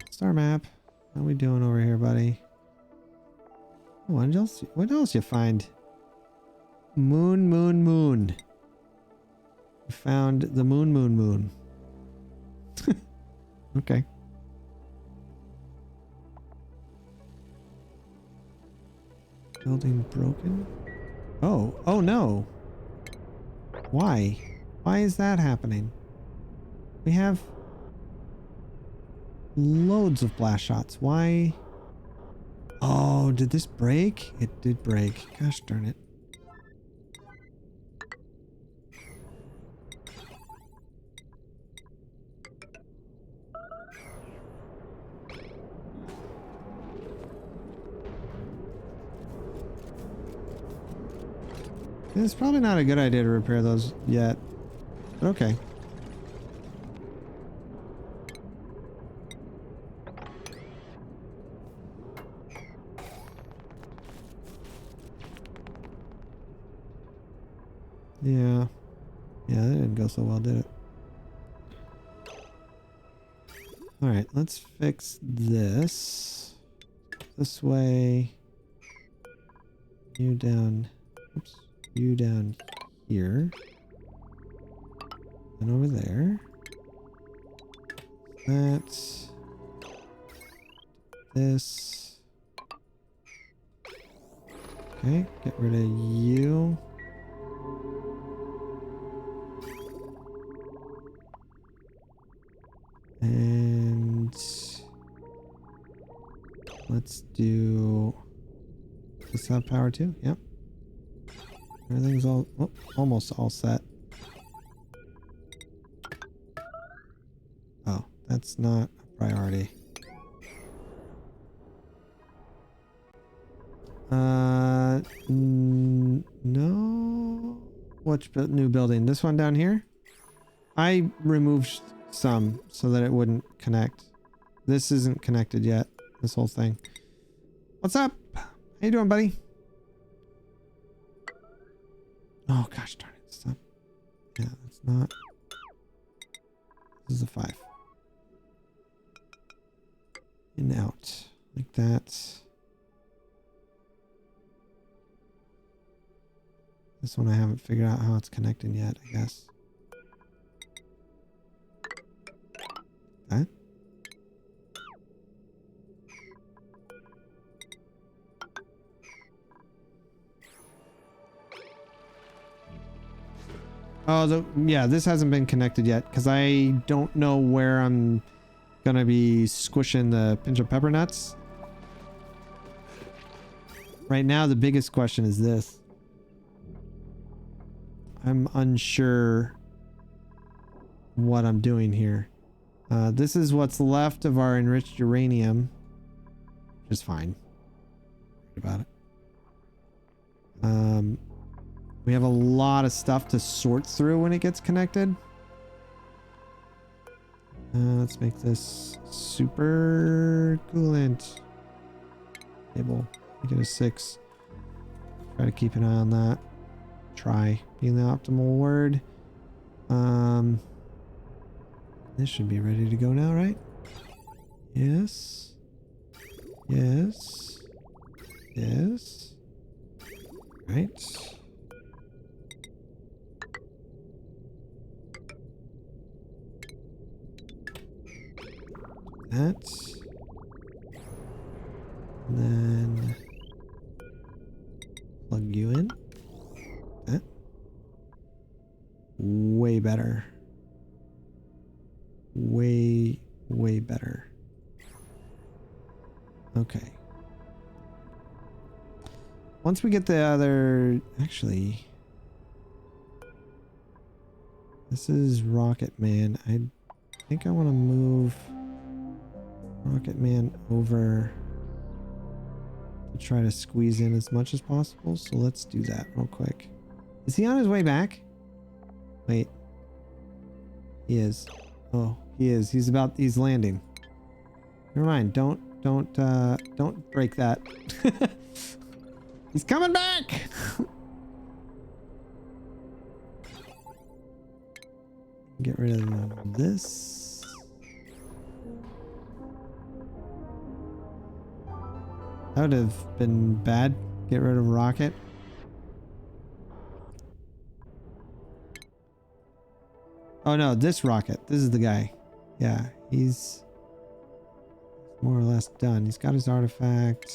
Star map. How we doing over here, buddy? What else you find? Moon, moon, moon. We found the moon, moon, moon. Okay. Building broken? Oh no. Why? Why is that happening? We have loads of blast shots. Why? Oh, did this break? It did break. Gosh darn it. It's probably not a good idea to repair those yet. But okay. Yeah. Yeah, that didn't go so well, did it? Alright, let's fix this. This way. You down. Oops. You down here. And over there. That's this. Okay, get rid of you. And let's do this have power too? Yep. Everything's almost all set. Oh, that's not a priority. No. Which new building? This one down here? I removed some so that it wouldn't connect. This isn't connected yet. This whole thing. What's up? How you doing, buddy? Oh gosh darn it. Stop. Yeah, that's not. This is a 5. In out. Like that. This one I haven't figured out how it's connecting yet, I guess. That. Oh, yeah, this hasn't been connected yet because I don't know where I'm gonna be squishing the pinch of pepper nuts. Right now, the biggest question is this. I'm unsure what I'm doing here. This is what's left of our enriched uranium, which is fine. About it. We have a lot of stuff to sort through when it gets connected. Let's make this super coolant table. Make it a 6. Try to keep an eye on that. Try being the optimal word. This should be ready to go now, right? Yes. Yes. Yes. Right. that. And then plug you in. That. Way better. Way better. Okay. Once we get the other... Actually... This is Rocket Man. I think I want to move Rocket Man over to try to squeeze in as much as possible. So let's do that real quick. Is he on his way back? Wait. He is. Oh, he is. He's landing. Never mind. Don't break that. He's coming back. Get rid of this. That would have been bad. Get rid of Rocket. Oh no, this Rocket. This is the guy. Yeah, he's more or less done. He's got his artifact.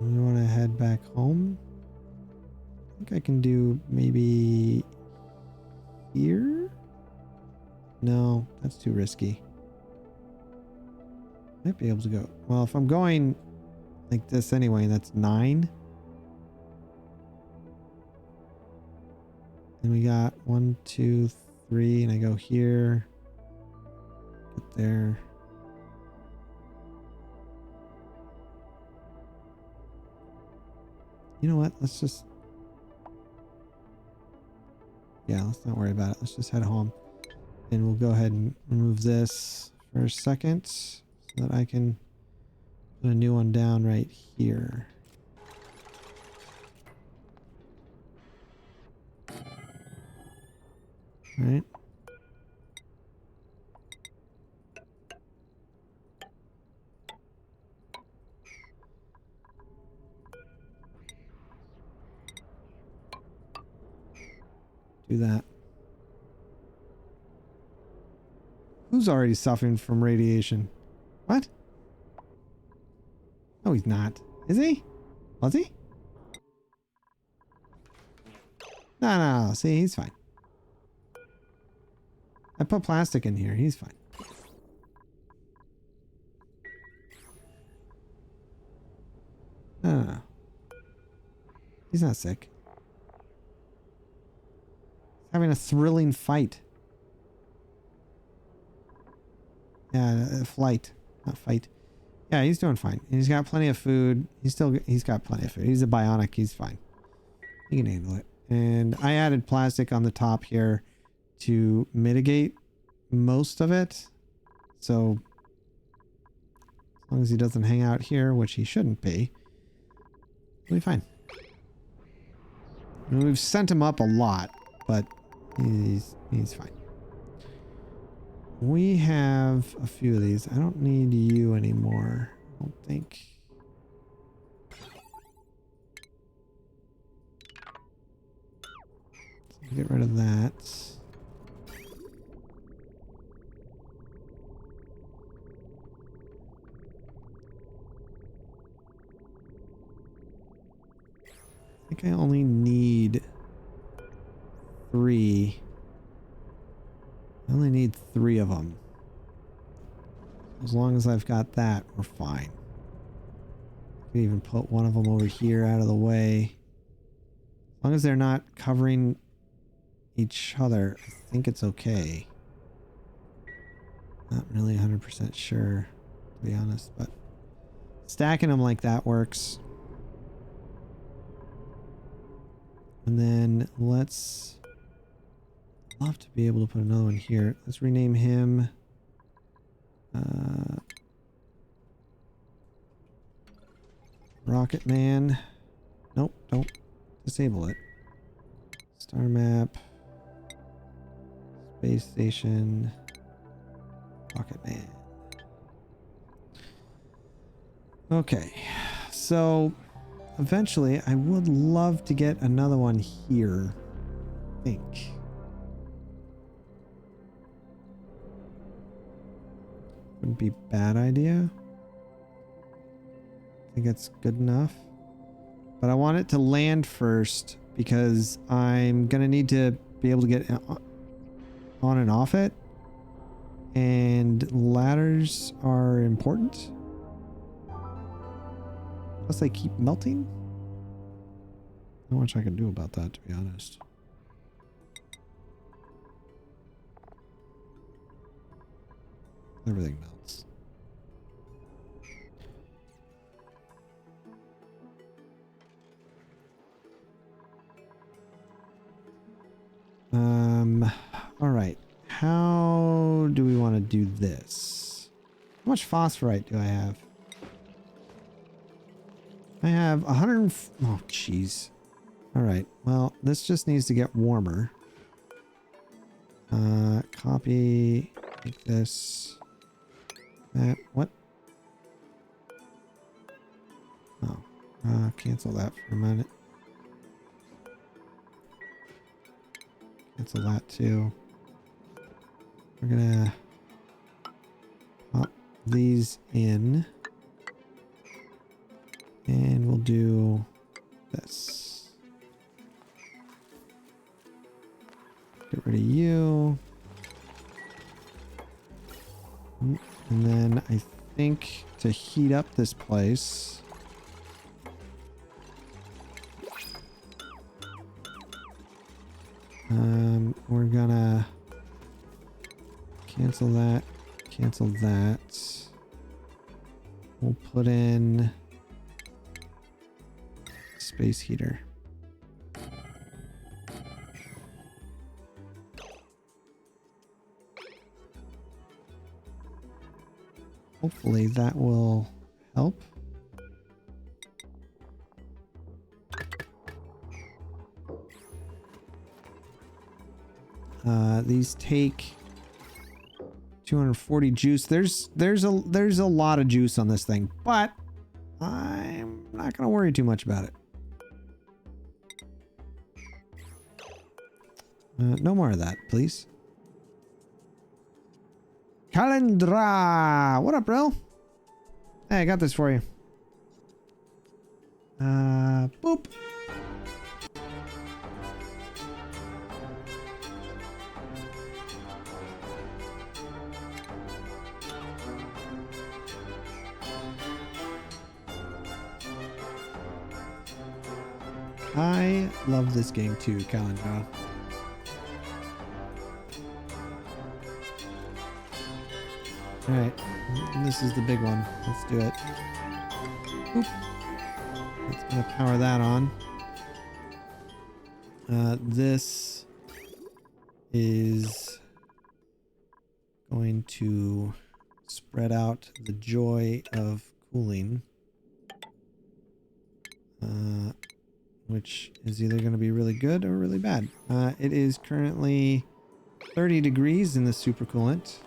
We want to head back home. I think I can do maybe here? No, that's too risky. Might be able to go. Well, if I'm going like this anyway, that's 9. And we got 1, 2, 3, and I go here. Get there. You know what? Let's just... Yeah, let's not worry about it. Let's just head home. And we'll go ahead and remove this for a second so that I can put a new one down right here. All right. Do that. Who's already suffering from radiation? What? No, he's not. Is he? Was he? No. See, he's fine. I put plastic in here. He's fine. No. He's not sick. He's having a thrilling fight. Yeah, flight, not fight. Yeah, he's doing fine. He's got plenty of food. He's got plenty of food. He's a bionic. He's fine. He can handle it. And I added plastic on the top here to mitigate most of it. So as long as he doesn't hang out here, which he shouldn't be, he'll be fine. And we've sent him up a lot, but he's fine. We have a few of these. I don't need you anymore. I don't think. So get rid of that. I think I only need 3. I only need 3 of them. As long as I've got that, we're fine. I can even put one of them over here out of the way. As long as they're not covering each other, I think it's okay. Not really 100% sure, to be honest, but stacking them like that works. And then let's... love to be able to put another one here. Let's rename him Rocket Man. Nope, don't disable it. Star map, space station, Rocket Man. Okay, so eventually I would love to get another one here, I think. Wouldn't be a bad idea. I think it's good enough. But I want it to land first because I'm gonna need to be able to get on and off it. And ladders are important. Plus they keep melting. Not much I can do about that, to be honest. Everything melts. All right. How do we want to do this? How much phosphorite do I have? I have 100. Oh, jeez. All right. Well, this just needs to get warmer. Copy. Make this. That. What? Oh. Cancel that for a minute. Cancel that too. We're gonna pop these in. And we'll do this. Get rid of you. And then I think to heat up this place, we're gonna cancel that, cancel that. We'll put in space heater. Hopefully that will help. These take 240 juice. There's a lot of juice on this thing, but I'm not gonna worry too much about it. No more of that, please. Calendra! What up, bro? Hey, I got this for you. Boop. I love this game too, Calendra. Alright, this is the big one. Let's do it. Oop. It's gonna power that on. This is going to spread out the joy of cooling. Which is either going to be really good or really bad. It is currently 30 degrees in the supercoolant.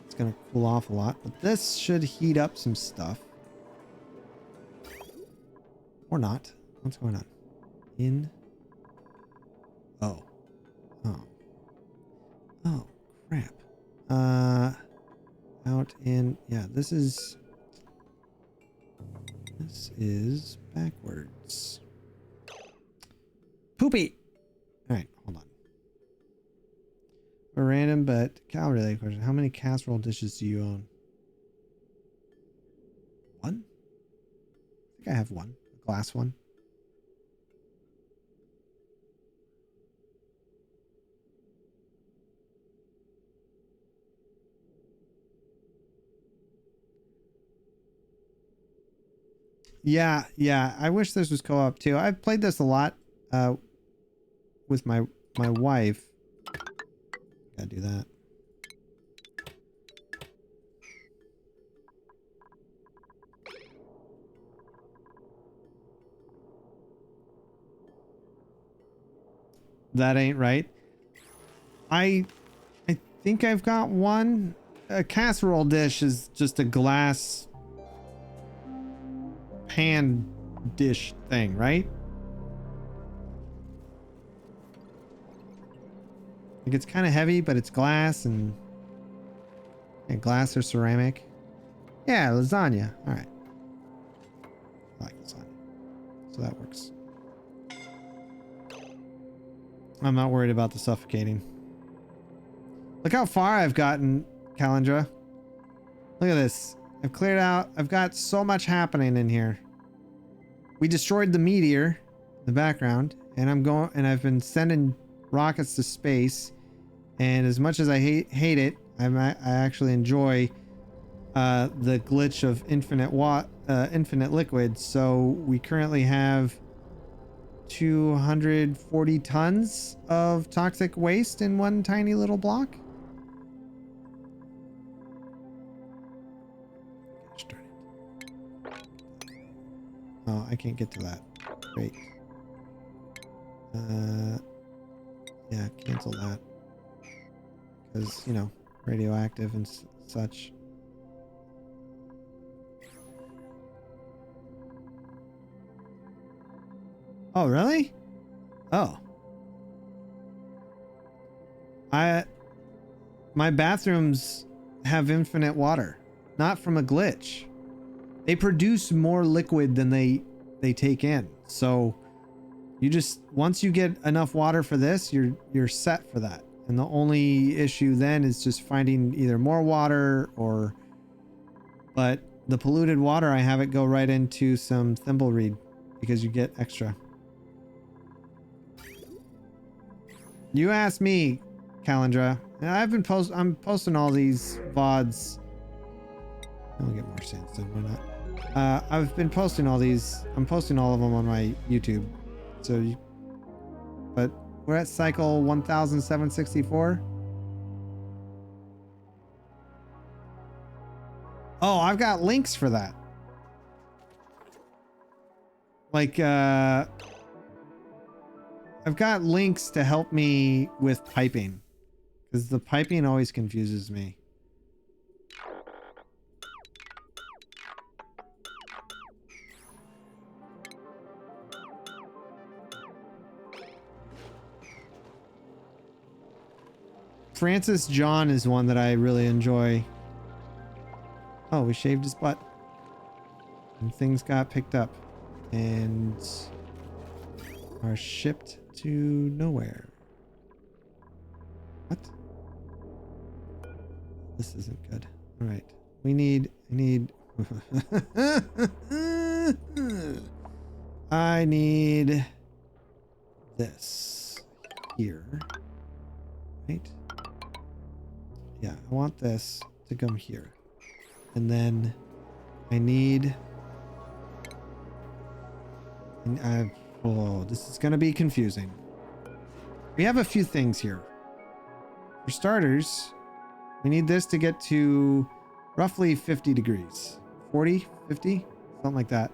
It's going to cool off a lot, but this should heat up some stuff. Or not. What's going on? In. Oh. Oh. Oh, crap. Out in. Yeah, this is backwards. Poopy! Alright, hold on. A random but calorie-related question. How many casserole dishes do you own? One? I think I have one. A glass one. Yeah, yeah. I wish this was co-op too. I've played this a lot with my wife. Gotta do that. That ain't right. I think I've got one. A casserole dish is just a glass pan dish thing, right? Like it's kind of heavy, but it's glass and And glass or ceramic? Yeah, lasagna. All right. I like lasagna. So that works. I'm not worried about the suffocating. Look how far I've gotten, Calendra. Look at this. I've cleared out. I've got so much happening in here. We destroyed the meteor in the background, and I've been sending rockets to space. And as much as I hate it, I actually enjoy the glitch of infinite liquid. So we currently have 240 tons of toxic waste in one tiny little block. Oh, I can't get to that. Great. Yeah, cancel that. Because, you know, radioactive and such. Oh, really? Oh. My bathrooms have infinite water. Not from a glitch. They produce more liquid than they take in. So you just, once you get enough water for this, you're set for that. And the only issue then is just finding either more water or, but the polluted water, I have it go right into some thimbleweed because you get extra. You asked me, Calendra. I'm posting all these VODs. I'll get more sandstone, why not? I've been posting all these. I'm posting all of them on my YouTube. So, but we're at cycle 1764. Oh, I've got links for that. Like, I've got links to help me with piping. Because the piping always confuses me. Francis John is one that I really enjoy. Oh, we shaved his butt. And things got picked up. And are shipped to nowhere. What? This isn't good. All right. I need I need this here. Right? Yeah, I want this to come here. And then I need... oh, this is going to be confusing. We have a few things here. For starters, we need this to get to roughly 50 degrees. 40, 50, something like that.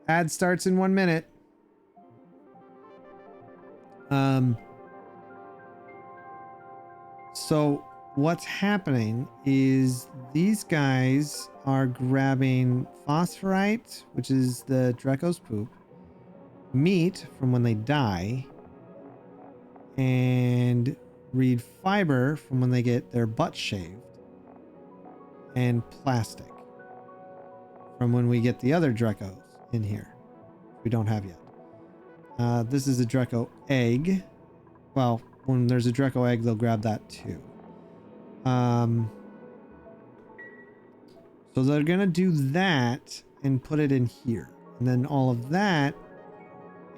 Ad starts in 1 minute. So what's happening is these guys are grabbing phosphorite, which is the Draco's poop, meat from when they die, and reed fiber from when they get their butt shaved, and plastic from when we get the other Dracos in here. We don't have yet. This is a Draco egg. Well, when there's a Draco egg, they'll grab that too. So they're gonna do that and put it in here, and then all of that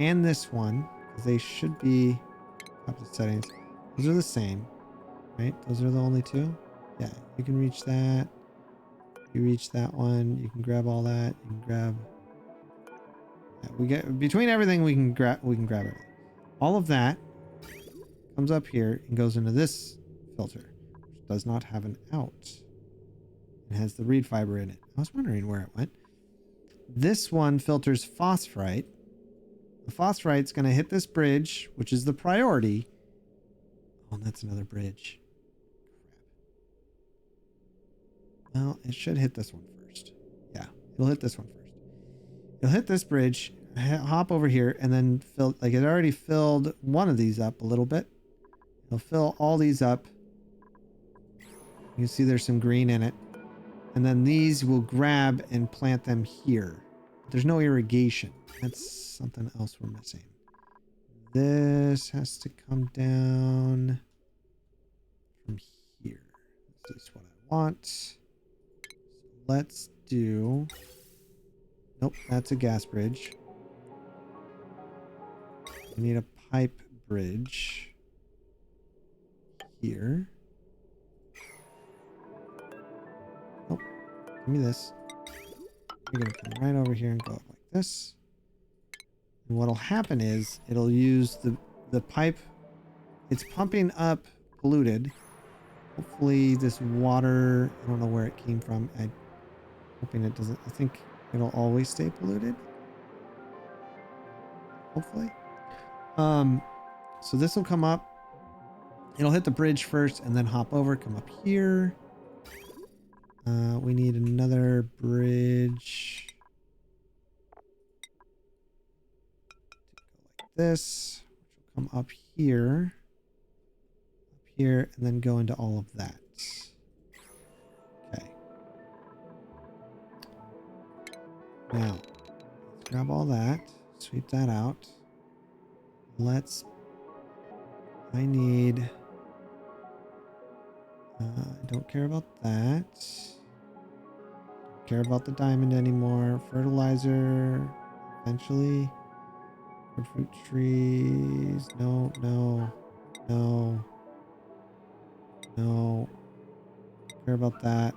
and this one, because they should be opposite settings. Those are the same, right? Those are the only two. Yeah, you can reach that. You reach that one. You can grab all that. You can grab. Yeah, we get between everything. We can grab. We can grab it. All of that comes up here and goes into this filter, which does not have an out. It has the reed fiber in it. I was wondering where it went. This one filters phosphorite. The phosphorite's going to hit this bridge, which is the priority. Oh, that's another bridge. Crap. Well, it should hit this one first. Yeah, it'll hit this one first. You'll hit this bridge, hop over here, and then fill, like it already filled one of these up a little bit. It'll fill all these up. You can see there's some green in it. And then these will grab and plant them here. There's no irrigation. That's something else we're missing. This has to come down from here. This is what I want. So let's do... Nope, that's a gas bridge. We need a pipe bridge here. Oh, give me this. You're gonna come right over here and go up like this. And what'll happen is it'll use the pipe. It's pumping up polluted. Hopefully this water, I don't know where it came from. I'm hoping it doesn't. I think it'll always stay polluted. Hopefully. So this will come up. It'll hit the bridge first and then hop over, come up here. We need another bridge. Go like this, which will come up here, and then go into all of that. Okay. Now, let's grab all that, sweep that out. I need... I don't care about that. Don't care about the diamond anymore. Fertilizer. Eventually. Fruit trees. No, no, no. No. Don't care about that.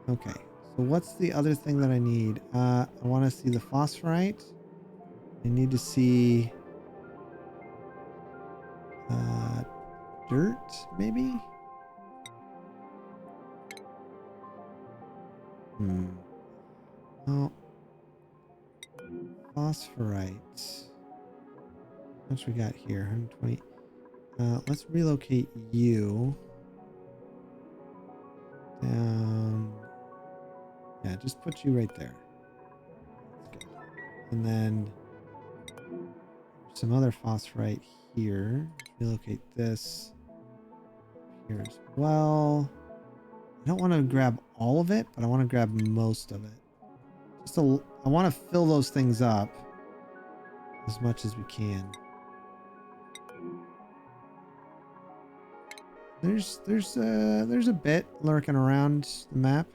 Okay. So what's the other thing that I need? I want to see the phosphorite. I need to see dirt, maybe? Oh. Phosphorite. How much we got here? 120. Let's relocate you down. Yeah, just put you right there. That's good. And then some other phosphorite here. Relocate this here as well. I don't want to grab all of it, but I want to grab most of it. I want to fill those things up as much as we can. There's a bit lurking around the map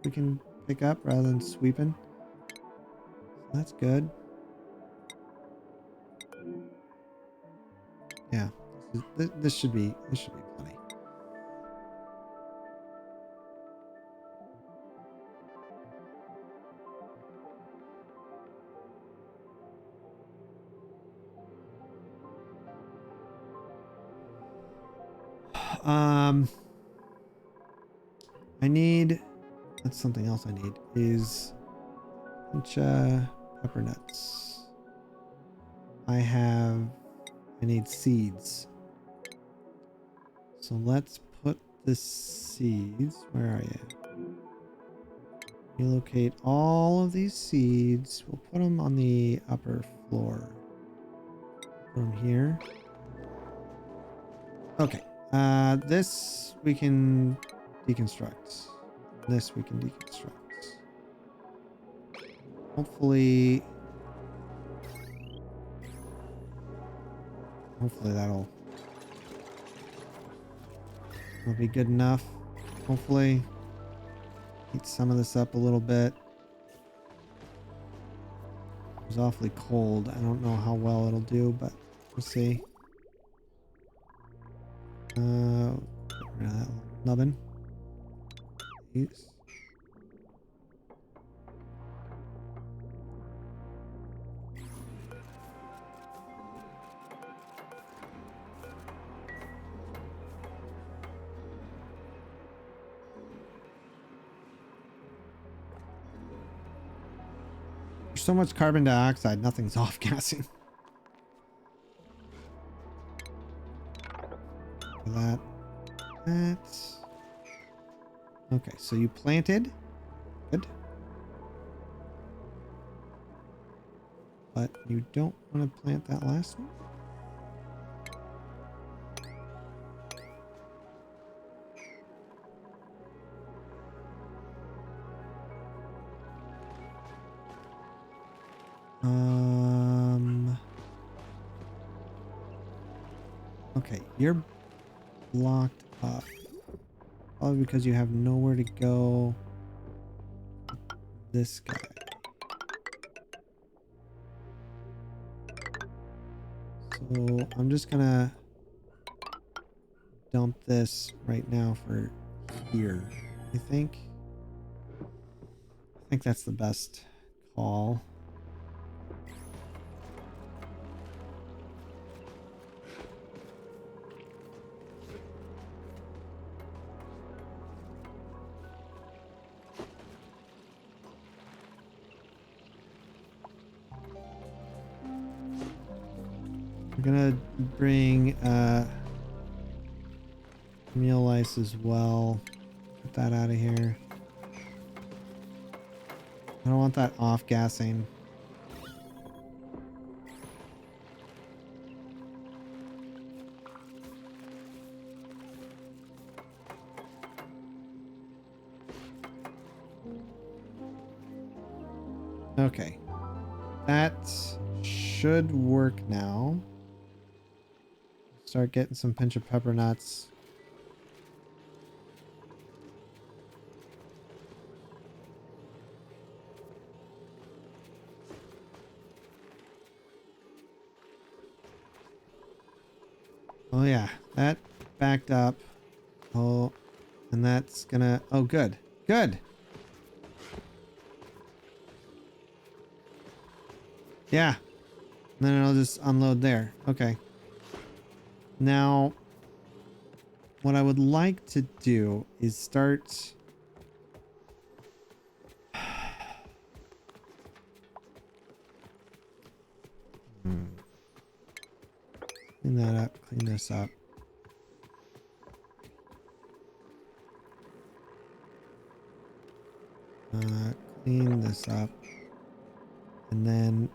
we can pick up rather than sweeping. So that's good. Yeah, this should be plenty. I need, that's something else I need, is a bunch of pepper nuts. I need seeds. So let's put the seeds, where are you? Relocate all of these seeds. We'll put them on the upper floor. Put them here. Okay. This we can deconstruct. This we can deconstruct. Hopefully that'll be good enough. Hopefully heat some of this up a little bit. It was awfully cold. I don't know how well it'll do, but we'll see. Get rid of that nubbin. Use. There's so much carbon dioxide, nothing's off-gassing. That. Okay, so you planted. Good. but you don't want to plant that last one. Okay, you're blocked up. Probably because you have nowhere to go. This guy. So I'm just gonna dump this right now for here. I think that's the best call. We're gonna bring meal ice as well. Get that out of here. I don't want that off gassing. Okay. That should work now. Start getting some pinch of pepper nuts. Oh yeah, that backed up. Oh, and that's gonna... Oh, good. Good! Yeah. And then I'll just unload there. Okay. Now, what I would like to do is start... Clean that up. Clean this up. Clean this up. And then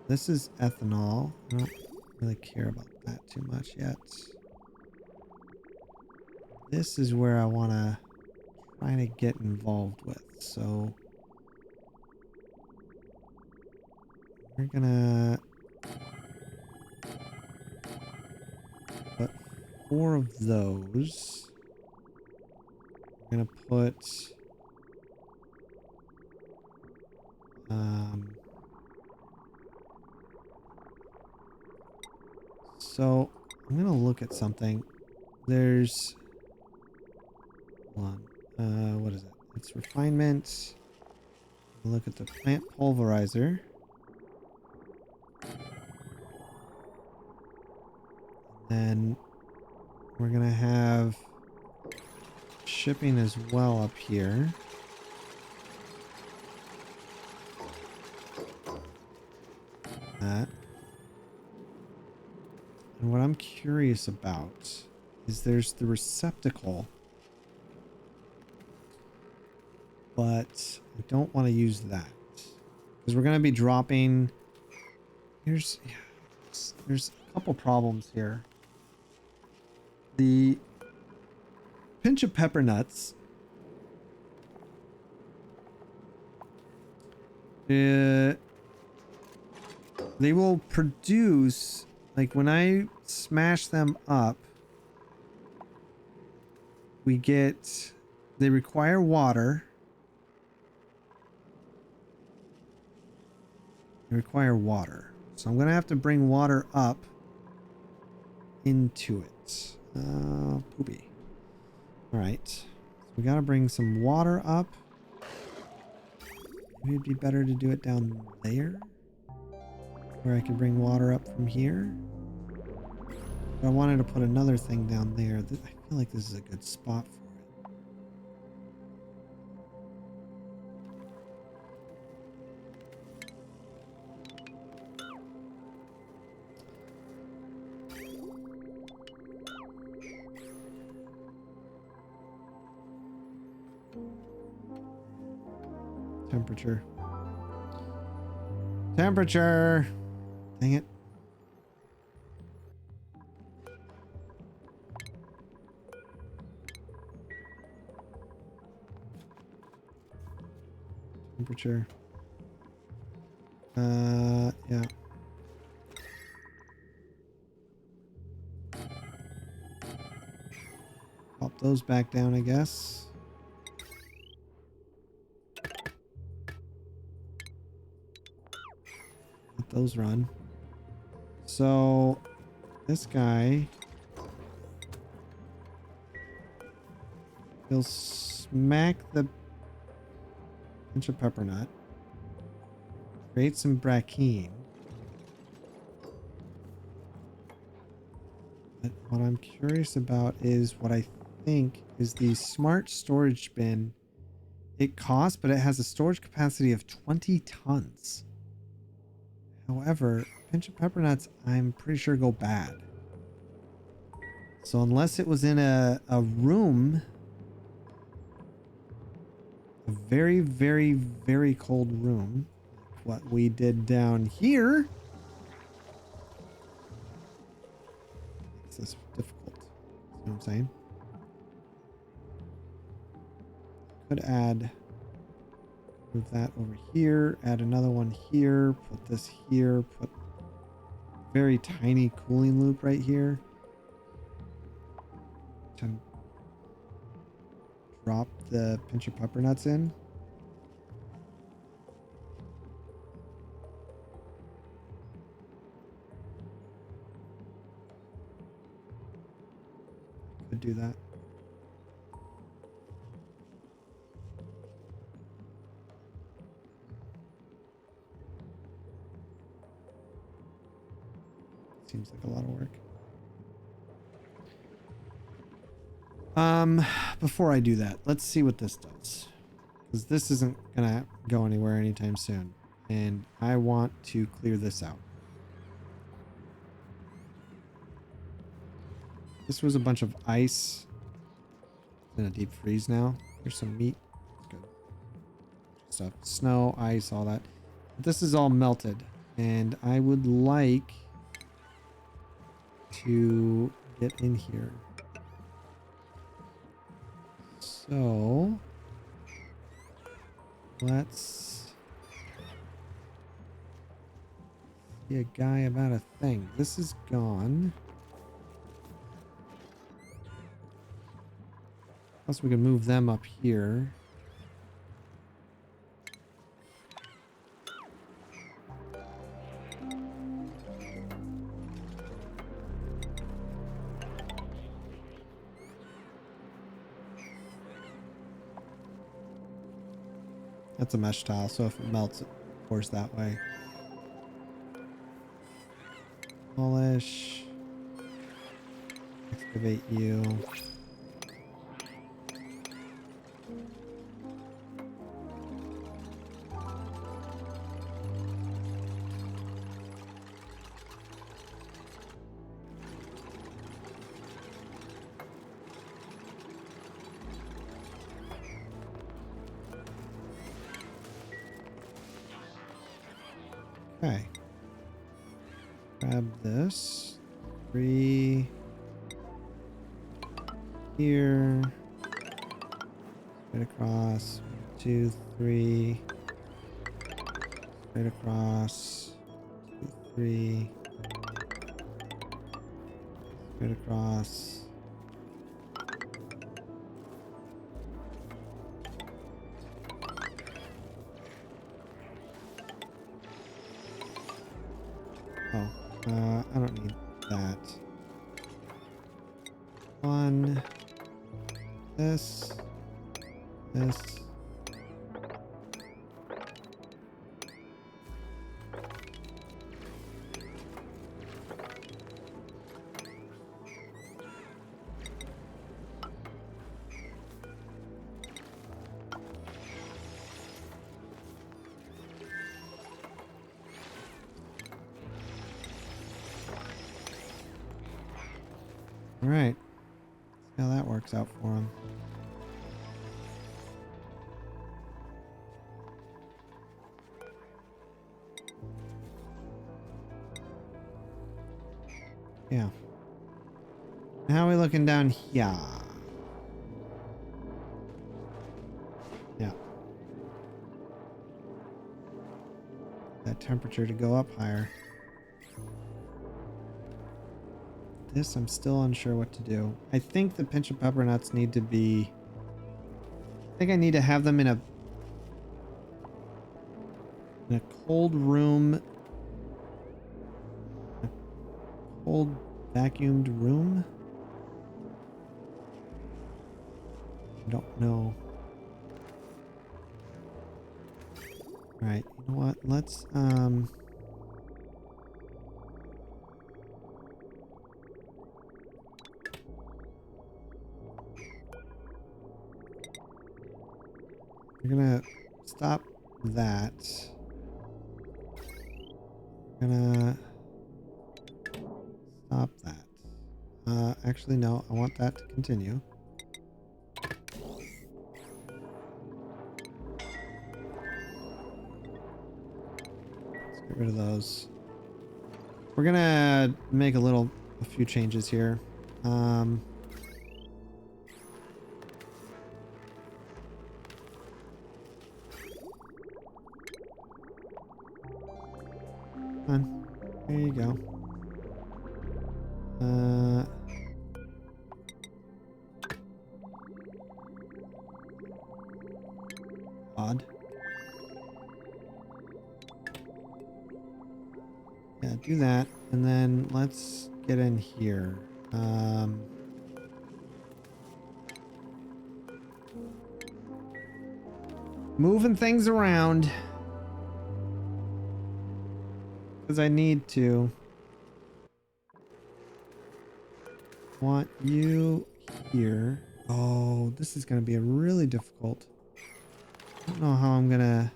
this is ethanol. I don't really care about that too much yet. This is where I want to try to get involved with. So we're gonna put 4 of those. We're gonna put so I'm gonna look at something. There's hold on. What is it? It's refinement. Look at the plant pulverizer. Then we're gonna have shipping as well up here. That. And what I'm curious about is there's the receptacle, but I don't want to use that because we're going to be dropping. There's a couple problems here. The pinch of pepper nuts they will produce, like when I smash them up, they require water. They require water. So I'm going to have to bring water up into it. Poopy. All right. So we got to bring some water up. Maybe it'd be better to do it down there, where I can bring water up from here. But I wanted to put another thing down there. I feel like this is a good spot for it. Temperature. Dang it. Temperature. Yeah. Pop those back down, I guess. Let those run. So, this guy, he'll smack the pinch of pepper nut, create some brackine. But what I'm curious about is what I think is the smart storage bin. It costs, but it has a storage capacity of 20 tons. However, pinch of pepper nuts, I'm pretty sure go bad. So unless it was in a room, a very, very, very cold room, like what we did down here, makes this difficult. You know what I'm saying? Could add, move that over here, add another one here, put this here, put very tiny cooling loop right here. To drop the pinch of pepper nuts in. Could do that. Seems like a lot of work. Before I do that, let's see what this does. Because this isn't gonna go anywhere anytime soon. And I want to clear this out. This was a bunch of ice. It's in a deep freeze now. Here's some meat. It's good. Stuff. Snow, ice, all that. But this is all melted. And I would like to get in here. So let's see a guy about a thing. This is gone. Plus we can move them up here. That's a mesh tile, so if it melts, it pours that way. Polish. Excavate you. Okay. Grab this. 3 here. Straight across. 2, 3. Straight across. 2, 3. Straight across. Oh, I don't need that. One. This. This. All right. See how that works out for him. Yeah. How are we looking down here? Yeah. That temperature to go up higher. This, I'm still unsure what to do. I think the pinch of pepper nuts need to be... I think I need to have them in a cold room. A cold vacuumed room? I don't know. Alright, you know what? Let's we're gonna stop that. We're gonna stop that. Actually, no, I want that to continue. Let's get rid of those. We're gonna make a few changes here. Come on. There you go. Odd. Yeah, do that. And then let's get in here. Moving things around. Because I need to. Want you here. Oh, this is going to be a really difficult. I don't know how I'm going to...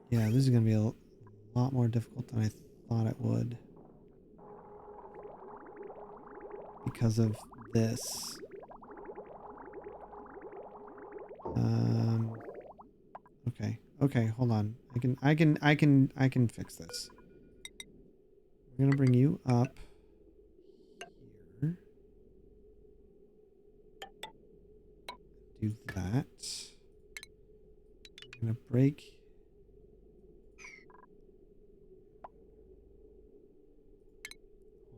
Yeah, this is going to be a lot more difficult than I thought it would. Because of this. Okay. Okay, hold on. I can fix this. I'm gonna bring you up here. Do that. I'm gonna break.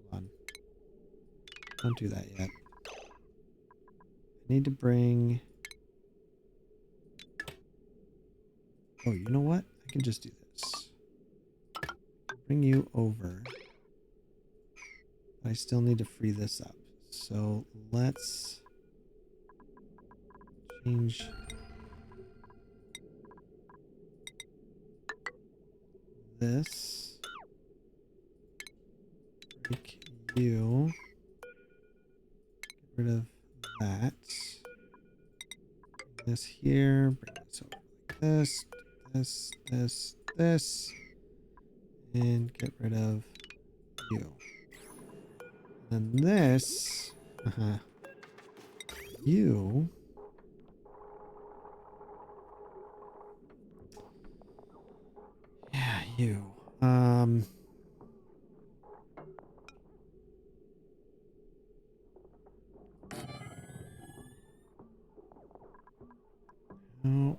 Hold on. Don't do that yet. I need to bring... Oh, you know what? I can just do this. Bring you over. I still need to free this up. So let's change this. Break you. Get rid of that. Bring this here. Bring this over like this. This. And get rid of you. And this. You. Yeah, you. How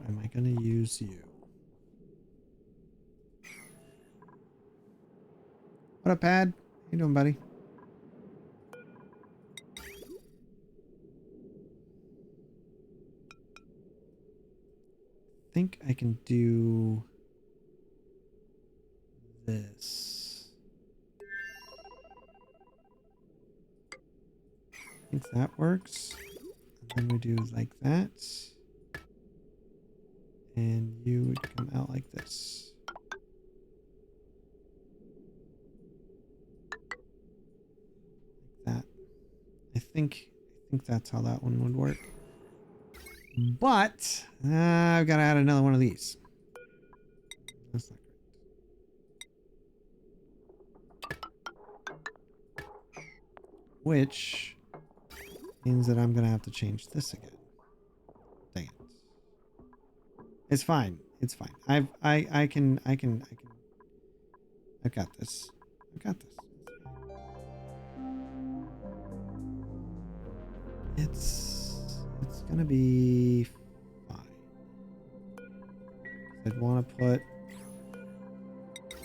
am I gonna use you? What up, Pad? How you doing, buddy? I think I can do this. I think that works. And then we do like that. And you would come out like this. Like that. I think that's how that one would work. But I've got to add another one of these. That's not great. Which means that I'm going to have to change this again. Dang it. It's fine. It's fine. I've got this. I've got this. It's gonna be fine. I'd want to put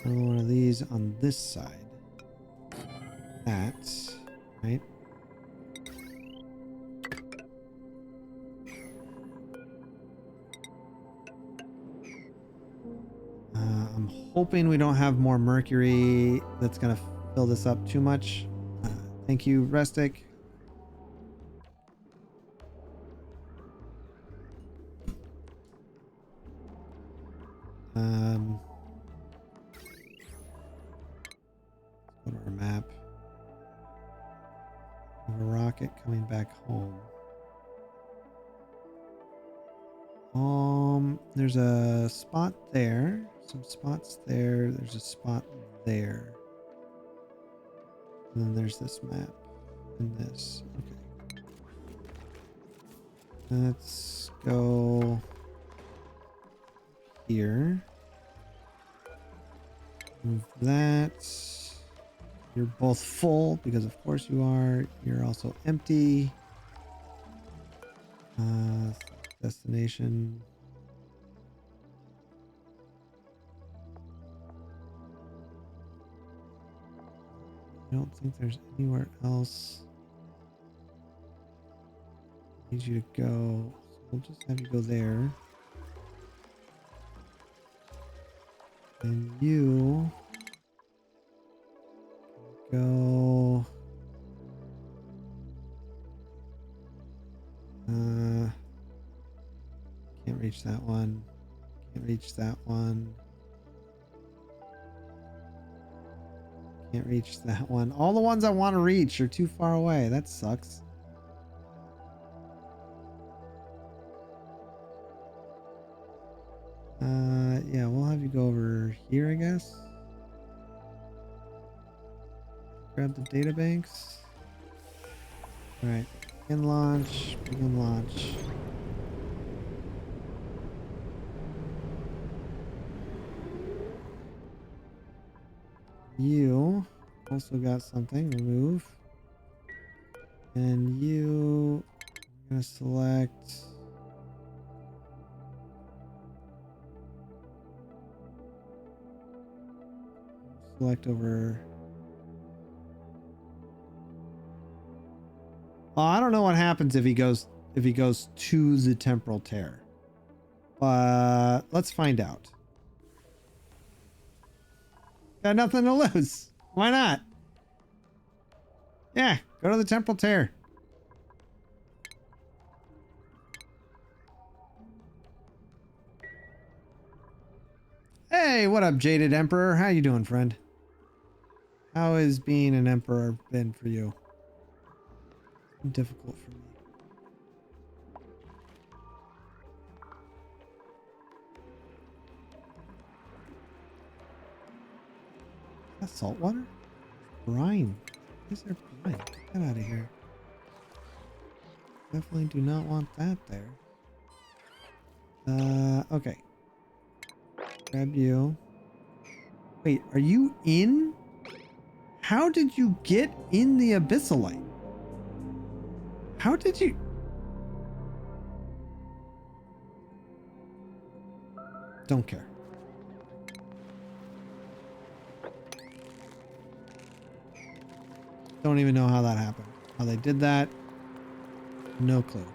another one of these on this side. That, right? I'm hoping we don't have more mercury that's gonna fill this up too much. Thank you, Rustic. Let's go to our map. We have a rocket coming back home. There's a spot there, some spots there, there's a spot there. And then there's this map and this. Okay. Let's go here. Move that. You're both full because of course you are. You're also empty. Destination. I don't think there's anywhere else I need you to go. So we'll just have you go there. And you go. Can't reach that one. Can't reach that one. Can't reach that one. All the ones I want to reach are too far away. That sucks. Yeah, we'll have you go over here, I guess. Grab the data banks. All right, begin launch, begin launch. You also got something, remove. And you, I'm gonna select. Select over. Oh, I don't know what happens if he goes to the temporal tear. But let's find out. Got nothing to lose. Why not? Yeah, go to the temporal tear. Hey, what up, Jaded Emperor? How you doing, friend? How has being an emperor been for you? Difficult for me. Is that salt water? Brine. Why is there brine? Get that out of here. Definitely do not want that there. Okay. Grab you. Wait, are you in? How did you get in the abyssalite? How did you? Don't care. Don't even know how that happened. How they did that. No clue.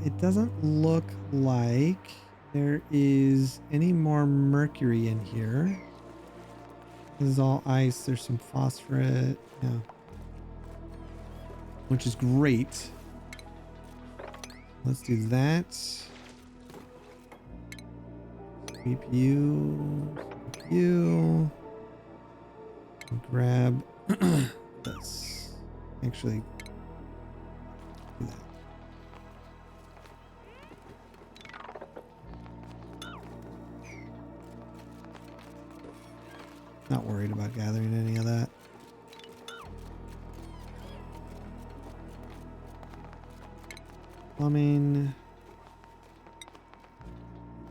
It doesn't look like there is any more mercury in here. This is all ice. There's some phosphorus. Yeah. Which is great. Let's do that. Sweep you. Sweep you. And grab this. Actually, do that. Not worried about gathering any of that. Plumbing.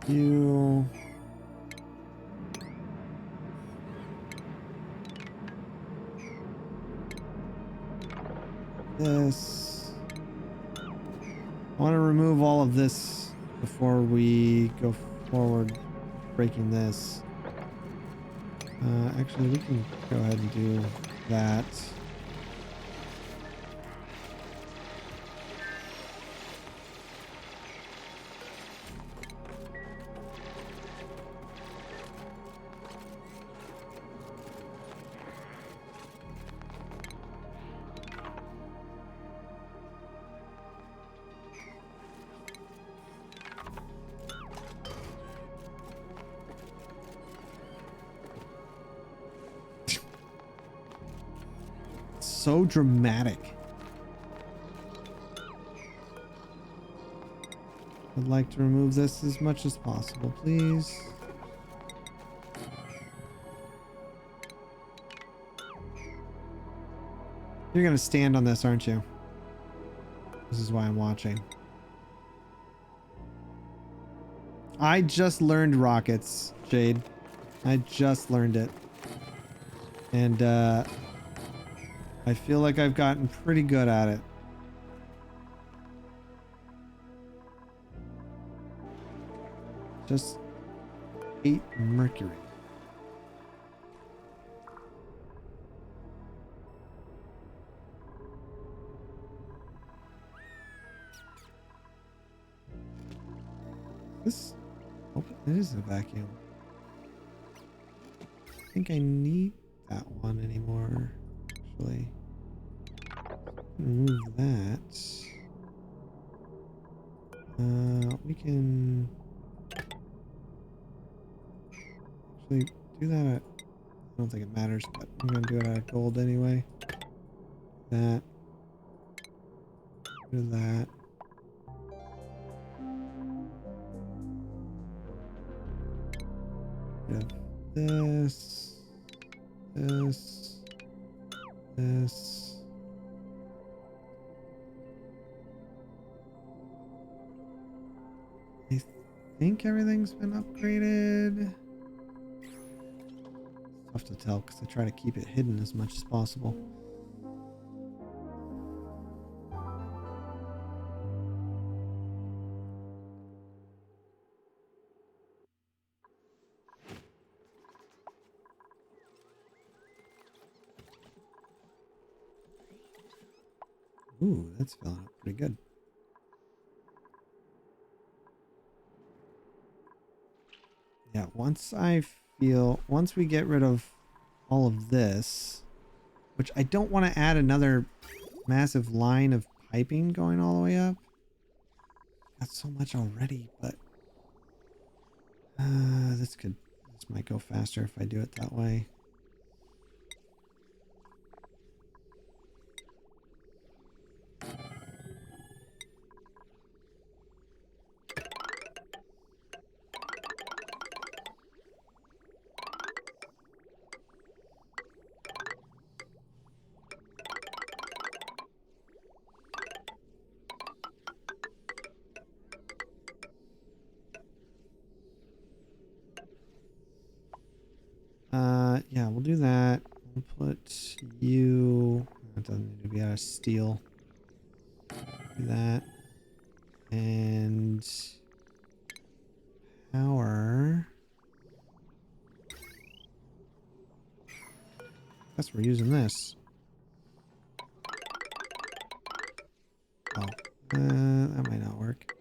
You. This. I want to remove all of this before we go forward breaking this. Actually, we can go ahead and do that. So dramatic. I'd like to remove this as much as possible, please. You're gonna stand on this, aren't you? This is why I'm watching. I just learned rockets, Jade. I just learned it. And I feel like I've gotten pretty good at it. Just 8 mercury. This, oh, it is a vacuum. I think I need that one anymore, actually. Remove that. We can actually do that at, I don't think it matters, but I'm gonna do it out of gold anyway. That. Do that. Rid of this. This. This. I think everything's been upgraded. It's tough to tell because I try to keep it hidden as much as possible. Ooh, that's filling up pretty good. Yeah, once we get rid of all of this, which I don't want to add another massive line of piping going all the way up. That's so much already, but this might go faster if I do it that way. Yeah, we'll do that. We'll put you, that doesn't need to be out of steel. Do that. And power. Guess we're using this. Oh, that might not work.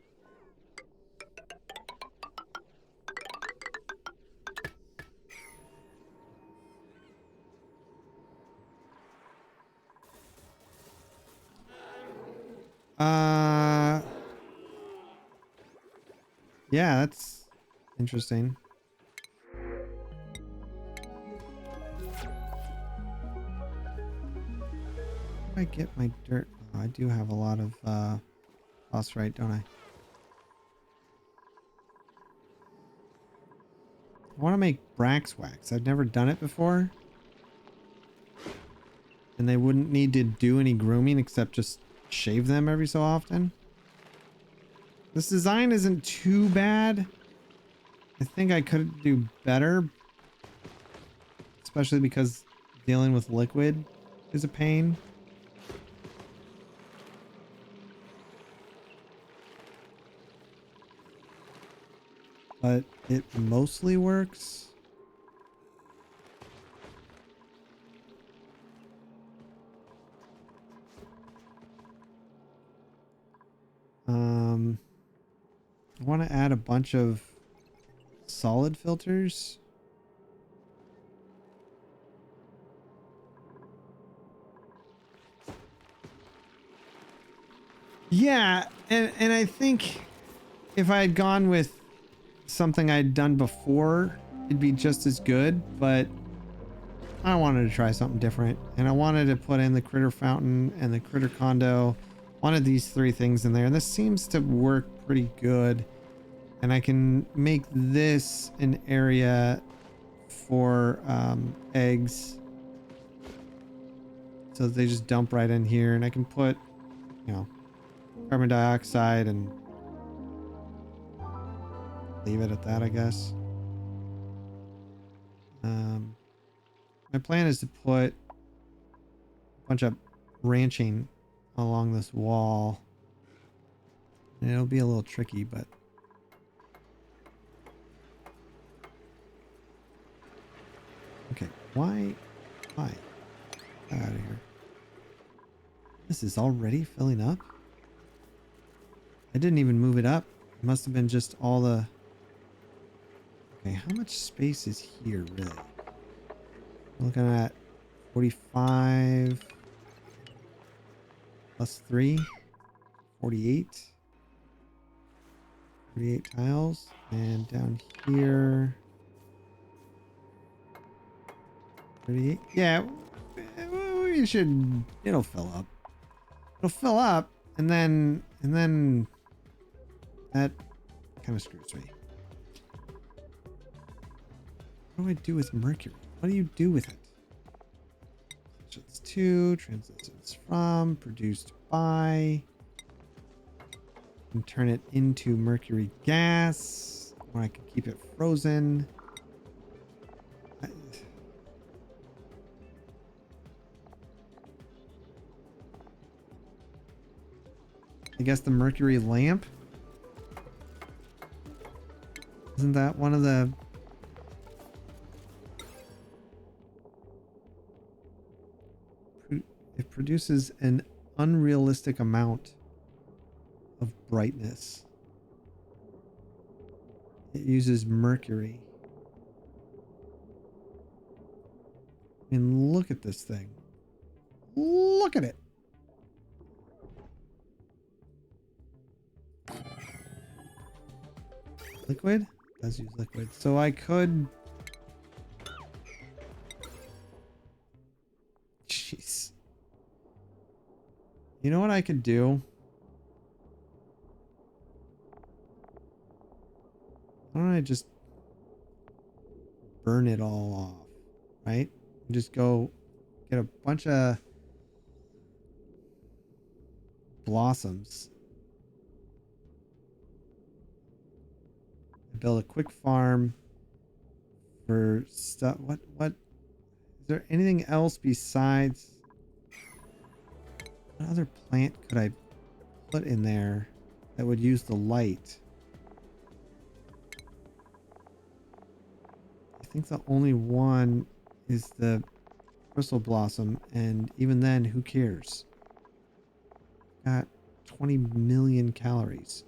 Yeah, that's interesting. Where do I get my dirt? Oh, I do have a lot of phosphorite, don't I? I want to make brax wax. I've never done it before. And they wouldn't need to do any grooming except just shave them every so often. This design isn't too bad. I think I could do better, especially because dealing with liquid is a pain. But it mostly works. I want to add a bunch of solid filters. Yeah, and I think if I had gone with something I'd done before, it'd be just as good, but I wanted to try something different, and I wanted to put in the critter fountain and the critter condo. Wanted these three things in there, and this seems to work pretty good. And I can make this an area for eggs, so they just dump right in here, and I can put, you know, carbon dioxide and leave it at that, I guess. My plan is to put a bunch of ranching along this wall, and it'll be a little tricky, but okay. Why get out of here. This is already filling up. I didn't even move it up. It must have been just all the... Okay, how much space is here, really? Looking at 45 plus 3, 48. 48 tiles. And down here, 38. Yeah, we should... It'll fill up. It'll fill up, and then that kind of screws me. What do I do with mercury? What do you do with it? It's 2, transistors from, produced by, and turn it into mercury gas, or I can keep it frozen. I guess the mercury lamp? Isn't that one of the... It produces an unrealistic amount of brightness. It uses mercury. I mean, look at this thing. Look at it. Liquid? It does use liquid. So I could... Jeez. You know what I could do? Why don't I just burn it all off, right? And just go get a bunch of blossoms. Build a quick farm for stuff. What is there anything else besides... What other plant could I put in there that would use the light? I think the only one is the crystal blossom, and even then, who cares? Got 20 million calories.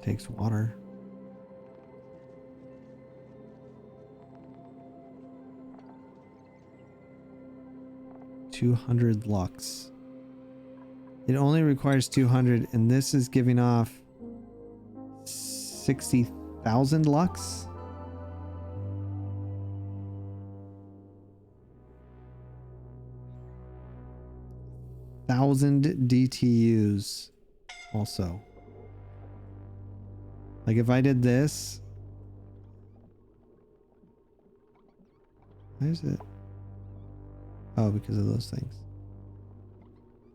Takes water. $200 lux. It only requires 200, and this is giving off 60,000 lux. Thousand DTUs also. Like if I did this. Why is it? Oh, because of those things.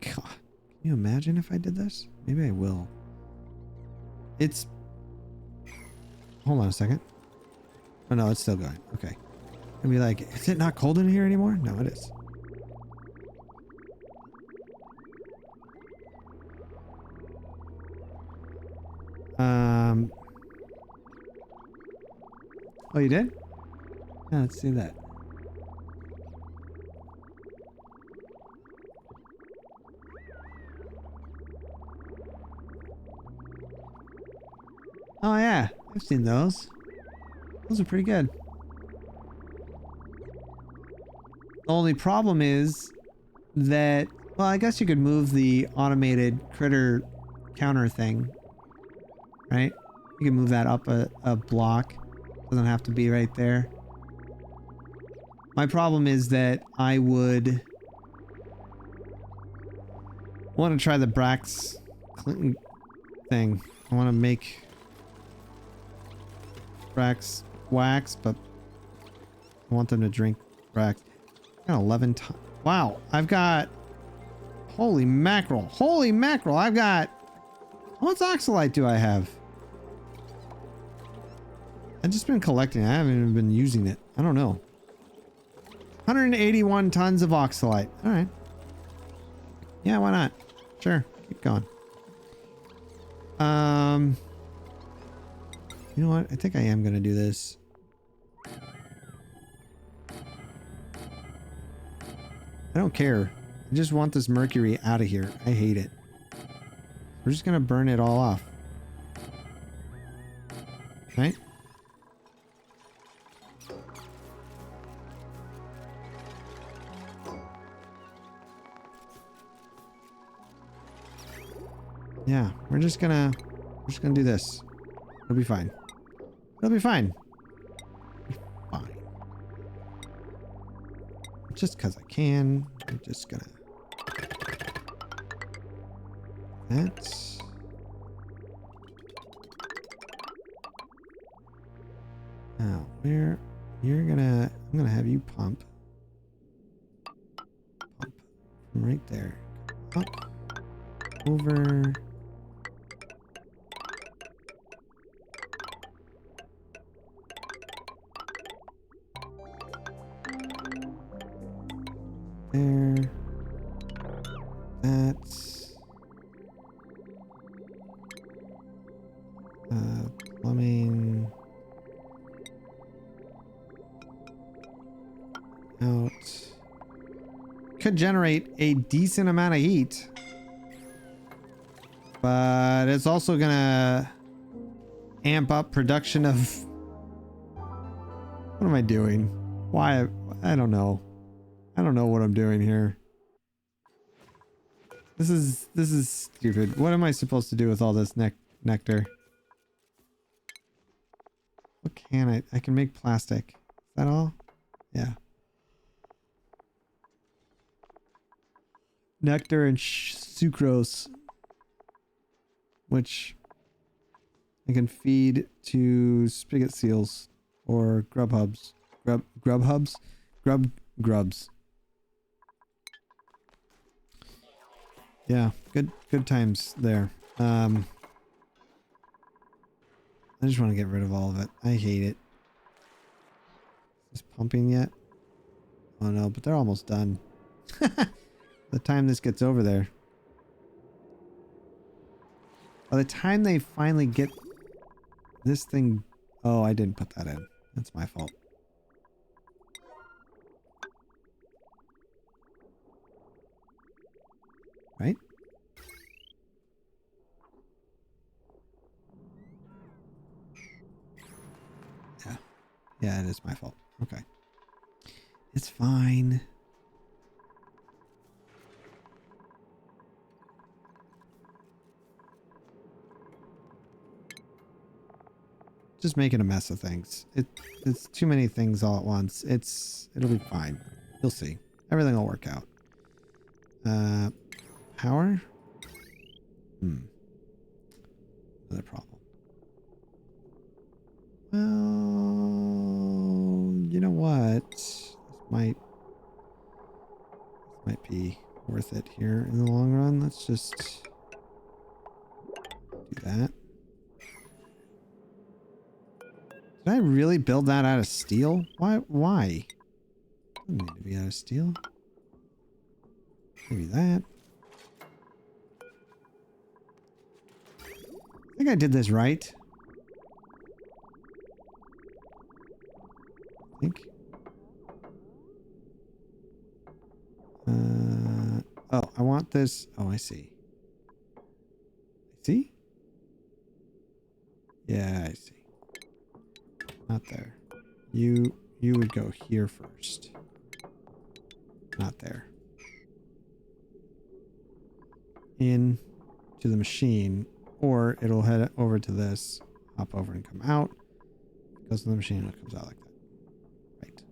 God, can you imagine if I did this? Maybe I will. It's... Hold on a second. Oh no, it's still going. Okay. I'd be like, is it not cold in here anymore? No, it is. Oh, you did? Yeah, let's see that. Oh yeah, I've seen those. Those are pretty good. The only problem is that, well, I guess you could move the automated critter counter thing, right? You can move that up a block. Doesn't have to be right there. My problem is that I would want to try the Brax thing. I want to make Brax wax, but I want them to drink Brax. I got 11 times. Wow, I've got... Holy mackerel. Holy mackerel, I've got... How much oxalite do I have? I've just been collecting. I haven't even been using it. I don't know. 181 tons of oxalite. All right. Yeah, why not? Sure. Keep going. You know what? I think I am going to do this. I don't care. I just want this mercury out of here. I hate it. We're just going to burn it all off. Right? Yeah, we're just gonna do this. It'll be fine. It'll be fine. It'll be fine. Just because I can, I'm just gonna... That's... Now, where... You're gonna... I'm gonna have you pump. Pump. From right there. Up. Over... There. That's... plumbing... Out. Could generate a decent amount of heat. But it's also gonna amp up production of... What am I doing? Why? I don't know. I don't know what I'm doing here. This is stupid. What am I supposed to do with all this nectar? What can I can make plastic. Is that all? Yeah. Nectar and sucrose, which I can feed to spigot seals or grubs. Yeah, good times there. I just want to get rid of all of it. I hate it. Is this pumping yet? Oh no, but they're almost done. The time this gets over there. By the time they finally get this thing... Oh, I didn't put that in. That's my fault. Right? Yeah. Yeah, it is my fault. Okay. It's fine. Just making a mess of things. It's too many things all at once. It'll be fine. You'll see. Everything will work out. Power? Another problem. know what? This might be worth it here in the long run. Let's just do that. Did I really build that out of steel? Why? Doesn't need to be out of steel. Maybe that. I think I did this right. I think. Oh, I want this. Oh, I see. See? Yeah, I see. Not there. You would go here first. Not there. In to the machine, or it'll head over to this, hop over and come out. Goes to the machine and it comes out like that. Right.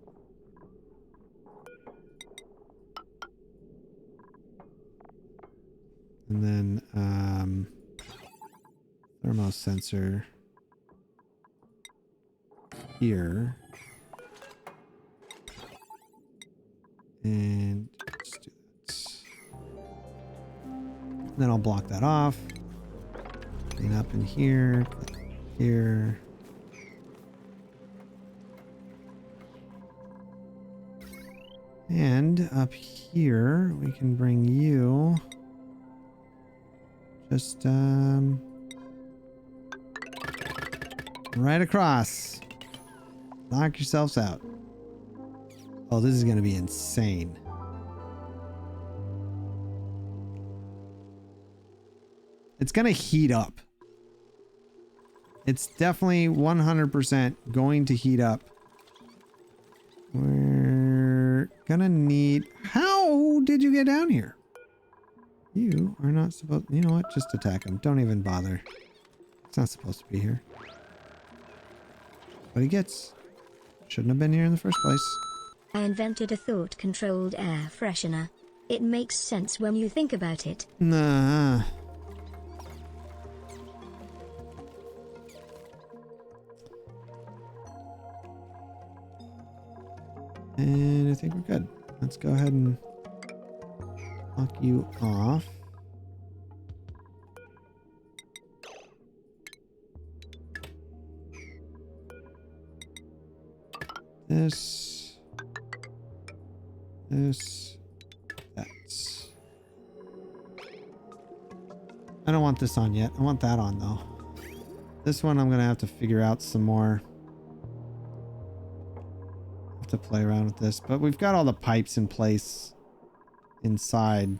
And then thermal sensor here. And let's do that. Then I'll block that off. Clean up in here. Here. And up here, we can bring you just right across. Knock yourselves out. Oh, this is going to be insane. It's going to heat up. It's definitely 100% going to heat up. We're gonna need... How did you get down here? You are not supposed... You know what? Just attack him. Don't even bother. It's not supposed to be here. But he gets... Shouldn't have been here in the first place. I invented a thought-controlled air freshener. It makes sense when you think about it. Nah. And I think we're good. Let's go ahead and lock you off. This. That. I don't want this on yet. I want that on though. This one I'm gonna have to figure out some more. To play around with this, but we've got all the pipes in place inside.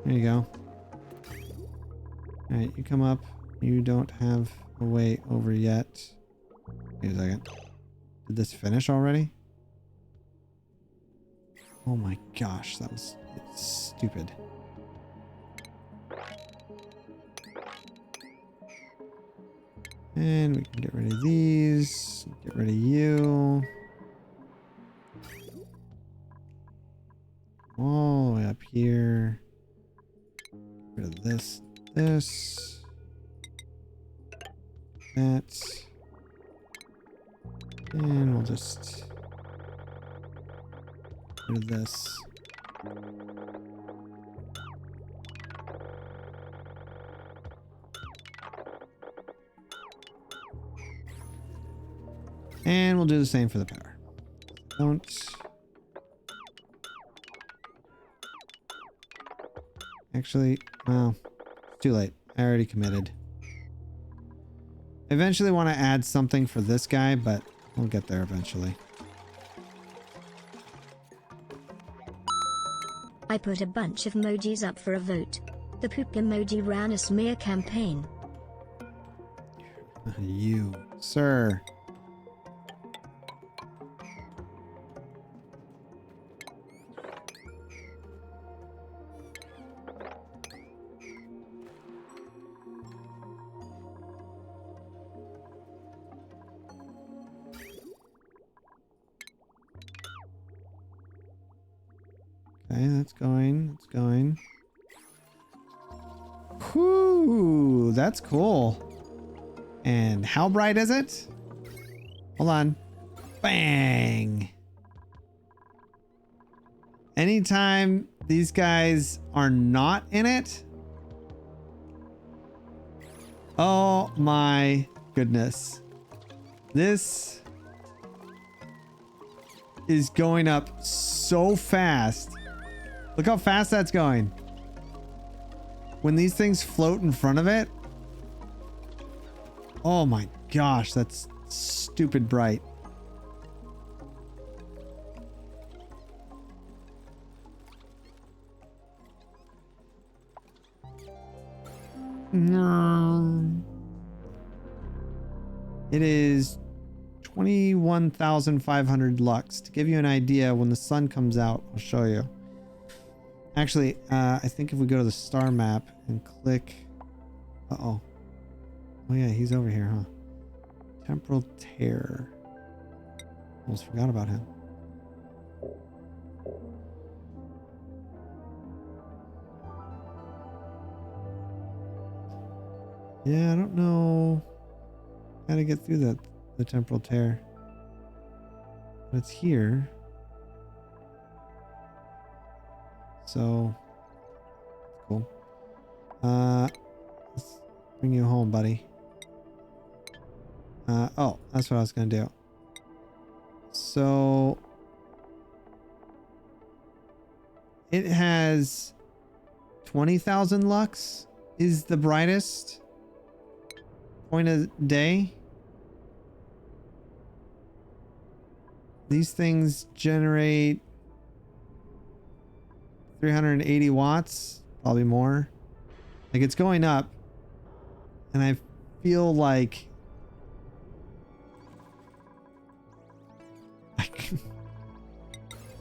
There you go. All right, you come up. You don't have a way over yet. Wait a second. Did this finish already? Oh my gosh, that was stupid. And we can get rid of these. Get rid of you. All the way up here. Get rid of this. This. That. And we'll just get rid of this. And we'll do the same for the power. Don't. Actually, well, it's too late. I already committed. I eventually want to add something for this guy, but we'll get there eventually. I put a bunch of emojis up for a vote. The poop emoji ran a smear campaign. You, sir. Okay, that's going. That's going. Whew, that's cool. And how bright is it? Hold on. Bang. Anytime these guys are not in it. Oh my goodness. This is going up so fast. Look how fast that's going. When these things float in front of it. Oh my gosh, that's stupid bright. It is 21,500 lux. To give you an idea, when the sun comes out, I'll show you. Actually, I think if we go to the star map and click... Uh-oh. Oh yeah, he's over here, huh? Temporal tear. Almost forgot about him. Yeah, I don't know how to get through the temporal tear. But it's here. So cool. Let's bring you home, buddy. Oh, that's what I was gonna do. So it has 20,000 lux is the brightest point of day. These things generate 380 watts, probably more. Like, it's going up, and I feel like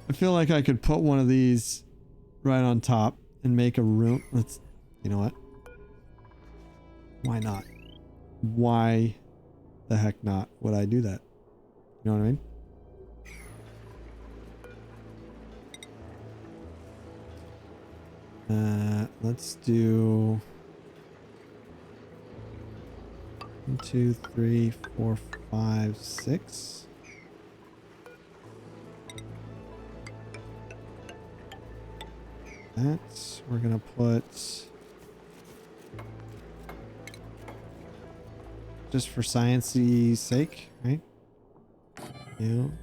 I feel like I could put one of these right on top and make a room. Let's, you know what? Why not? Why the heck not would I do that? You know what I mean? Let's do 1, 2, 3, 4, 5, 6. That we're gonna put just for sciencey sake, right? You.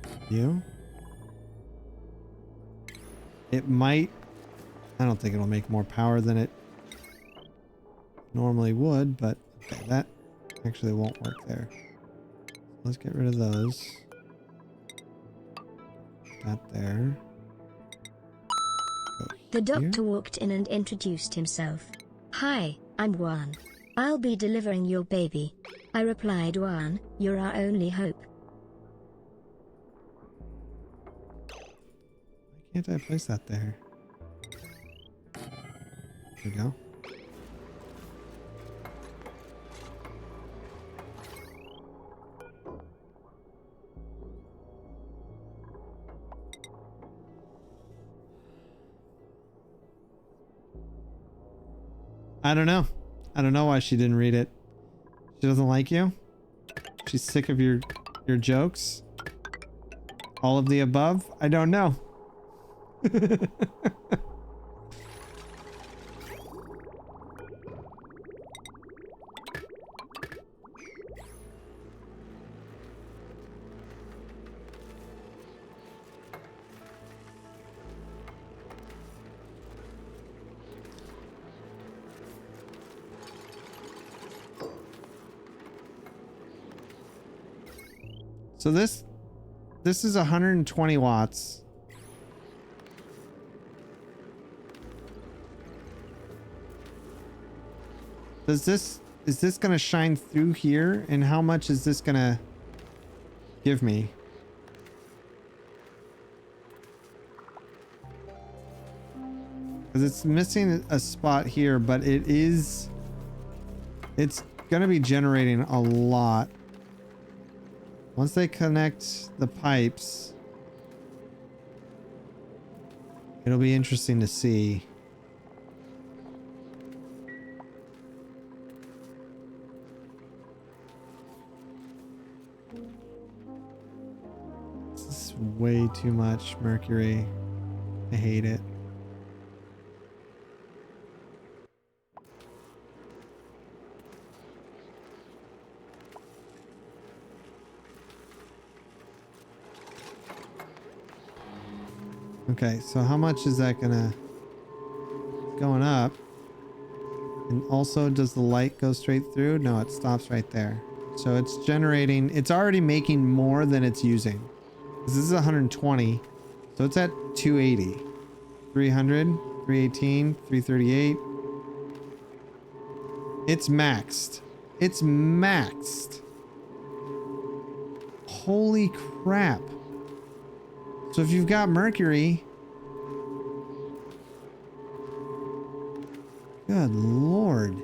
It might. I don't think it'll make more power than it normally would, but okay, that actually won't work there. Let's get rid of those. That there. The doctor walked in and introduced himself. "Hi, I'm Juan. I'll be delivering your baby." I replied, "Juan, you're our only hope." Why can't I place that there? There we go. I don't know. I don't know why she didn't read it. She doesn't like you? She's sick of your jokes? All of the above? I don't know. So this is 120 watts. Is this gonna shine through here? And how much is this gonna give me? Because it's missing a spot here, but it's gonna be generating a lot. Once they connect the pipes, it'll be interesting to see. This is way too much mercury. I hate it. Okay, so how much is that gonna... going up? And also, does the light go straight through? No, it stops right there. So it's generating... It's already making more than it's using. This is 120. So it's at 280. 300, 318, 338. It's maxed. It's maxed. Holy crap. So if you've got mercury... Good lord.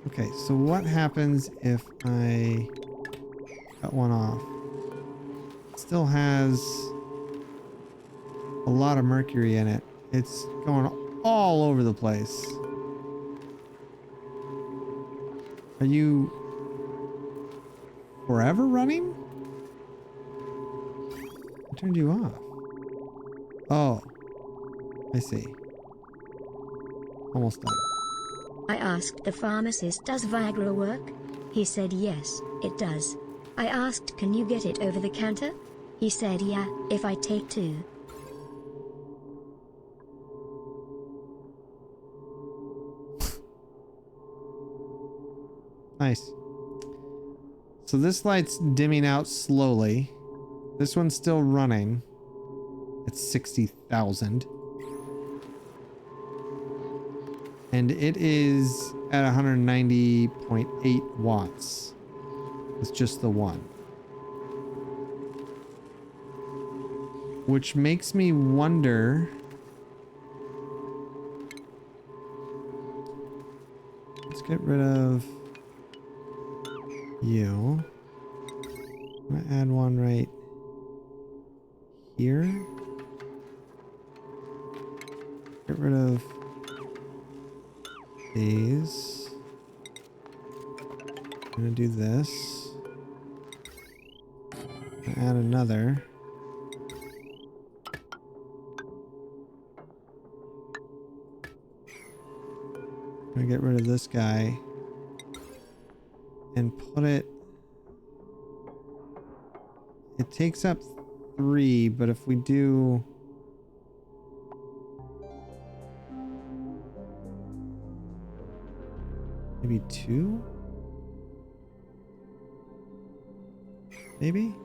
Okay, so what happens if I cut one off? It still has a lot of mercury in it. It's going all over the place. Are you forever running? I turned you off. Oh, I see. Almost done. I asked the pharmacist, does Viagra work? He said yes, it does. I asked, can you get it over the counter? He said yeah, if I take 2. Nice. So this light's dimming out slowly. This one's still running. It's 60,000. And it is at 190.8 watts. It's just the one. Which makes me wonder... Let's get rid of you. I'm gonna add one right here. Get rid of these. I'm gonna do this. Add another. I'm gonna get rid of this guy and put it... It takes up 3, but if we do... maybe 2? Maybe?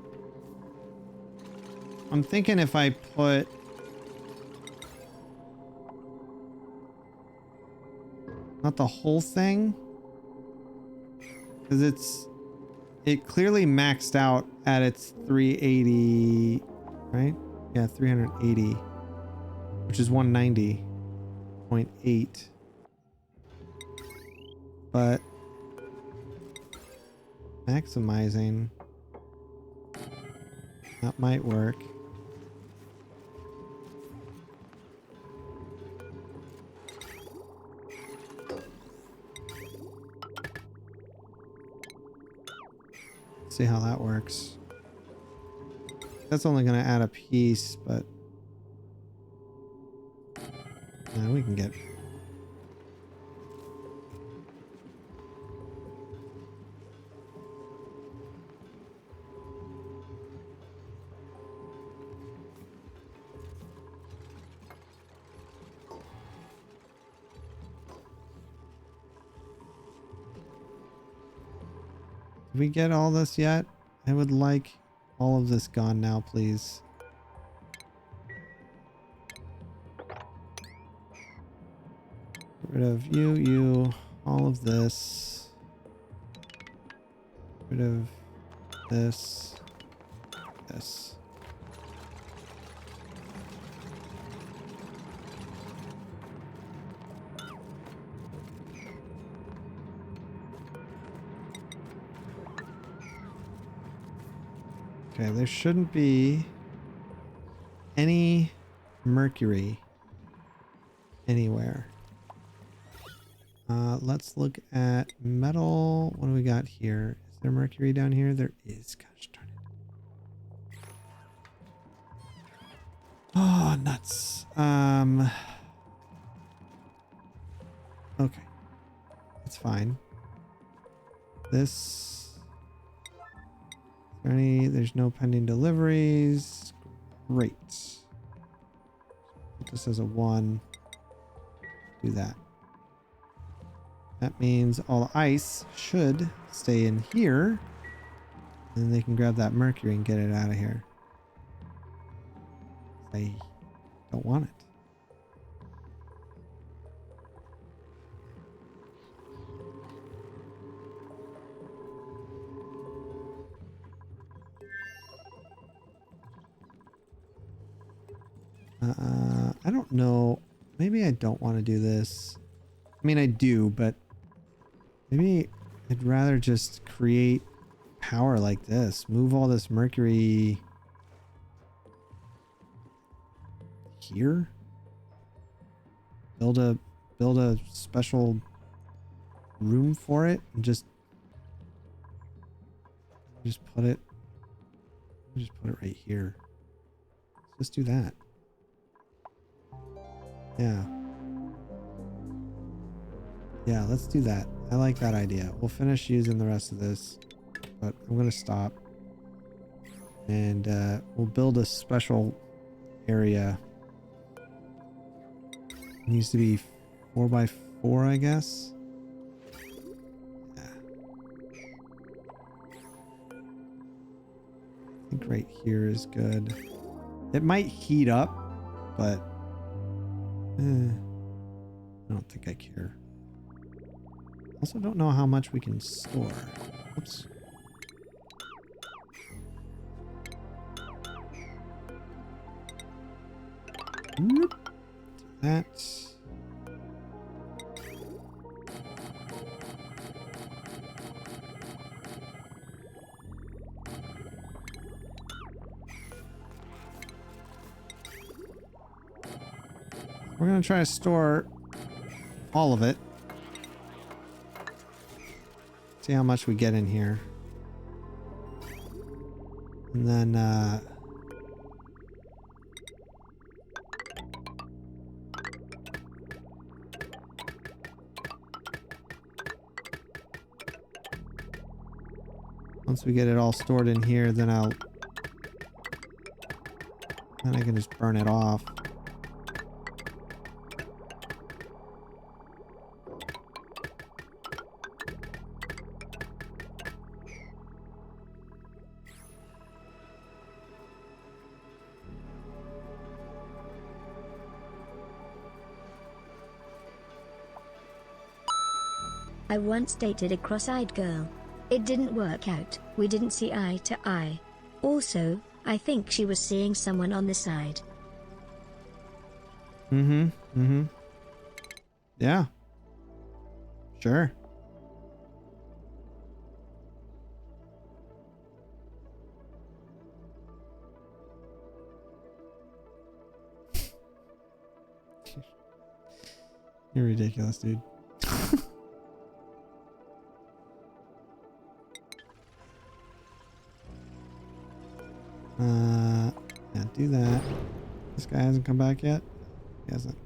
I'm thinking if I put... not the whole thing? Because it clearly maxed out at its 380, right? Yeah, 380, which is 190.8. But maximizing, that might work. See how that works. That's only going to add a piece, but yeah, we can get... Did we get all this yet? I would like all of this gone now, please. Get rid of you, all of this. Get rid of this, this. Okay, there shouldn't be any mercury anywhere. Let's look at metal. What do we got here? Is there mercury down here? There is. Gosh darn it. Oh, nuts. Okay. That's fine. This. There's no pending deliveries. Great. Put this as a 1. Do that. That means all the ice should stay in here. And then they can grab that mercury and get it out of here. I don't want it. I don't know. Maybe I don't want to do this. I mean, I do, but maybe I'd rather just create power like this. Move all this mercury here. Build a special room for it and just put it right here. Let's just do that. Yeah, let's do that. I like that idea. We'll finish using the rest of this, but I'm gonna stop and we'll build a special area. It needs to be 4x4, I guess. Yeah. I think right here is good. It might heat up, but I don't think I care. Also don't know how much we can store. Oops. Whoop. That. We're going to try to store all of it. See how much we get in here. And then, once we get it all stored in here, then I can just burn it off. I once dated a cross-eyed girl. It didn't work out. We didn't see eye to eye. Also, I think she was seeing someone on the side. Yeah. Sure. You're ridiculous, dude. Yeah, do that. This guy hasn't come back yet? He hasn't.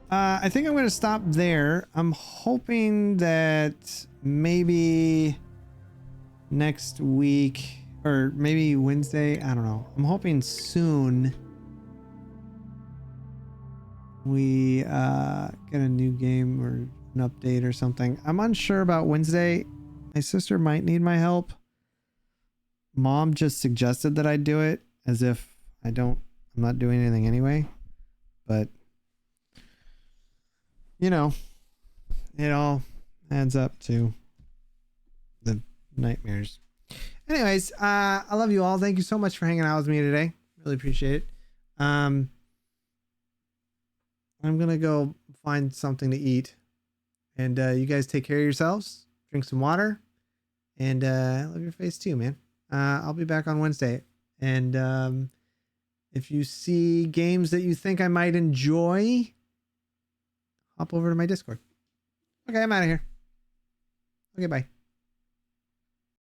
I think I'm going to stop there. I'm hoping that maybe next week or maybe Wednesday, I don't know. I'm hoping soon we get a new game or an update or something. I'm unsure about Wednesday. My sister might need my help. Mom just suggested that I do it as if I'm not doing anything anyway. But you know, it all adds up to the nightmares. Anyways, I love you all. Thank you so much for hanging out with me today. Really appreciate it. I'm gonna go find something to eat And you guys take care of yourselves. Drink some water. And love your face too, man. I'll be back on Wednesday. And if you see games that you think I might enjoy, hop over to my Discord. Okay, I'm out of here. Okay, bye.